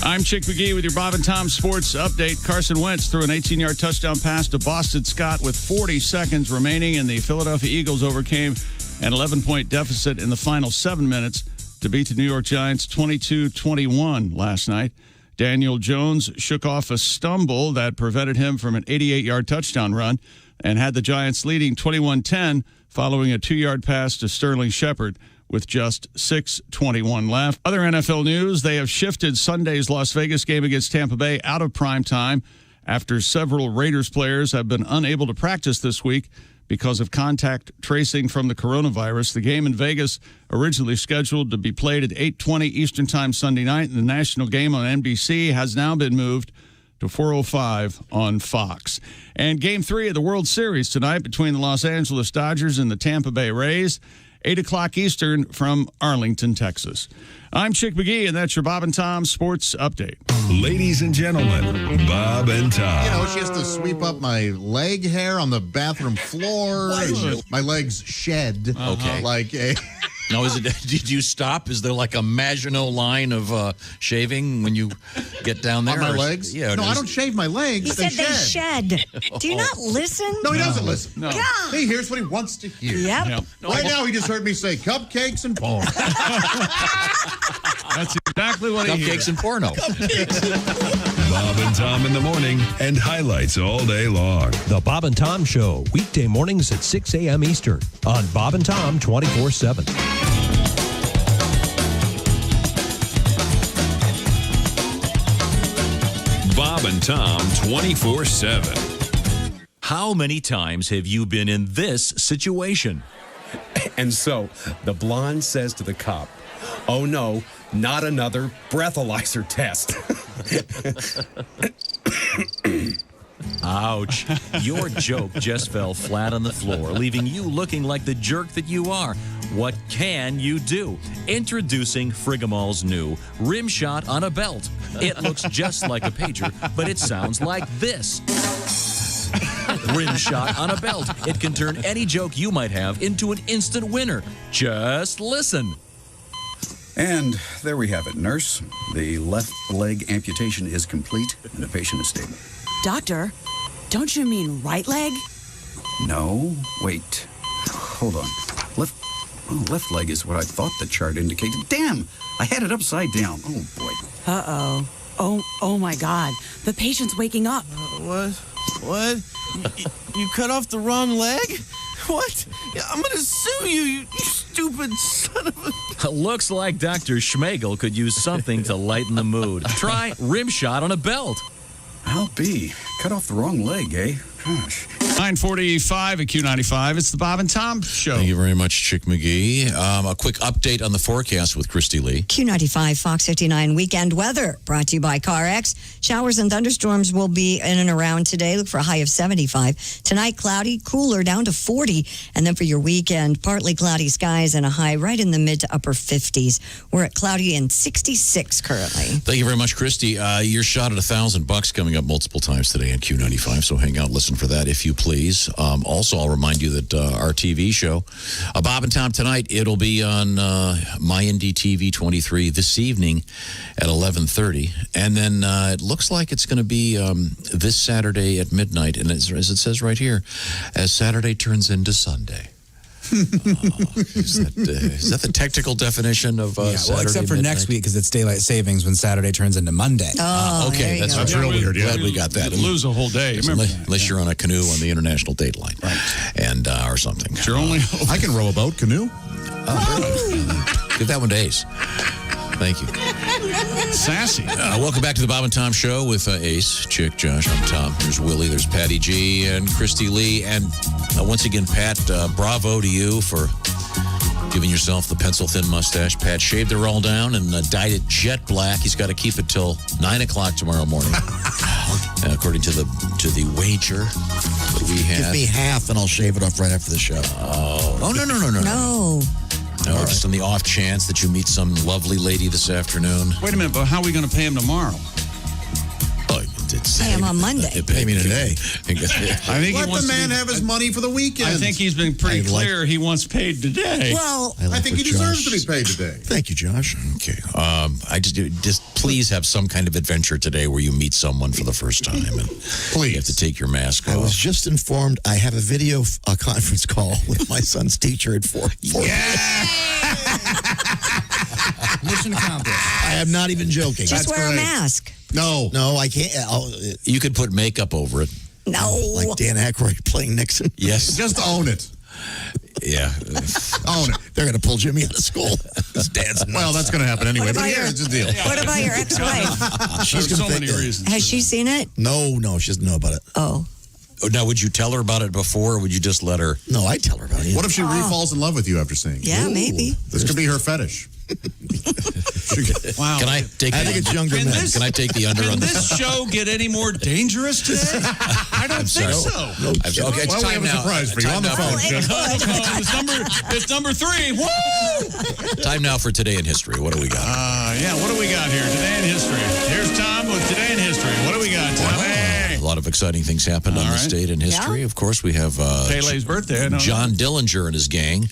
I'm Chick McGee with your Bob and Tom Sports Update. Carson Wentz threw an 18-yard touchdown pass to Boston Scott with 40 seconds remaining, and the Philadelphia Eagles overcame an 11-point deficit in the final 7 minutes to beat the New York Giants 22-21 last night. Daniel Jones shook off a stumble that prevented him from an 88-yard touchdown run and had the Giants leading 21-10 following a 2-yard pass to Sterling Shepard with just 6:21 left. Other NFL news, they have shifted Sunday's Las Vegas game against Tampa Bay out of prime time after several Raiders players have been unable to practice this week because of contact tracing from the coronavirus. The game in Vegas, originally scheduled to be played at 8:20 Eastern Time Sunday night, and the national game on NBC has now been moved to 4:05 on Fox. And Game 3 of the World Series tonight between the Los Angeles Dodgers and the Tampa Bay Rays, 8 o'clock Eastern from Arlington, Texas. I'm Chick McGee, and that's your Bob and Tom Sports Update.
Ladies and gentlemen, Bob and Tom.
You know, she has to sweep up my leg hair on the bathroom floor. My legs shed.
Okay.
Like a...
Now, did you stop? Is there like a Maginot line of shaving when you get down there?
On my legs?
Yeah.
No, I don't shave my legs.
He said they shed. Do you not listen?
No, he doesn't listen.
No.
God.
He hears what he wants to hear.
Yep.
Right now, he just heard me say cupcakes and porn.
That's exactly what he hears.
Cupcakes and porno.
Bob and Tom in the morning and highlights all day long.
The Bob and Tom Show, weekday mornings at 6 a.m. Eastern on Bob and Tom 24/7.
Bob and Tom 24/7.
How many times have you been in this situation?
And so the blonde says to the cop, "Oh no, not another breathalyzer test."
Ouch. Your joke just fell flat on the floor, leaving you looking like the jerk that you are. What can you do? Introducing Frigamall's new Rim Shot on a Belt. It looks just like a pager, but it sounds like this. Rim Shot on a Belt. It can turn any joke you might have into an instant winner. Just listen.
And there we have it, nurse. The left leg amputation is complete and the patient is stable.
Doctor, don't you mean right leg?
No, wait. Hold on. Left leg is what I thought the chart indicated. Damn! I had it upside down. Oh, boy.
Uh-oh. Oh my God. The patient's waking up.
What? You cut off the wrong leg? What? I'm going to sue you, you stupid son of a...
Looks like Dr. Schmegel could use something to lighten the mood. Try Rim Shot on a Belt.
I'll be. Cut off the wrong leg, eh? Gosh.
9:45 at Q95. It's the Bob and Tom Show.
Thank you very much, Chick McGee. A quick update on the forecast with Christy Lee.
Q95 Fox 59 weekend weather brought to you by CarX. Showers and thunderstorms will be in and around today. Look for a high of 75. Tonight, cloudy, cooler down to 40. And then for your weekend, partly cloudy skies and a high right in the mid to upper 50s. We're at cloudy and 66 currently.
Thank you very much, Christy. Your shot at $1,000 coming up multiple times today on Q95. So hang out, listen for that if you please. Also, I'll remind you that our TV show, Bob and Tom Tonight, it'll be on MyND TV 23 this evening at 11:30. And then it looks like it's going to be this Saturday at midnight. And as it says right here, as Saturday turns into Sunday. Is that the technical definition of
yeah, well,
Saturday
except for
midnight?
next week because it's daylight savings when Saturday turns into Monday.
Okay, that's real weird. Glad we got that.
You lose a whole day.
Unless you're on a canoe on the international date line, right? And or something.
It's your only hope.
I can row a boat, canoe.
Give that one to Ace. Thank you.
Sassy.
Welcome back to the Bob and Tom Show with Ace, Chick, Josh, I'm Tom. There's Willie, there's Patty G, and Christy Lee. And once again, Pat, bravo to you for giving yourself the pencil-thin mustache. Pat shaved it all down and dyed it jet black. He's got to keep it till 9 o'clock tomorrow morning, according to the wager that we have.
Give me half and I'll shave it off right after the show.
Oh, no. No, just on the off chance that you meet some lovely lady this afternoon.
Wait a minute, but how are we going to pay him tomorrow?
Pay him on Monday.
Pay me today.
Let the man have his money for the weekend.
I think he's been pretty clear he wants paid today.
Well,
I think he deserves to be paid today.
Thank you, Josh.
Okay. I just please have some kind of adventure today where you meet someone for the first time and you have to take your mask off.
I was just informed I have a video conference call with my son's teacher at 4.
Mission accomplished.
I am not even joking.
Just wear a mask.
No, I can't.
You could put makeup over it.
No.
Like Dan Aykroyd playing Nixon.
Yes.
Just own it.
Yeah.
Own it.
They're going to pull Jimmy out of school. His dad's nuts.
Well, that's going to happen anyway.
What
But
about
here's the deal.
What about your ex-wife?
She's
There's so
gonna
many
think-
reasons.
Has she seen it?
No, she doesn't know about it.
Oh.
Now, would you tell her about it before, or would you just let her?
No, I'd tell her about it.
What if she re-falls in love with you after seeing it?
Yeah, maybe.
This could be her fetish.
Wow.
Can I take?
I think it's younger men.
Can I take the under
Can
on
this show get any more dangerous today? I don't think so.
Okay, it's
Well, we
time
have a
now.
surprise for you
Time
on the
now
phone.
It's number 3. Woo!
Time now for Today in History. What do we got?
What do we got here? Today in history. Here's Tom with Today in History. What do we got, Tom?
A lot of exciting things happened on this date in history.
Yeah.
Of course, we have
Pele's birthday. I know.
John Dillinger and his gang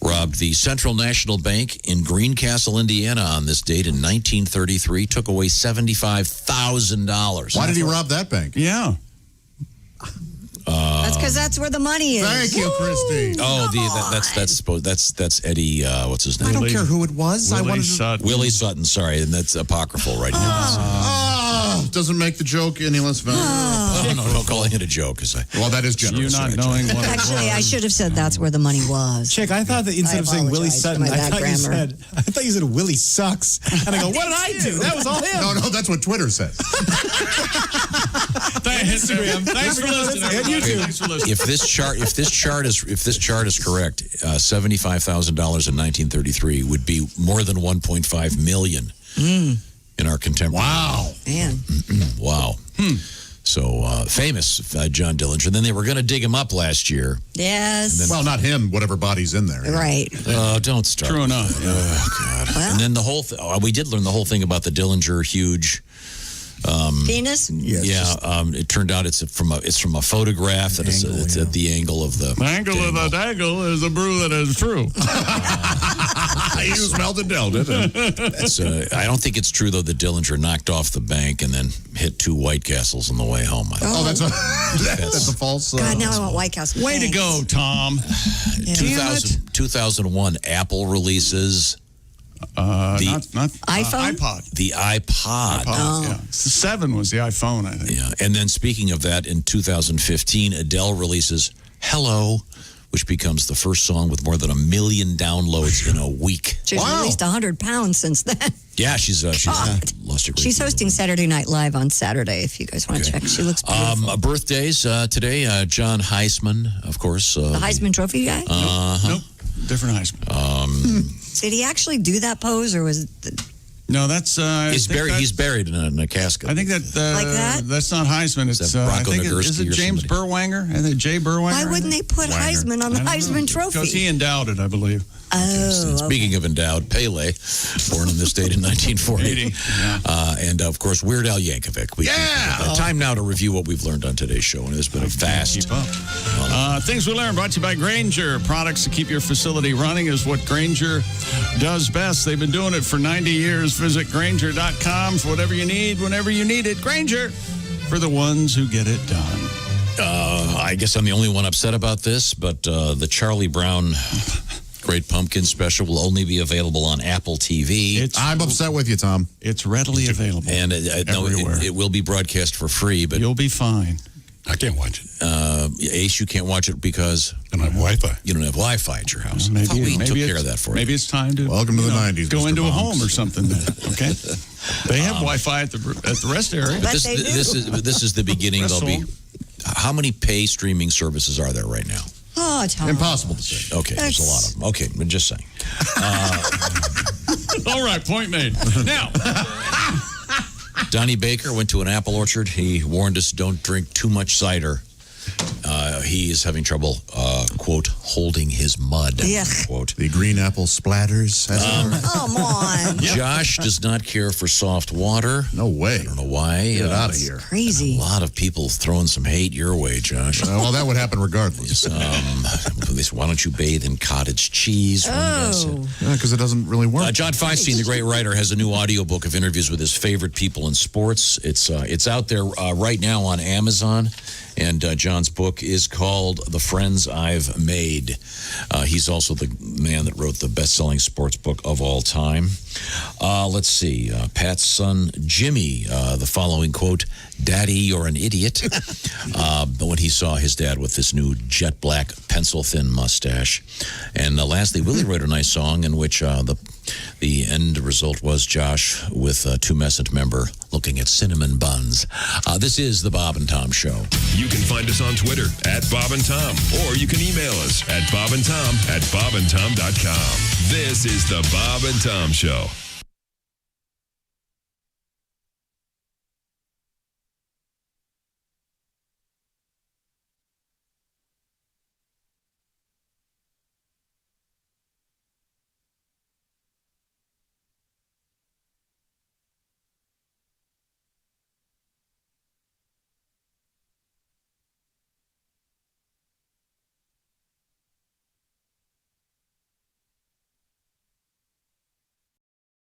robbed the Central National Bank in Greencastle, Indiana on this date in 1933, took away $75,000.
Why did he rob that bank?
Yeah.
That's because that's where the money is.
Thank you, Christy.
Oh, that's Eddie. What's his name?
I don't care who it was. I
Willie
wanted to.
Sutton.
Willie Sutton. Sorry, and that's apocryphal right now.
Doesn't make the joke any less valuable.
No, calling it a joke.
Well, that is
You
generous.
not knowing what it
Actually, I
was.
should have said that's where the money was.
Chick, I thought that instead of saying Willie
apologize for
Sutton,
my
I
bad
thought you said Willie sucks. And I go, what did I do? That was all him.
No, that's what Twitter says.
Thanks for listening. everybody. Thanks for listening.
If this chart is correct, $75,000 in 1933 would be more than 1.5 million in our contemporary.
Wow.
Man.
Wow. So famous John Dillinger. Then they were going to dig him up last year.
Yes.
Well, not him, whatever body's in there.
Right.
Don't start.
True enough.
Oh, God.
Well.
And then the whole we did learn the whole thing about the Dillinger huge.
Penis?
Yeah, it turned out it's from a photograph that it's at the angle of the
Angle of the dangle is a brew that is true.
You smelled it down, didn't it?
That's, I don't think it's true, though, that Dillinger knocked off the bank and then hit 2 White Castles on the way home.
That's a false.
God, now I want White House.
Way to go, Tom.
2001 Apple releases
Not
iPhone?
iPod.
the iPod.
Yeah. 7 was the iPhone, I think.
Yeah, and then speaking of that, in 2015, Adele releases Hello, which becomes the first song with more than 1 million downloads in a week.
She's released 100 pounds since then.
Yeah, she's lost a great
She's
deal.
hosting Saturday Night Live on Saturday, if you guys want to check. She looks beautiful.
Birthdays today, John Heisman, of course.
The Heisman Trophy guy?
Nope. Different Heisman.
Did he actually do that pose, or was it...
No, that's...
He's buried in a casket.
I think that...
Like that?
That's not Heisman. It's...
that
I
Bronco
think
Nagurski
is it
or
James
somebody?
Berwanger? I think Jay Berwanger?
Why wouldn't they put Heisman on the Heisman Trophy?
Because he endowed it, I believe.
Oh,
Speaking of endowed, Pele, born in this state in 1940. And, of course, Weird Al Yankovic. Time now to review what we've learned on today's show, and it's been a vast...
Things we learned brought to you by Grainger. Products to keep your facility running is what Grainger does best. They've been doing it for 90 years. Visit Grainger.com for whatever you need, whenever you need it. Grainger, for the ones who get it done.
I guess I'm the only one upset about this, but the Charlie Brown Great Pumpkin special will only be available on Apple TV.
I'm upset with you, Tom.
It's readily available.
And it will be broadcast for free, but
you'll be fine.
I can't watch it.
Ace, you can't watch it because
I don't have Wi-Fi.
You don't have Wi-Fi at your house.
Maybe
we took
it's-
care of that for you.
Maybe it's time to
Welcome to the 90s,
go
Mr.
into a
Bonks.
home or something. Then, okay, they have Wi-Fi at the rest area.
But this is the beginning. There'll be how many pay streaming services are there right now?
Oh, Tom.
Impossible to say.
Okay, there's a lot of them. Okay, but just saying.
All right, point made. Now,
Donnie Baker went to an apple orchard. He warned us, don't drink too much cider. He is having trouble, quote, holding his mud, quote.
The green apple splatters.
Come on.
Josh does not care for soft water.
No way.
I don't know why.
Get out of here.
Crazy.
A lot of people throwing some hate your way, Josh.
Well, that would happen regardless.
Why don't you bathe in cottage cheese?
Because it doesn't really work.
John Feinstein, the great writer, has a new audiobook of interviews with his favorite people in sports. It's out there right now on Amazon. And John's book is called The Friends I've Made. He's also the man that wrote the best-selling sports book of all time. Let's see. Pat's son, Jimmy, the following quote, "Daddy, you're an idiot." But when he saw his dad with this new jet black, pencil-thin mustache. And lastly, Willie wrote a nice song in which the end result was Josh with a Tumescent member looking at cinnamon buns. This is the Bob and Tom Show.
You can find us on Twitter at Bob and Tom, or you can email us at bobandtom@bobandtom.com. This is the Bob and Tom Show.